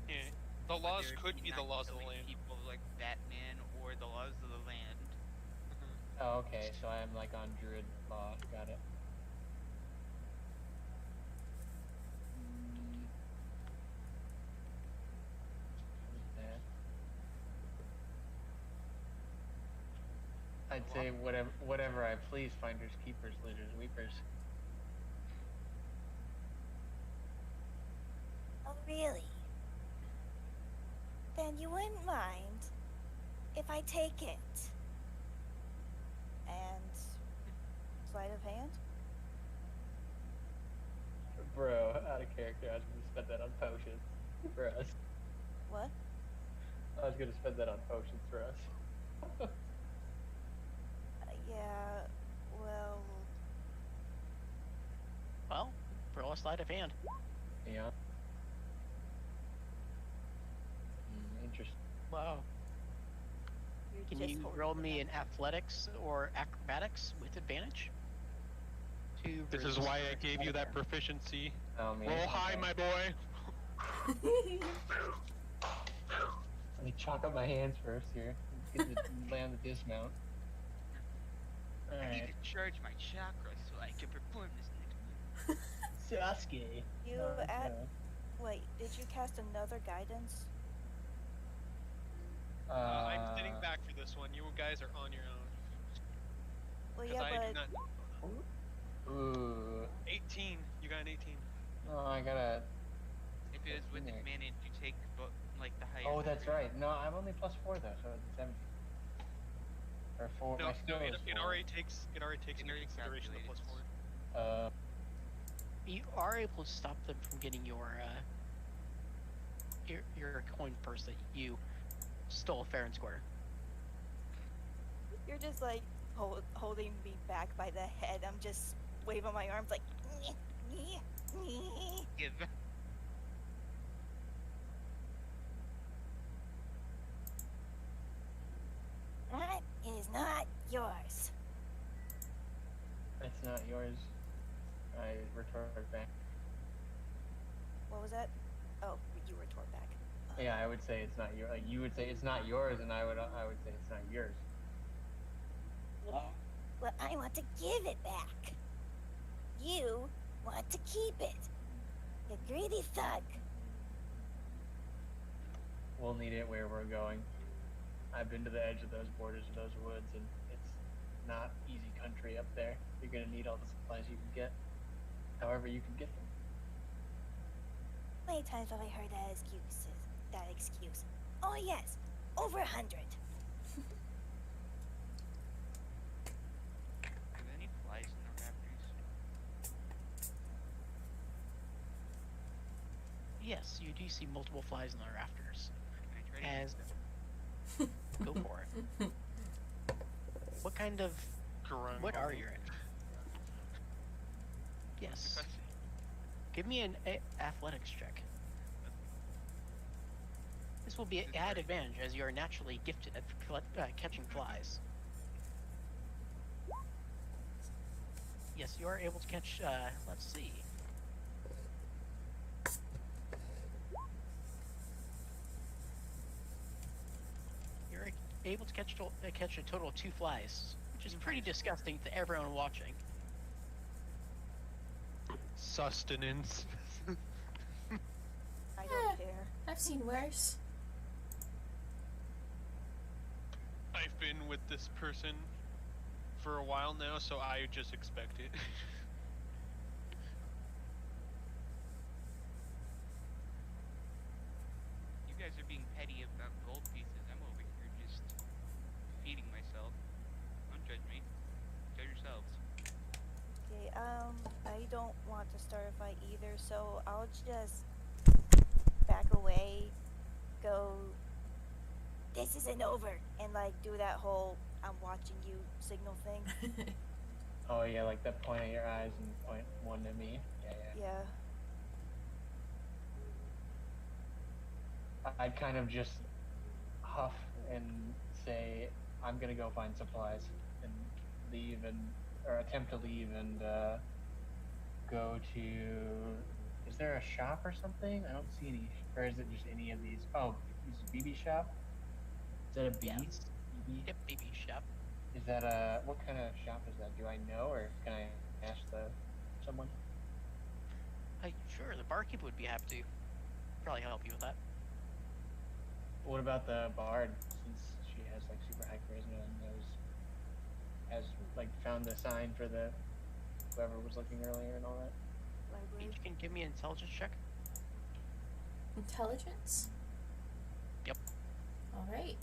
Yeah. The laws Whether it could be the not laws of the killing land. people like Batman or the laws of the land. Oh, okay. So I'm like on druid law. Got it. I'd say whatever I please, finders, keepers, litters, weepers. Oh, really? Then you wouldn't mind if I take it. And sleight of hand? Bro, out of character, I was gonna spend that on potions for us. What? I was gonna spend that on potions for us. Yeah, well, Well, roll a sleight of hand. Yeah. Interesting. Wow. Can just you hold roll it me up. an athletics or acrobatics with advantage? This is why I gave you that proficiency. Oh man. Roll high, my boy. Let me chalk up my hands first here. Get the land the dismount. I need Alright. to charge my chakra so I can perform this next move. Sasuke. You wait, did you cast another guidance? I'm sitting back for this one. You guys are on your own. Well, Because yeah, I do but not. Ooh. 18. You got an 18. Oh, I gotta. If it was with Nick. advantage, you take like the highest. Oh, that's degree. right. No, I'm only +4 though, so it's 17. Or 4. No, my no, skill is it 4. already takes into already consideration the calculated. +4. You are able to stop them from getting your coin purse that you stole fair and square. you're just like holding me back by the head. I'm just waving my arms like. Give. That is not yours. It's not yours. I retort back. What was that? Oh, you retort back. Yeah, I would say it's not your. You would say it's not yours, and I would say it's not yours. Yeah. Well, I want to give it back. You want to keep it. You greedy thug. We'll need it where we're going. I've been to the edge of those borders of those woods, and not easy country up there. You're gonna need all the supplies you can get, however you can get them. How many times have I heard that excuse? That excuse. Oh yes, over 100. Are there any flies in the rafters? Yes, you do see multiple flies in the rafters. Can I try to As eat them? go for it. What kind of what are you in? Yes. Give me an athletics check. This will be at advantage as you are naturally gifted at catching flies. Yes, you are able to catch. Let's see. You're able to catch a total of 2 flies, which is pretty disgusting to everyone watching. Sustenance. I don't care. I've seen worse. I've been with this person for a while now, so I just expect it. You guys are being petty about gold pieces. I'm over here just feeding myself. Don't judge me. Judge yourselves. Okay, I don't want to start a fight either, so I'll just back away, go, this isn't over, and like do that whole I'm watching you signal thing. Oh yeah, like that point at your eyes and point one at me. Yeah. I'd kind of just huff and say, I'm gonna go find supplies and leave or attempt to leave and go to, is there a shop or something? I don't see any, or is it just any of these? Oh, is it BB shop? Is that a B? Yes. BB? Yep, BB shop. Is that what kind of shop is that? Do I know, or can I ask someone? Sure, the barkeep would be happy to probably help you with that. What about the bard, since she has like super high charisma and has like found the sign for the whoever was looking earlier and all that? Library. You can give me an intelligence check. Intelligence? Yep. Alright.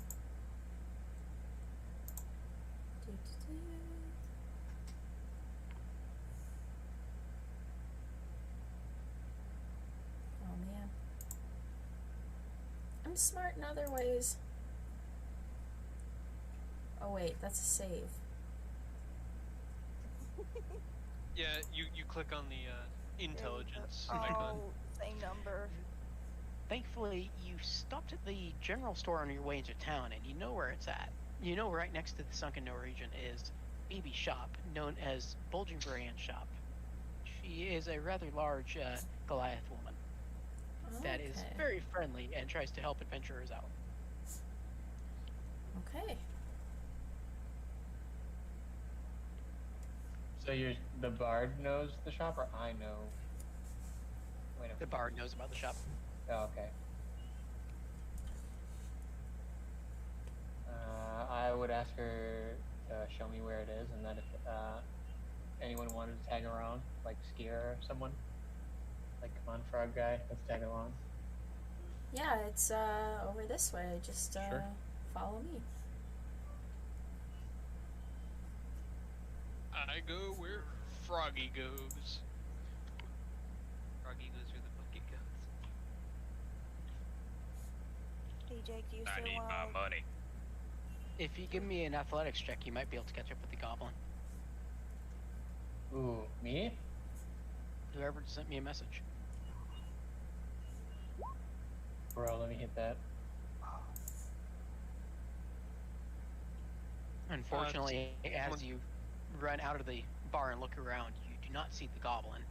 Oh man. I'm smart in other ways. Oh wait, that's a save. Yeah, you click on the intelligence icon. Oh, same number. Thankfully, you stopped at the general store on your way into town, and you know where it's at. You know right next to the Sunken Norwegian is BB shop, known as Bulging Brienne shop. She is a rather large Goliath woman that is Okay. very friendly and tries to help adventurers out. Okay. So the bard knows the shop, or I know? Wait a The bard knows about the shop. Oh, okay. I would ask her to show me where it is, and that if anyone wanted to tag along, like Skier or someone, like come on, frog guy, let's tag along. Yeah, it's over this way. Just Sure. follow me. I go where Froggy goes. Froggy goes where the bucket goes. Hey Jake, do you I still need want? my money. If you give me an athletics check, you might be able to catch up with the goblin. Ooh, me? Whoever sent me a message. Bro, let me hit that. Unfortunately, as you run out of the bar and look around, you do not see the goblin.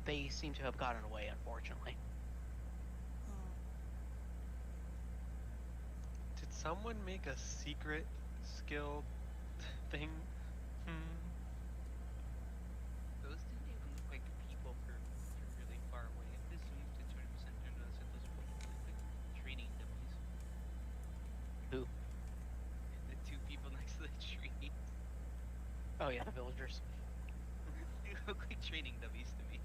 They seem to have gotten away, unfortunately. Did someone make a secret skill thing? Those didn't even look like people for really far away. If this moved to 20%, I noticed that those were like training dummies. Who? The two people next to the tree. Oh yeah, the villagers. They look like training dummies to me.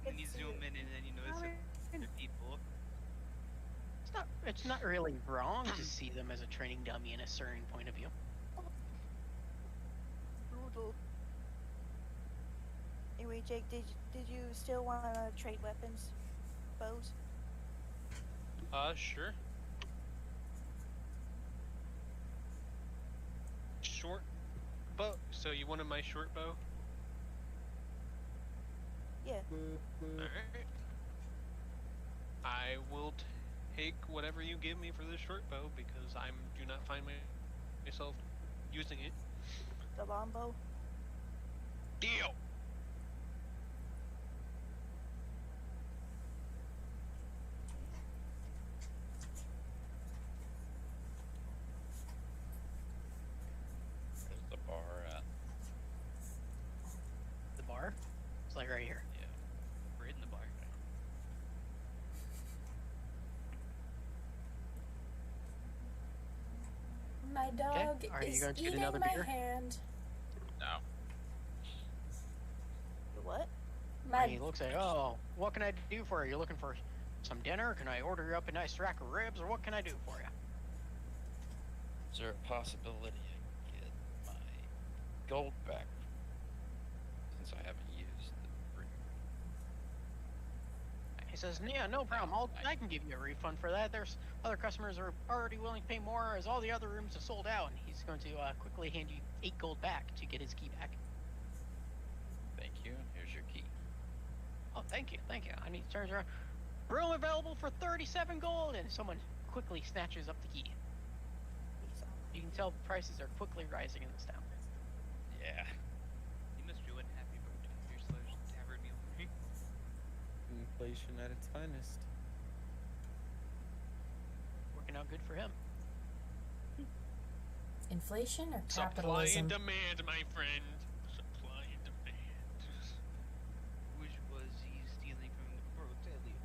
And you It's zoom in and then you notice they're people. It's not really wrong to see them as a training dummy in a certain point of view. brutal. Anyway, Jake, did you still want to trade weapons, bows? Sure. Short bow. So you wanted my short bow? Yeah. Alright. I will take whatever you give me for this short bow because I do not find myself using it. The longbow. Deal! Where's the bar at? The bar? It's like right here. Yeah. We're in the bar. My dog Are you is going to get eating another my beer? hand. No. What? My He looks like, oh, what can I do for you? You're looking for some dinner? Can I order you up a nice rack of ribs, or what can I do for you? Is there a possibility I can get my gold back? Since I haven't used the ring. He says, yeah, no problem. I can give you a refund for that. There's other customers are already willing to pay more as all the other rooms are sold out. And he's going to quickly hand you 8 gold back to get his key back. Thank you, and here's your key. Oh, thank you, thank you. And he turns around. Room available for 37 gold, and someone quickly snatches up the key. You can tell prices are quickly rising in this town. Yeah. You must be one happy about $10 tavern meal. Inflation at its finest. Working out good for him. inflation or Supply capitalism? and demand, my friend. Supply and demand. Bourgeoisie stealing from the proletariat.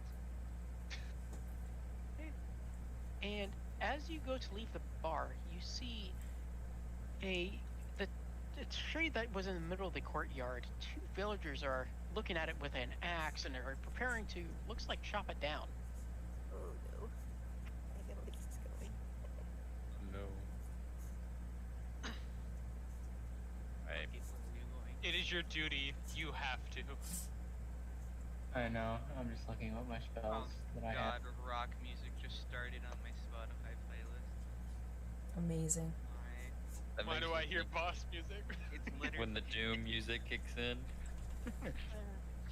And as you go to leave the bar, you see the tree that was in the middle of the courtyard. 2 villagers are looking at it with an axe and are preparing to, looks like, chop it down. Oh no. I know where this is going. No. I Where are you going? It is your duty. You have to. I know. I'm just looking at my spells that I have. God, rock music just started on my Spotify playlist. Amazing. that Why makes do me I hear think boss music? It's literally when the doom music kicks in?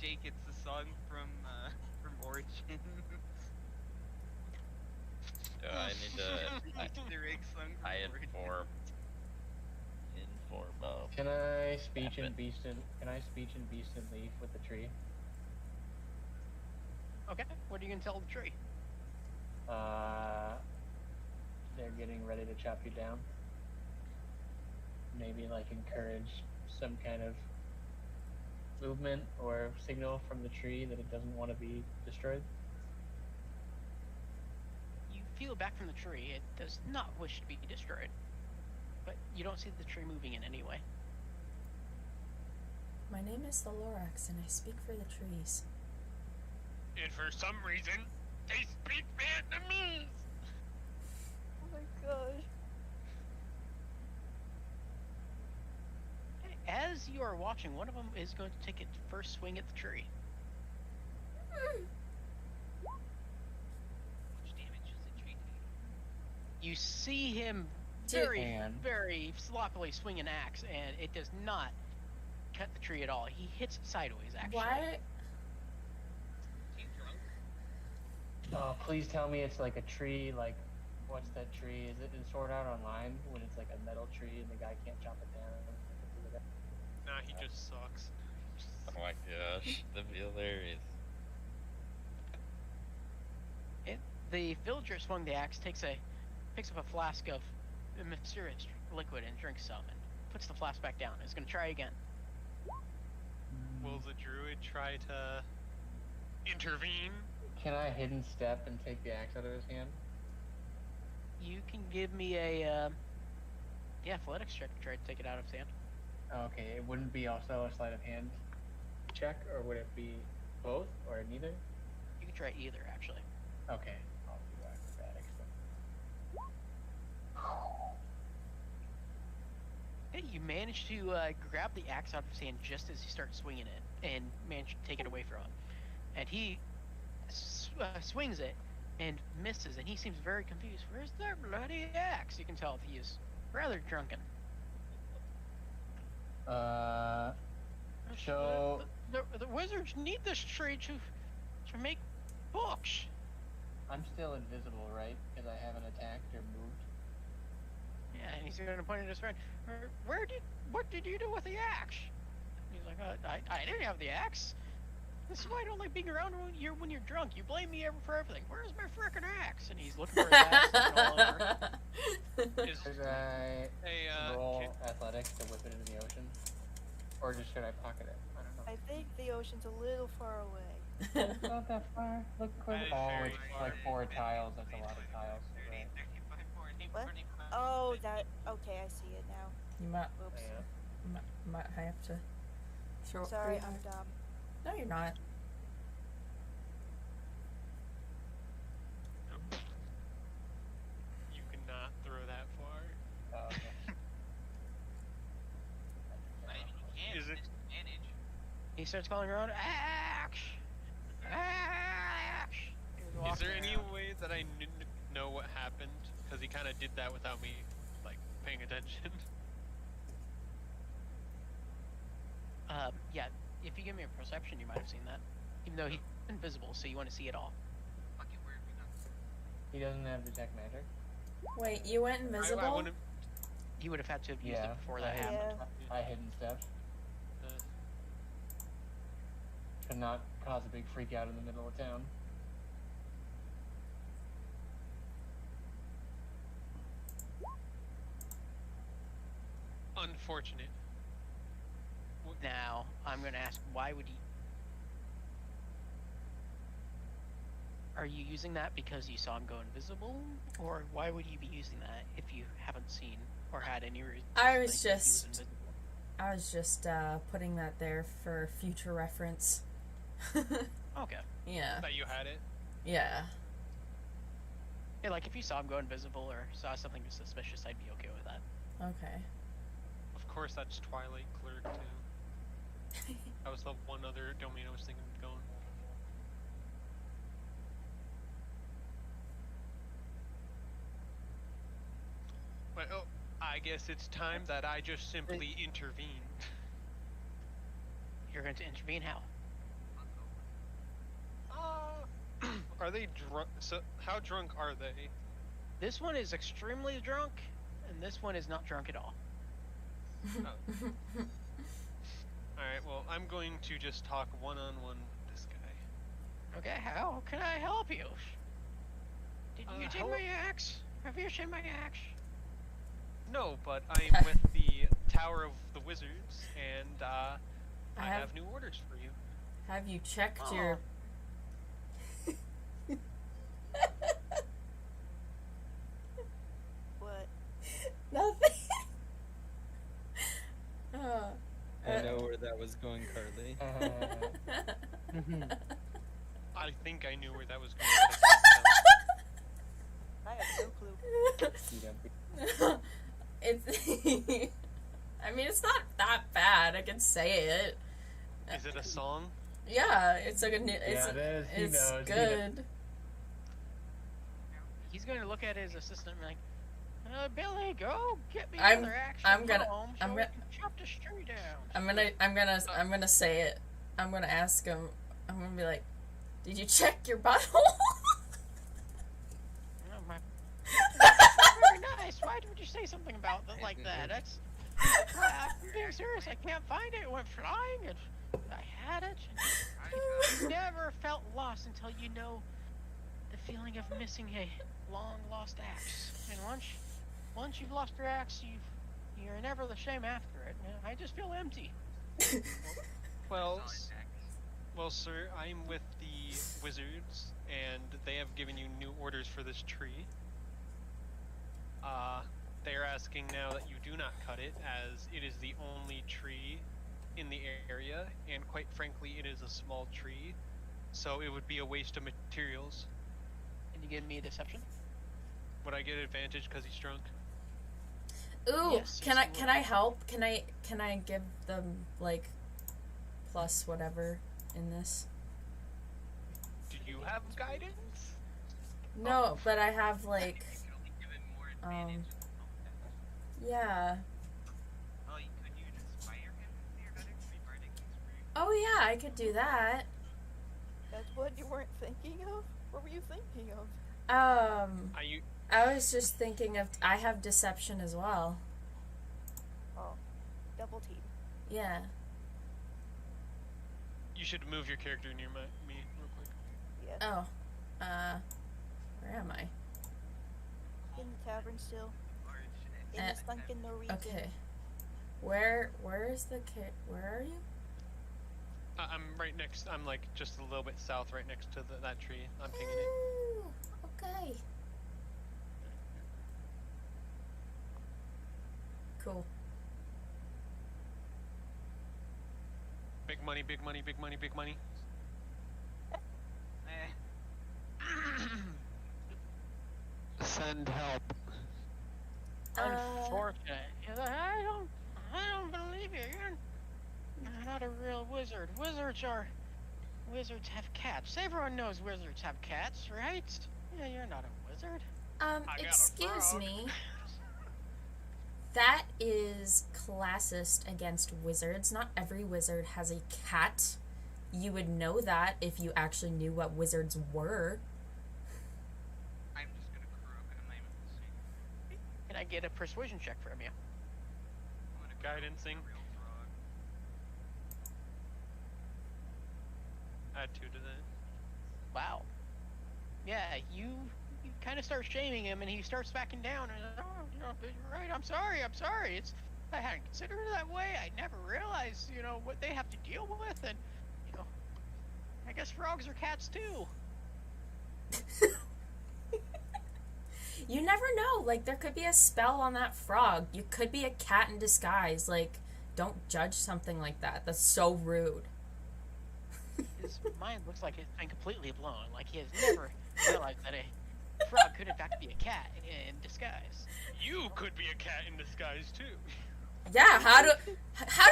Jake. It's the song from Origins. I need to. Easter egg song from I Origins. inform of. Can I speech Happen. and beast and leaf with the tree? Okay, what are you gonna tell the tree? They're getting ready to chop you down. Maybe like encourage some kind of movement or signal from the tree that it doesn't want to be destroyed. You feel back from the tree. It does not wish to be destroyed, but you don't see the tree moving in any way. My name is the Lorax, and I speak for the trees. And for some reason, they speak Vietnamese. Oh my gosh. As you are watching, one of them is going to take its first swing at the tree. How much damage does the tree take? You see him Did- very, And- very sloppily swing an axe, and it does not cut the tree at all. He hits it sideways, actually. Why? Is he drunk? Oh, please tell me it's like a tree. Like, what's that tree? Is it in Sword Art Online when it's like a metal tree and the guy can't chop it down? Nah, he just sucks. Oh my gosh, that'd be hilarious. The villager swung the axe, picks up a flask of mysterious liquid and drinks some, and puts the flask back down. Is going to try again. Will the druid try to intervene? Can I hidden step and take the axe out of his hand? You can give me a Yeah, athletics check to try to take it out of his hand. Okay, it wouldn't be also a sleight of hand check, or would it be both, or neither? You can try either, actually. Okay, I'll do acrobatics then. Hey, you manage to grab the axe out of his hand just as he starts swinging it, and manage to take it away from him. And he swings it and misses, and he seems very confused. Where's that bloody axe? You can tell if he is rather drunken. So The wizards need this tree to make books. I'm still invisible, right? Because I haven't attacked or moved. Yeah, and he's gonna point at his friend. What did you do with the axe? He's like, I didn't have the axe. This is why I don't like being around when you're drunk. You blame me for everything. Where's my frickin' axe? And he's looking for his axe looking all over. Should I Hey, roll athletics to whip it into the ocean? Or just should I pocket it? I don't know. I think the ocean's a little far away. Not that far. Look quick. That is Oh, very it's far. like 4 tiles. That's a lot of tiles. Right. What? Oh, that. Okay, I see it now. You might, Whoops. Yeah. might have to throw it Sorry, pretty I'm hard. dumb. No, you're not. You cannot throw that far. Oh, okay. Is it? He starts calling around, axe! Axe! He's Is walking there any around. way that I know what happened? Because he kind of did that without me, like, paying attention. Yeah, if you give me a perception, you might have seen that. Even though he's invisible, so you want to see it all. He doesn't have detect magic. Wait, you went invisible? I wouldn't. He would have had to have used Yeah, it before I that hid- happened. Yeah. I hidden stuff. To not cause a big freak out in the middle of town. Unfortunate. Now, I'm going to ask, why would he... Are you using that because you saw him go invisible? Or why would you be using that if you haven't seen or had any reason? I to was think that he just- invisible? I was just putting that there for future reference. Okay. Yeah. That you had it. Yeah. Yeah, like if you saw him go invisible or saw something suspicious, I'd be okay with that. Okay. Of course, that's Twilight Clerk too. That was the one other domain I was thinking of going. But oh, I guess it's time that I just simply intervened. You're going to intervene how? Are they drunk? So, how drunk are they? This one is extremely drunk, and this one is not drunk at all. Alright, well, I'm going to just talk one-on-one with this guy. Okay, how can I help you? Did you take how- my axe? Have you seen my axe? No, but I'm with the Tower of the Wizards, and I have new orders for you. Have you checked Oh. your... What? Nothing. Oh. I know where that was going, Carly. I think I knew where that was going. But I couldn't tell. I have no clue. You don't be- It's... I mean, it's not that bad. I can say it. Is it a song? Yeah, it's a good... It's, Yeah, it is. He it's knows. He good. He's going to look at his assistant and be like, Billy, go get me I'm- another axe. I'm and gonna- go home I'm so gonna- we can chop this tree down. I'm gonna say it. I'm gonna ask him. I'm gonna be like, "Did you check your butthole?" Oh, my... Very nice. Why would you say something about that like that? That's... I'm being serious. I can't find it. It went flying, and I had it. And I never felt lost until you know the feeling of missing a long-lost axe. And once you've lost your axe, you're never the same after it. I just feel empty. Well, sir, I'm with the Wizards, and they have given you new orders for this tree. They are asking now that you do not cut it, as it is the only tree in the area, and quite frankly, it is a small tree, so it would be a waste of materials. Can you give me a deception? Would I get advantage because he's drunk? Ooh, Yes, can yes, I you can would. I help? Can I give them like plus whatever in this? Do you have guidance? No, but I have like You can only give it more advantage. yeah. Oh, could you inspire him with your other three bardic inspiration? Oh yeah, I could do that. That's what you weren't thinking of? What were you thinking of? Are you? I was just thinking of I have deception as well. Oh, double team. Yeah. You should move your character near me real quick. Yeah. Oh. Where am I? In the tavern still. In Uh, the sunken Norwegian. Okay. Where is the where are you? I'm right next. I'm like just a little bit south, right next to that tree. I'm pinging it. Ooh, okay. Cool. Big money, big money, big money, big money. Send help. Unfortunate. I don't believe you. You're not a real wizard. Wizards have cats. Everyone knows wizards have cats, right? Yeah, you're not a wizard. I got a Excuse frog. me. That is classist against wizards. Not every wizard has a cat. You would know that if you actually knew what wizards were. I'm just gonna croak. I'm not even listening. Can I get a persuasion check from you? I'm gonna Guidancing. real frog. Add 2 to that. Wow. Yeah, you kind of start shaming him, and he starts backing down. And you're right. I'm sorry. It's I hadn't considered it that way. I never realized, what they have to deal with, and I guess frogs are cats too. You never know. Like, there could be a spell on that frog. You could be a cat in disguise. Like, don't judge something like that. That's so rude. His mind looks like it's been completely blown. Like he has never realized that a frog could in fact be a cat in disguise. You could be a cat in disguise too. Yeah, how do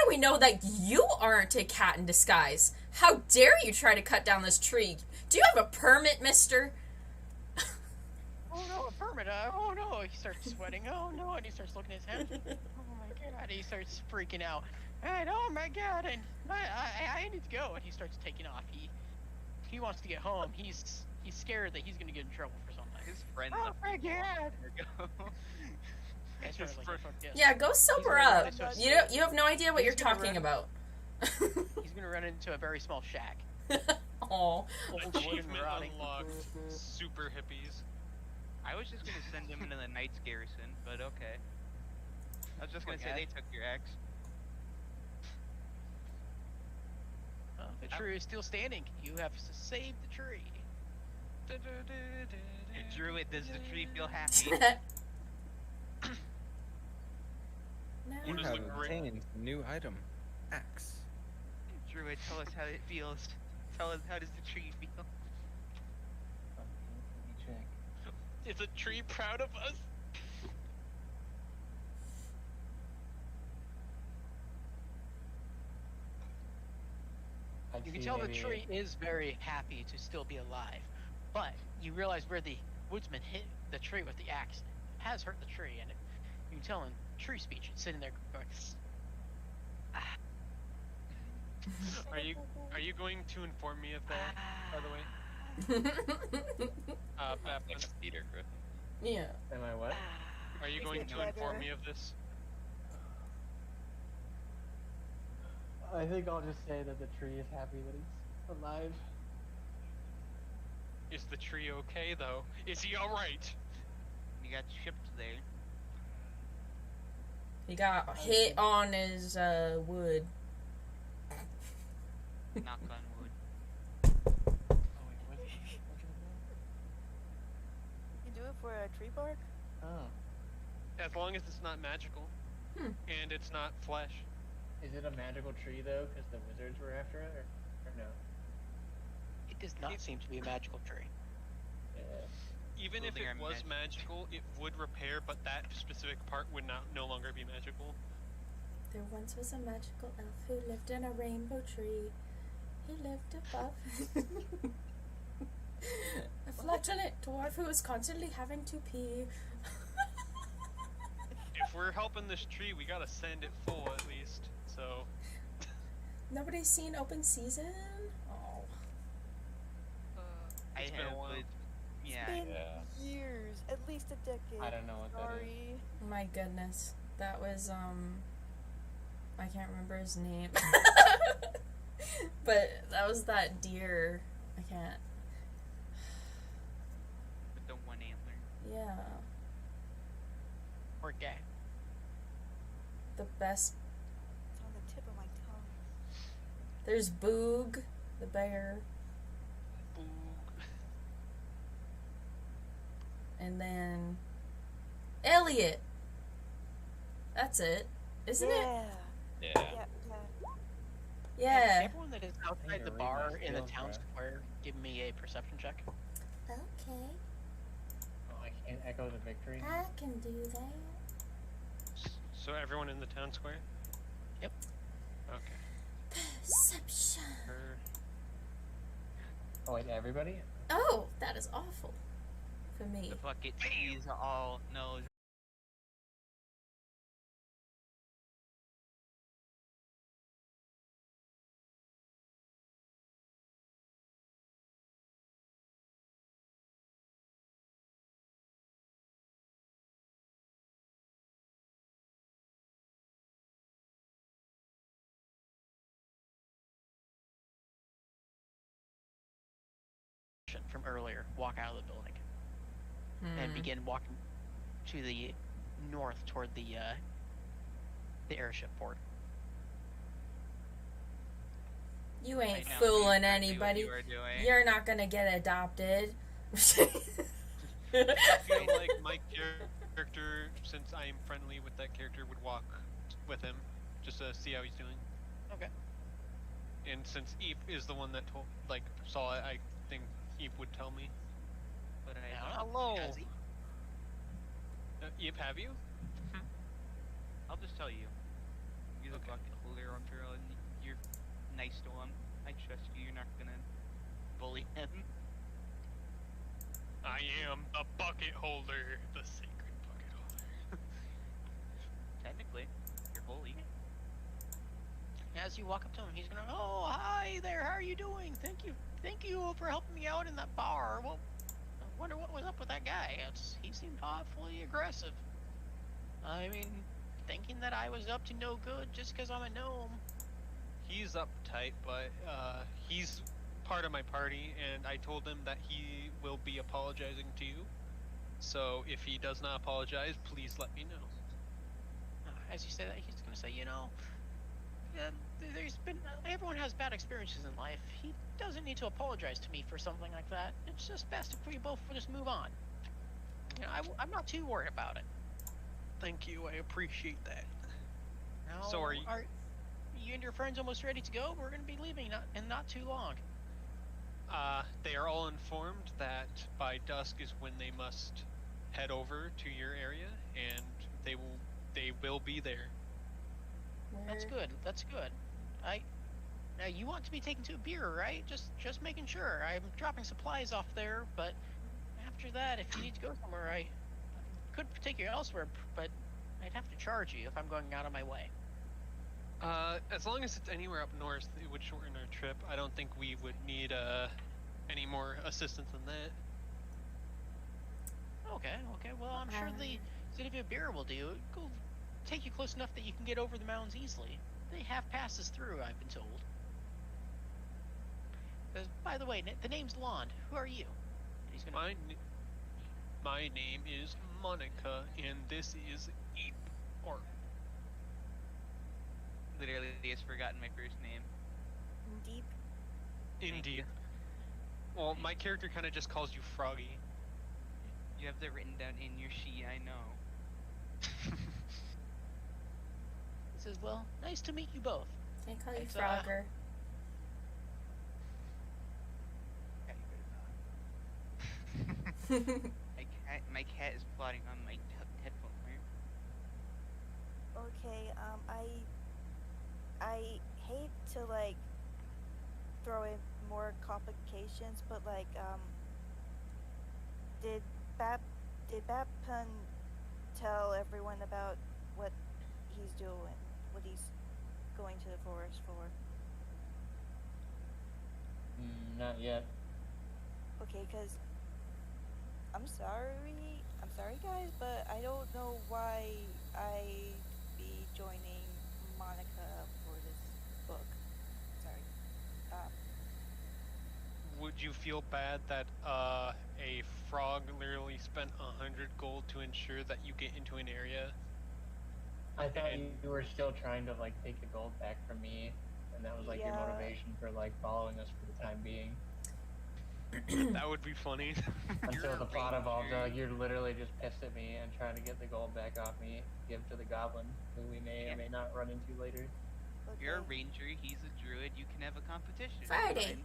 we know that you aren't a cat in disguise? How dare you try to cut down this tree? Do you have a permit, mister? Oh no, a permit! Oh no! He starts sweating. Oh no! And he starts looking at his hand. Oh my god! He starts freaking out. And oh my god! And I need to go. And he starts taking off. He wants to get home. He's scared that he's gonna get in trouble for something. His friend Oh left my him a long god! time ago. I started His like, friend- fuck this. Yeah, go sober gonna up. run into a- You have no idea what he's you're gonna talking run- about. He's gonna run into a very small shack. Aw. Old wooden Achievement rotting. unlocked. Super hippies. I was just gonna send him into the Knights Garrison, but okay. I was just gonna say Okay. they took your axe. Well, the tree is still standing. You have saved the tree. Hey, Druid, does the tree feel happy? No. You What is have the great- obtained a new item. Axe. Druid, tell us how it feels. Tell us, how does the tree feel? Check. Is a tree proud of us? I'd You can see tell the maybe- tree is very happy to still be alive, but you realize where the woodsman hit the tree with the axe has hurt the tree, and you can tell in tree speech it's sitting there going, "Ah, Are you going to inform me of that? By the way, Batman, Next Peter Griffin. Yeah. Am I what? are you Is going it to inform better? me of this? I think I'll just say that the tree is happy that it's alive. Is the tree okay though? Is he all right? You got shipped there. He got hit on his wood. Knock on wood. Oh wait, what? You can do it for a tree bark? Oh. as long as it's not magical. And it's not flesh. Is it a magical tree though? Because the wizards were after it, or no? It does not seem to be a magical tree. Yeah. Even if Building it our was magical, it would repair, but that specific part would no longer be magical. There once was a magical elf who lived in a rainbow tree. He lived above a flatulent dwarf who was constantly having to pee. If we're helping this tree, we gotta send it full at least. So. Nobody's seen Open Season? Oh. I It's been a have, while. but yeah. Been Yeah. years, at least a decade. I don't know what that is. Sorry. My goodness. That was, I can't remember his name. But that was that deer. I can't. With the one antler. Yeah. Or gay. The best. It's on the tip of my tongue. There's Boog, the bear. And then Elliot. That's it, isn't it? Yeah. Yeah. Yeah. Yeah. Everyone that is outside to the read bar my in the skills, town bro. square, give me a perception check. Okay, Oh, I can't echo the victory. I can do that. So everyone in the town square? Yep. Okay. Perception. Oh wait, everybody? Oh, that is awful for me. The bucket sees all knows. From earlier, walk out of the building and begin walking to the north toward the airship port. You I ain't know fooling exactly what anybody. you are doing. You're not gonna get adopted. I feel like my character, since I am friendly with that character, would walk with him just to see how he's doing. Okay. And since Eep is the one that saw it, I think Eep would tell me. But I Now, don't. hello. Has he? Eep, have you? I'll just tell you. You're the bucket holder after all, and you're nice to him. I trust you. You're not gonna bully him. I am the bucket holder, the sacred bucket holder. Technically, you're holy. As you walk up to him, he's gonna, oh, hi there, how are you doing? Thank you for helping me out in that bar. Well, I wonder what was up with that guy. He seemed awfully aggressive. I mean, thinking that I was up to no good just because I'm a gnome. He's uptight, but he's part of my party, and I told him that he will be apologizing to you. So if he does not apologize, please let me know. As you say that, he's gonna say, everyone has bad experiences in life. He doesn't need to apologize to me for something like that. It's just best if we both just move on. I'm not too worried about it. Thank you, I appreciate that. Now, So are you and your friends almost ready to go? We're gonna be leaving in not too long. They are all informed that by dusk is when they must head over to your area, and they will be there. That's good. That's good. Now you want to be taken to a beer, right? Just making sure. I'm dropping supplies off there, but after that, if you need to go somewhere, I could take you elsewhere, but I'd have to charge you if I'm going out of my way. As long as it's anywhere up north, it would shorten our trip. I don't think we would need any more assistance than that. Okay. Well, I'm sure the City of Beer will do. It'll take you close enough that you can get over the mountains easily. They have passes through, I've been told. By the way, the name's Lond. Who are you? He's gonna. My name is Monica, and this is Eep. Or Literally, has forgotten my first name. Deep. Indeed. Well, my character kind of just calls you Froggy. You have that written down in your sheet, I know. says, well, nice to meet you both. Can I call you It's, Frogger? My cat is plotting on my headphone wire. Okay, I hate to like throw in more complications, but like did Bapun tell everyone about what he's doing, what he's going to the forest for? Not yet. Okay, cause I'm sorry guys, but I don't know why I'd be joining Monica for this book. Sorry. Would you feel bad that a frog literally spent 100 gold to ensure that you get into an area? I thought And- you were still trying to like take the gold back from me, and that was like your Yeah. motivation for like following us for the time being. That would be funny. Until a the plot evolved, ranger. you're literally just pissed at me and trying to get the gold back off me, give to the goblin, who we may or may not run into later. Okay. You're a ranger, he's a druid, you can have a competition. Friday. And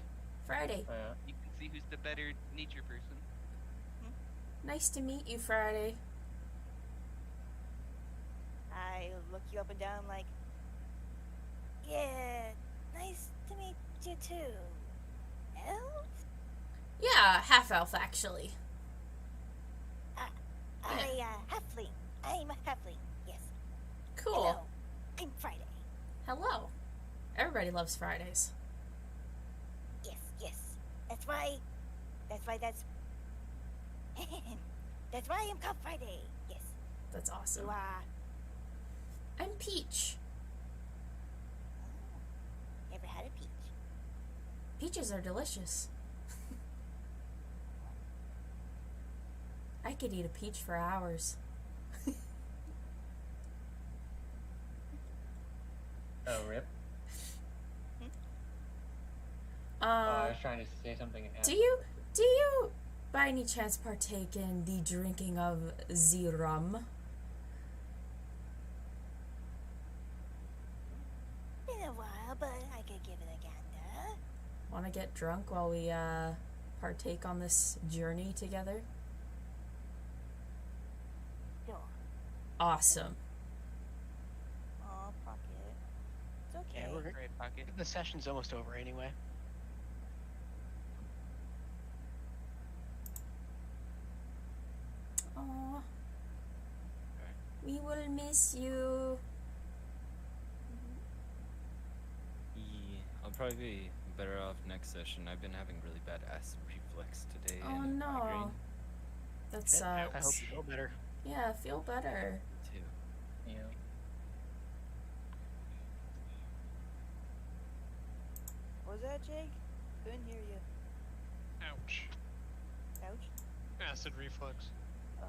Friday. you can see who's the better nature person. Nice to meet you, Friday. I look you up and down like, yeah, nice to meet you too. Elf? Yeah, half elf actually. Halfling. I'm a halfling, yes. Cool. Hello. I'm Friday. Hello. Everybody loves Fridays. Yes. That's why that's that's why I'm called Friday. Yes. That's awesome. You are. I'm Peach. Never had a peach. Peaches are delicious. I could eat a peach for hours. Oh, rip. I Uh, was trying to say something. And do you by any chance partake in the drinking of the rum? Been a while, but I could give it a gander. Want to get drunk while we partake on this journey together? Sure. Awesome. Aw, pocket. It's okay. Yeah, we're Right pocket. the session's almost over anyway. Aw. We will miss you. Yeah, I'll probably be better off next session. I've been having really bad acid reflux today. Oh and no. migraine That I hope sucks. you feel better. Yeah, feel better. too. Yeah. What was that, Jake? Couldn't hear you. Ouch. Ouch. Acid reflux. Oh.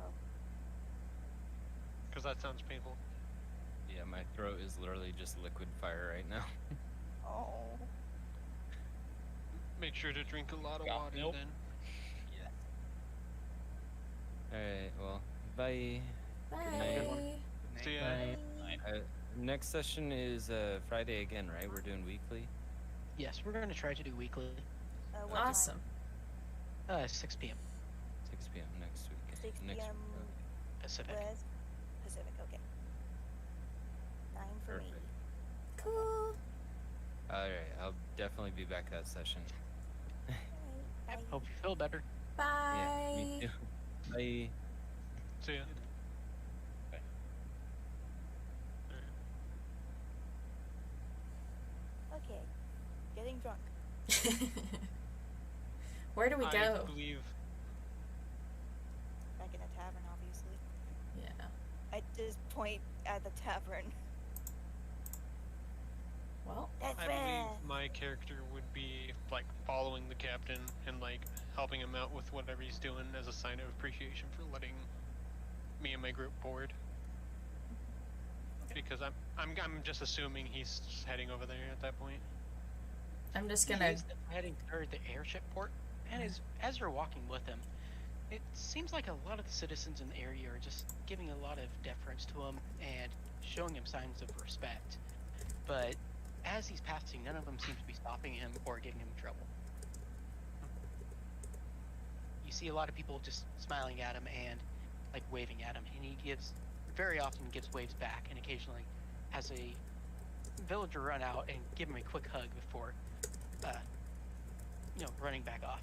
Because that sounds painful. Yeah, my throat is literally just liquid fire right now. Oh. Make sure to drink a lot of Got water milk? then. Alright, well, bye. Bye. night. See ya. Bye. Next session is Friday again, right? We're doing weekly? Yes, we're going to try to do weekly. What time? Awesome. 6 p.m. 6 p.m. next week. 6 Next p.m. Pacific. West Pacific. Okay. 9 for me. Perfect. Cool. Alright, I'll definitely be back that session. Alright, bye. Hope you feel better. Bye. Yeah, me too. Bye. See ya. Okay. Getting drunk. Where do we I go? believe Back in the tavern, obviously. Yeah. I just point at the tavern. Well, That's I where. believe my character would be like following the captain and like helping him out with whatever he's doing as a sign of appreciation for letting me and my group board. Because I'm just assuming he's just heading over there at that point. I'm just gonna. He's heading toward the airship port, and as you're walking with him, it seems like a lot of the citizens in the area are just giving a lot of deference to him and showing him signs of respect. But as he's passing, none of them seem to be stopping him or giving him trouble. You see a lot of people just smiling at him and like waving at him, and he very often gives waves back, and occasionally has a villager run out and give him a quick hug before, running back off.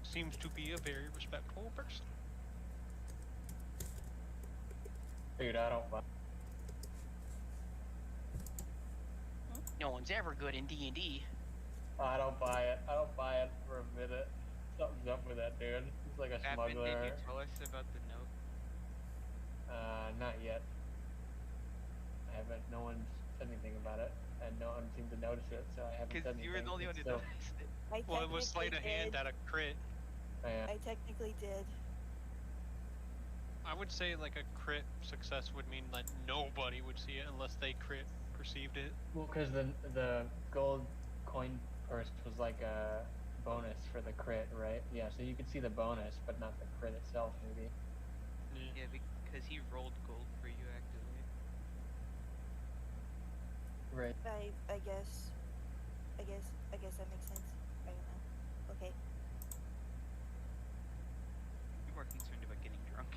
Seems to be a very respectful person. Dude, I don't buy. No one's ever good in D&D. I don't buy it. I don't buy it for a minute. Something's up with that dude. He's like a Batman, smuggler. did you tell us about the note? Not yet. I haven't. No one's said anything about it, and no one seemed to notice it, so I haven't said Because anything. you were the only one who It's still- noticed it. I Well, it was sleight of technically hand did. at a crit. Yeah. I technically did. I would say like a crit success would mean that nobody would see it unless they crit perceived it. Well, because the gold coin purse was like a bonus for the crit, right? Yeah, so you could see the bonus, but not the crit itself, maybe. Yeah, because he rolled gold for you actively. Right. I guess that makes sense. I don't know. Okay. You're more concerned about getting drunk.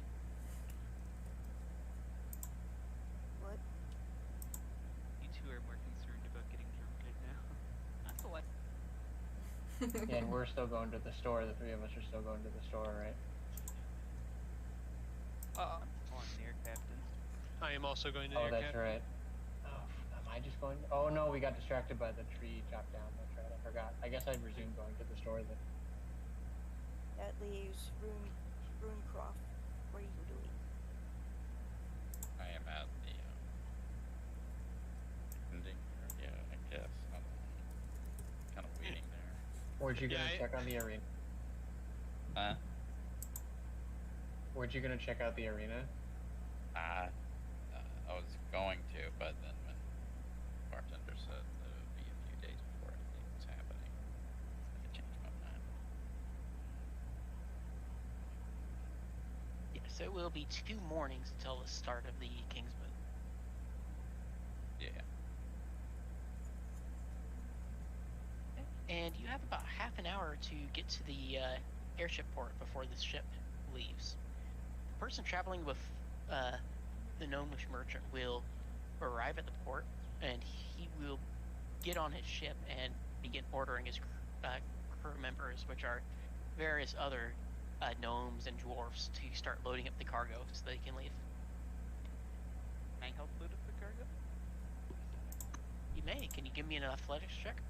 What? You two are more concerned about getting drunk right now. That's the way. Yeah, and we're still going to the store. The three of us are still going to the store, right? On there, Captain. I am also going to Oh, air that's cap. right. Oh, am I just going? Oh no, we got distracted by the tree chopped down. That's right. I forgot. I guess I'd resume going to the store then. That leaves Runecroft. What are you doing? I am at the ending. Yeah, I guess. I'm kind of waiting there. Where'd you gonna Yeah, check on the arena? Where'd you gonna check out the arena? I was going to, but then when bartender said that it would be a few days before anything was happening, I changed my mind. Yes, it will be 2 mornings until the start of the Kingsman. Yeah. And you have about half an hour to get to the airship port before the ship leaves. The person traveling with the gnomish merchant will arrive at the port, and he will get on his ship and begin ordering his crew members, which are various other gnomes and dwarves, to start loading up the cargo so they can leave. Can I help load up the cargo? You may. Can you give me an athletics check?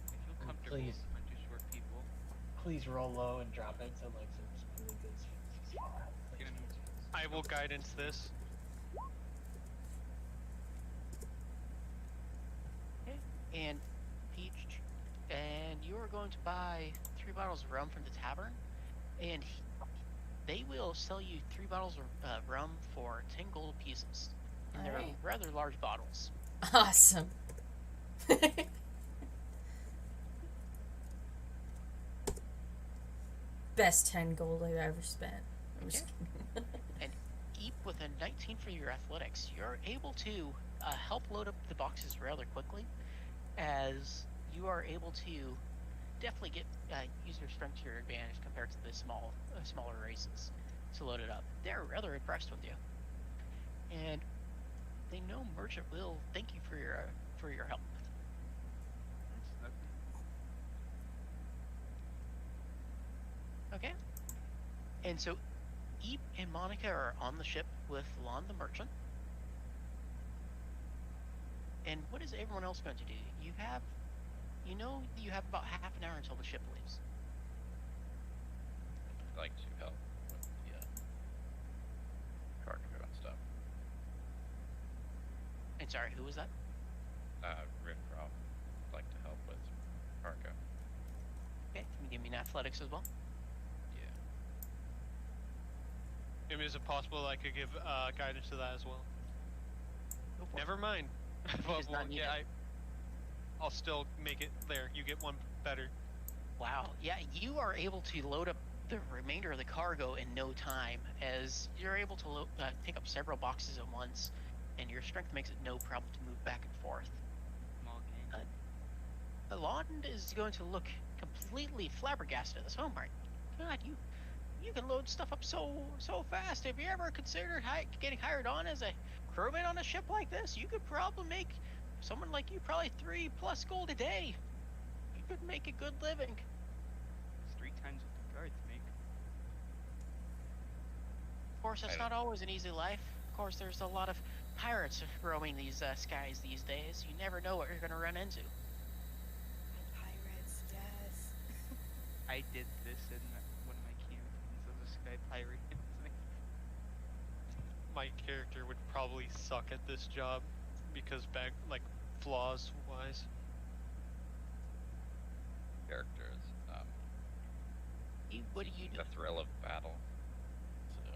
I feel comfortable please. with a bunch of short people. Please roll low and drop it to like some really good. I will guidance this. Okay. And Peach, and you are going to buy 3 bottles of rum from the tavern, and they will sell you 3 bottles of rum for 10 gold pieces. And they're Alright. rather large bottles. Awesome. Best 10 gold I've ever spent. I'm just kidding. And Eep, with a 19 for your athletics, you're able to help load up the boxes rather quickly, as you are able to definitely get use your strength to your advantage compared to the smaller races to load it up. They're rather impressed with you, and they know merchant will thank you for your help. That's Okay. And so Eep and Monica are on the ship with Lon the merchant. And what is everyone else going to do? You have about half an hour until the ship leaves. I'd like to help with the cargo and stuff. And sorry, who was that? Riffraff. I'd like to help with cargo. Okay, can you give me an athletics as well? Yeah. I mean, is it possible I could give guidance to that as well? Go for it. Never mind. does not need it. I'll still make it there. You get one better. Wow. Yeah, you are able to load up the remainder of the cargo in no time, as you're able to pick up several boxes at once, and your strength makes it no problem to move back and forth. Small game. Lawton is going to look completely flabbergasted at this. Oh my God, you can load stuff up so fast. Have you ever considered getting hired on as a crewman on a ship like this? You could probably make someone like you probably 3+ gold a day. You could make a good living. It's 3 times what the guards make. Of course, it's not always an easy life. Of course, there's a lot of pirates roaming these skies these days. You never know what you're going to run into. Pirates, yes. I did this in one of my campaigns as a sky pirate. My character would probably suck at this job because flaws wise. Characters, What do you do? the thrill of battle. So,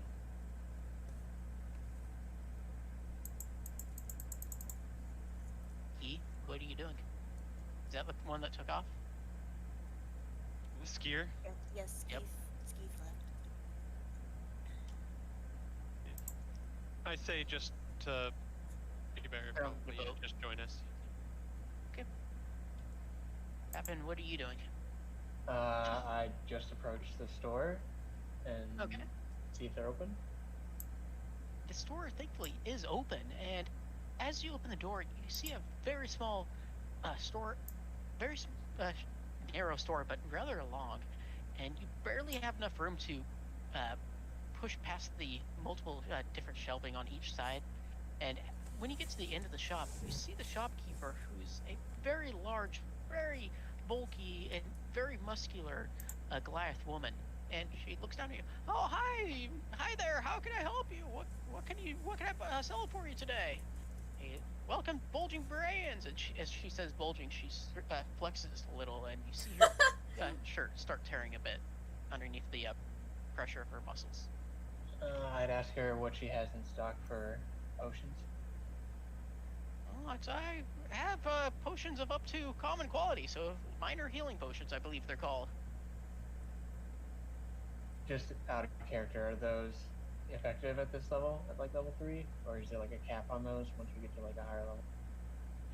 What are you doing? Is that the one that took off? Skier? Yes, Yep. Skeef left. I say just to be better, probably boat. just join us. Captain, what are you doing? I just approached the store and Okay. see if they're open. The store, thankfully, is open, and as you open the door, you see a very small store, very narrow store, but rather long, and you barely have enough room to push past the multiple different shelving on each side. And when you get to the end of the shop, you see the shopkeeper, who's a very large, very bulky, and very muscular Goliath woman. And she looks down at you. Oh, hi there. How can I help you? What can I sell for you today? Hey, welcome, Bulging Bereans. And as she says bulging, she flexes a little, and you see her shirt start tearing a bit underneath the pressure of her muscles. I'd ask her what she has in stock for potions. Oh, I have potions of up to common quality, so minor healing potions, I believe they're called. Just out of character, are those effective at this level, at like level 3? Or is there like a cap on those once we get to like a higher level?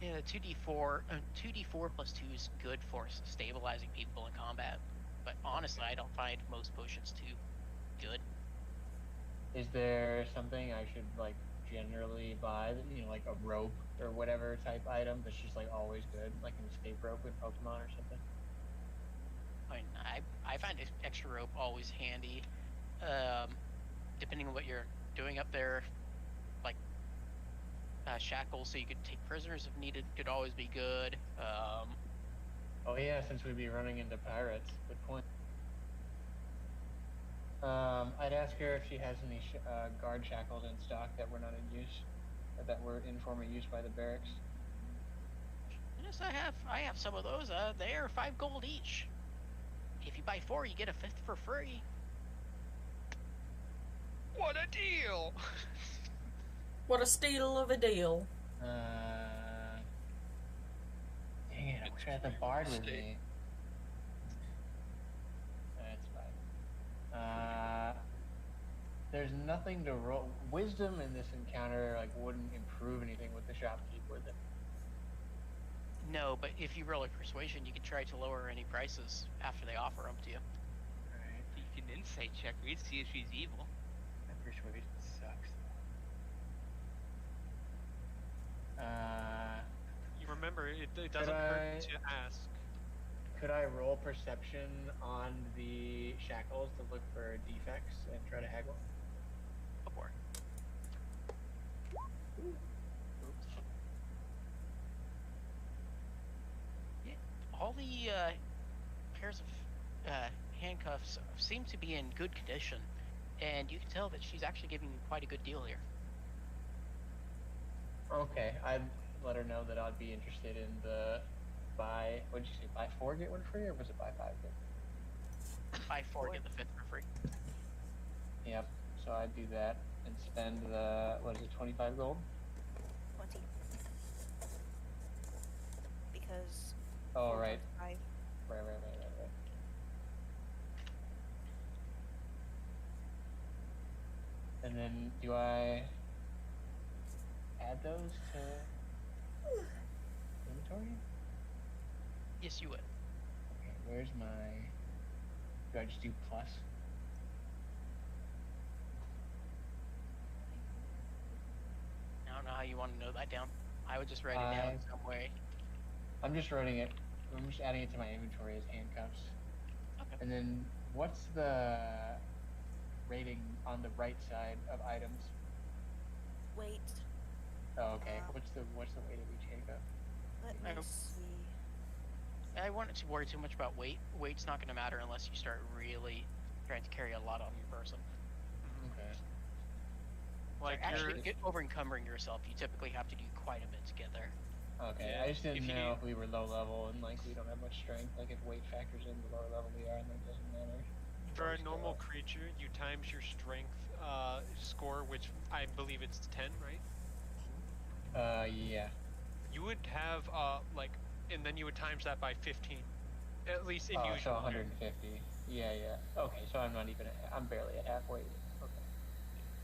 Yeah, 2d4 plus 2 is good for stabilizing people in combat. But honestly, I don't find most potions too good. Is there something I should like generally buy, like a rope or whatever type item that's just like always good, like an escape rope in Pokemon or something? I mean, I find extra rope always handy. Depending on what you're doing up there, like shackles so you could take prisoners if needed could always be good. Oh yeah, since we'd be running into pirates. Good point. I'd ask her if she has any guard shackles in stock that were not in use, or that were in former use by the barracks. Yes, I have some of those. They are 5 gold each. If you buy 4, you get a 5th for free. What a deal! What a steal of a deal. Dang it, I wish I had the bard with me. That's fine. There's nothing to roll. Wisdom in this encounter wouldn't improve anything with the shopkeep, would it? No, but if you roll a persuasion, you can try to lower any prices after they offer them to you. Alright. You can insight check her to see if she's evil. My persuasion sucks. You remember, it doesn't hurt to ask. Could I roll perception on the shackles to look for defects and try to haggle? Go for it. Yeah, all the pairs of handcuffs seem to be in good condition, and you can tell that she's actually giving you quite a good deal here. Okay, I'd let her know that I'd be interested in the buy 4 get 1 free, or was it buy 5 get? Buy 4, get the 5th for free. Yep, so I'd do that and spend the, 25 gold? 20. Because. Oh, 4 right. times 5. Right. And then do I add those to inventory? Yes, you would. Okay, where's my... Do I just do plus? I don't know how you want to know that down. I would just write it down in some way. I'm just writing it. I'm just adding it to my inventory as handcuffs. Okay. And then what's the rating on the right side of items? Wait. Oh, okay. Uh, What's the weight of each handcuff? Let me Oh. see. I wouldn't worry too much about weight. Weight's not going to matter unless you start really trying to carry a lot on your person. Okay. Like Actually, you're, get over encumbering yourself. You typically have to do quite a bit together. Okay. Yeah, I just didn't if you know do- if we were low level and like we don't have much strength. Like if weight factors in the lower level we are, and then it doesn't matter. for a Just normal go. creature, you times your strength score, which I believe it's 10, right? Yeah. You would have like, and then you would times that by 15, at least in Oh, usual. so 150. Yeah, yeah. Okay, so I'm not even. I'm barely at halfway. Okay.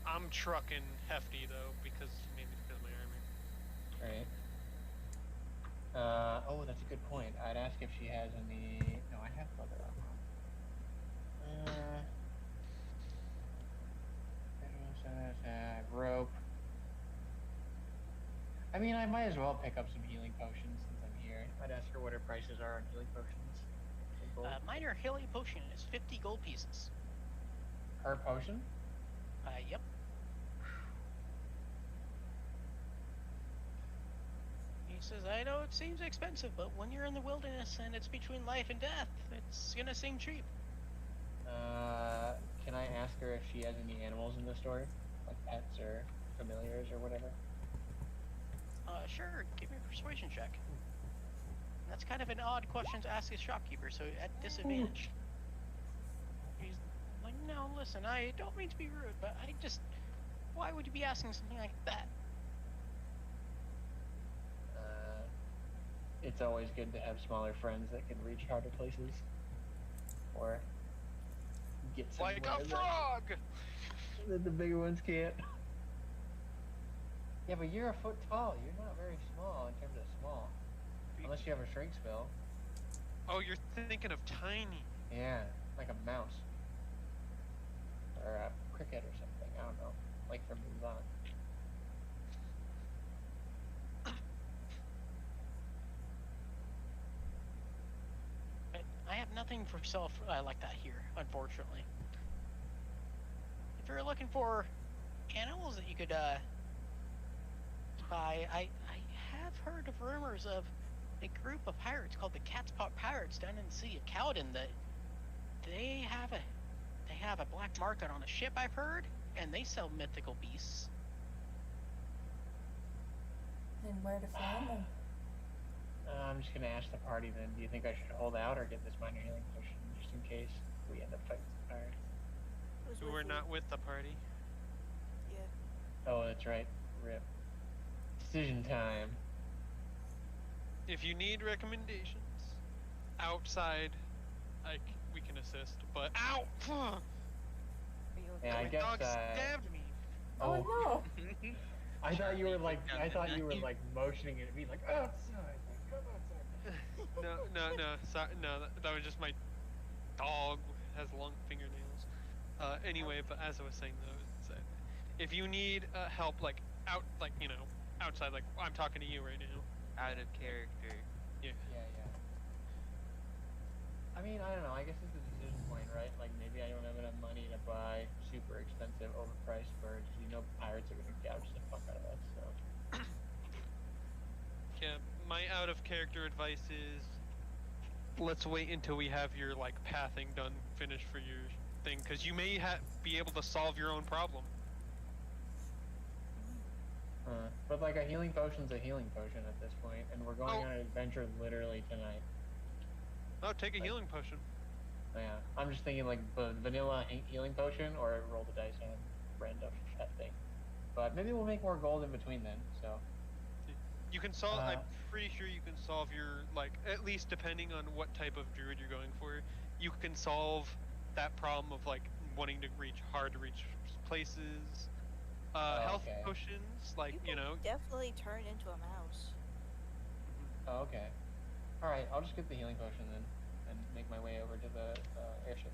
I'm trucking hefty though mainly because of my armor. Right. Oh, that's a good point. I'd ask if she has any. No, I have leather armor. Rope. I mean, I might as well pick up some healing potions since I'm here. I'd ask her what her prices are on healing potions. In gold. Minor healing potion is 50 gold pieces. Per potion? Yep. He says, I know it seems expensive, but when you're in the wilderness and it's between life and death, it's gonna seem cheap. Can I ask her if she has any animals in the store? Like pets or familiars or whatever? Sure, give me a persuasion check. That's kind of an odd question to ask a shopkeeper, so at disadvantage. He's like, no, listen, I don't mean to be rude, but why would you be asking something like that? It's always good to have smaller friends that can reach harder places. Or get somewhere Like a frog! that the bigger ones can't. Yeah, but you're a foot tall. You're not very small in terms of small. Unless you have a shrink spell. Oh, you're thinking of tiny. Yeah, like a mouse. Or a cricket or something. I don't know. Like from Mulan. But I have nothing for self like that here, unfortunately. If you're looking for animals that you could buy, I have heard of rumors of a group of pirates called the Catspaw Pirates down in the city of Cowden that they have a black market on a ship, I've heard, and they sell mythical beasts. And where to find them? I'm just gonna ask the party then. Do you think I should hold out or get this minor healing potion just in case we end up fighting some pirates? Who's Who with are you? not with the party. Yeah. Oh, that's right. Rip. Decision time. If you need recommendations, outside, we can assist. But ow! Are you okay? Yeah, I My guess. dog stabbed me. Oh, no! I thought you were like. Down I the thought you were knife. like motioning at me like outside. Like, come outside. No. Sorry, no. That was just my dog has long fingernails. Anyway, but as I was saying though, it's, if you need help, outside, like I'm talking to you right now. Out of character. Yeah. I mean, I don't know. I guess it's a decision point, right? Like maybe I don't have enough money to buy super expensive, overpriced birds. You know, pirates are gonna gouge the fuck out of us. So. Yeah, my out of character advice is let's wait until we have your like pathing done, finished for your thing, because you may be able to solve your own problem. But like a healing potion's a healing potion at this point, and we're going Oh. on an adventure literally tonight. Oh, take a healing potion. Yeah, I'm just thinking like vanilla healing potion or roll the dice on random that thing. But maybe we'll make more gold in between then. So You can solve. I'm pretty sure you can solve your at least depending on what type of druid you're going for. You can solve that problem of wanting to reach hard to reach places, Oh, health okay. potions, like, You you can know. definitely turn into a mouse. Oh, okay. All right, I'll just get the healing potion then, and make my way over to the airship.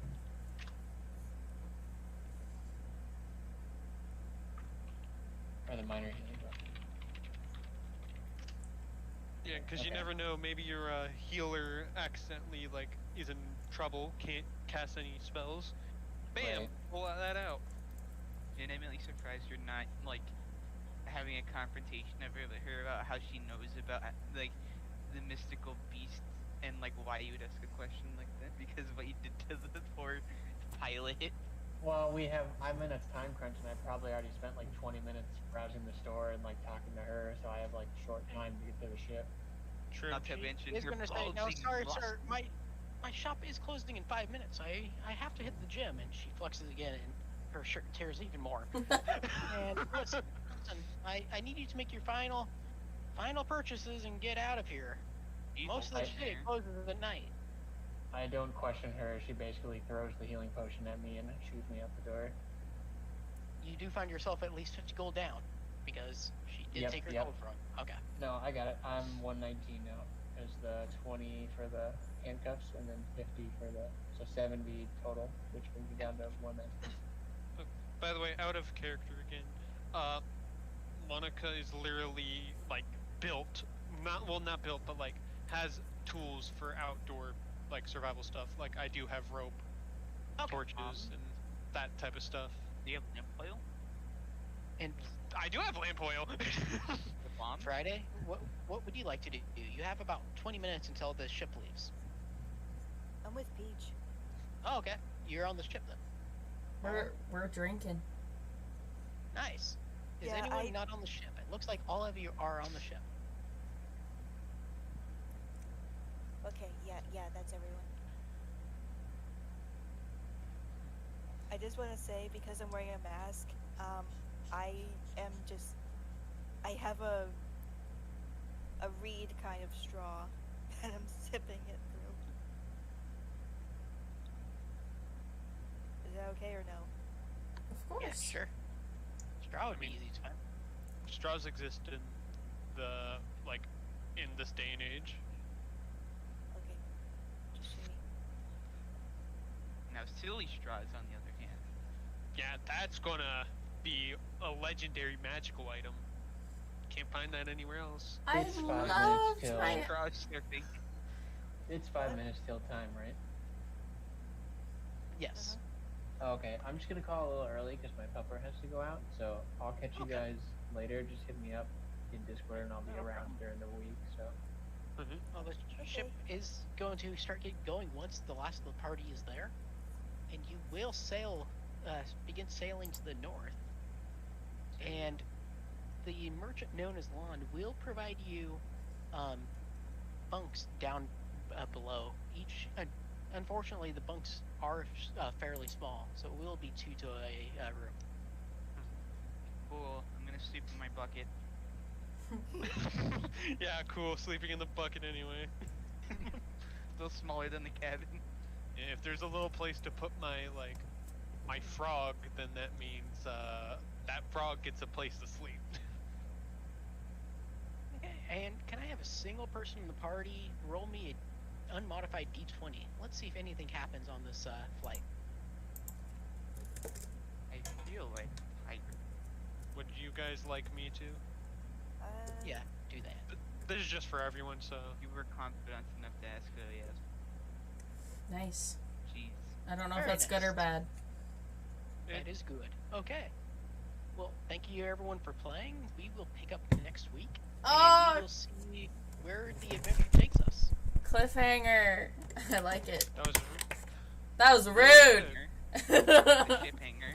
Or the minor healing potion. Yeah, because you Okay. never know. Maybe your healer accidentally like is in trouble, can't cast any spells. Bam! Right. Pull that out. Legitimately surprised you're not like having a confrontation of her about how she knows about like the mystical beasts and like why you would ask a question like that because of what you did to the poor pilot. Well, I'm in a time crunch, and I probably already spent like 20 minutes browsing the store and like talking to her, so I have like short time to get to the ship. True. Not to She mention is her gonna say, no, bulging sorry, lust. sir. My shop is closing in 5 minutes. I have to hit the gym, and she flexes again, and her shirt tears even more. And listen, I need you to make your final purchases and get out of here. Evil Most of the in city there. closes at night. I don't question her. She basically throws the healing potion at me and shoots me out the door. You do find yourself at least 50 gold down, because she did Yep, take her yep. gold from. Okay. No, I got it. I'm 119 now. There's the 20 for the handcuffs, and then 50 for the, so 70 total, which brings me down to 119. By the way, out of character again, Monica is literally like built, not built, but like has tools for outdoor like survival stuff. Like I do have rope, Okay. torches, and that type of stuff. Do you have lamp oil? And I do have lamp oil. The bomb? Friday, what would you like to do? You have about 20 minutes until the ship leaves. I'm with Peach. Oh, okay. You're on the ship then. We're drinking. Nice. Is Yeah, anyone not on the ship? It looks like all of you are on the ship. Okay, yeah, that's everyone. I just want to say, because I'm wearing a mask, I have a reed kind of straw that I'm sipping it through. Is that okay or no? Of course. Yeah, sure. Straw would be mean- easy to find. Straws exist in the in this day and age. Okay. Just checking. Now silly straws on the other hand. Yeah, that's gonna be a legendary magical item. Can't find that anywhere else. I It's 5 minutes love till- my. Straw slurping. It's 5 minutes till time, right? Yes. Oh, okay, I'm just gonna call a little early because my pupper has to go out, so I'll catch you Okay. guys later. Just hit me up in Discord, and I'll be No around problem. during the week. So Well, the ship is going to start getting going once the last of the party is there, and you will begin sailing to the north. And the merchant known as Lon will provide you bunks down below. Unfortunately, the bunks are fairly small, so it will be 2 to a room. Cool. I'm gonna sleep in my bucket. Yeah, cool. Sleeping in the bucket anyway. A little smaller than the cabin. Yeah, if there's a little place to put my frog, then that means that frog gets a place to sleep. Okay, and can I have a single person in the party roll me an unmodified d20? Let's see if anything happens on this flight. I feel like I Would you guys like me to? Yeah, do that. This is just for everyone, so. you were confident enough to ask her, yes. Nice. Jeez. I don't know Very if that's good or nice. bad. That is good. Okay. Well, thank you everyone for playing. We will pick up next week, Oh, and we will see where the adventure takes us. cliffhanger. I like it. That was. That was rude. The ship hanger.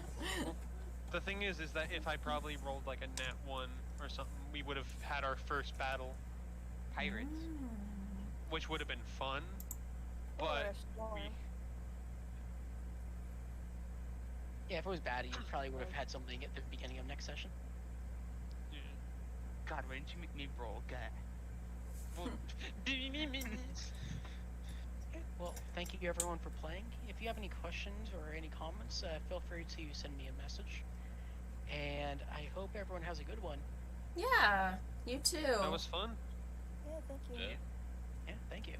The thing is that if I probably rolled like a nat 1 or something, we would have had our first battle, Pirates. which would have been fun. Or But a storm. we. Yeah, if it was bad, you probably would have had something at the beginning of next session. Yeah. God, why didn't you make me roll, guy? Well, thank you everyone for playing. If you have any questions or any comments, feel free to send me a message. everyone has a good one. Yeah, you too. That was fun. Yeah, thank you. Yeah. Yeah, thank you.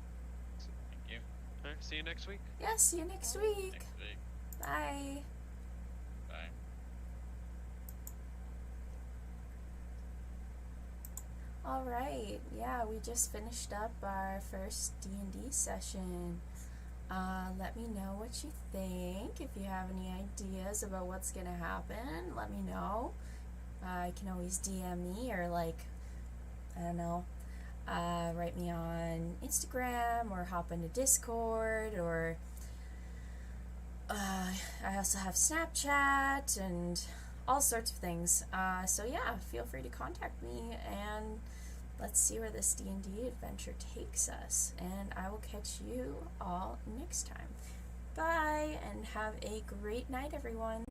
Thank you. All right, see you next week. Yeah, see you next week. Next week. Bye. Bye. All right. Yeah, we just finished up our first D&D session. Let me know what you think. If you have any ideas about what's gonna happen, let me know. You can always DM me or like, I don't know, write me on Instagram or hop into Discord or I also have Snapchat and all sorts of things. So yeah, feel free to contact me and let's see where this D&D adventure takes us. And I will catch you all next time. Bye, and have a great night, everyone.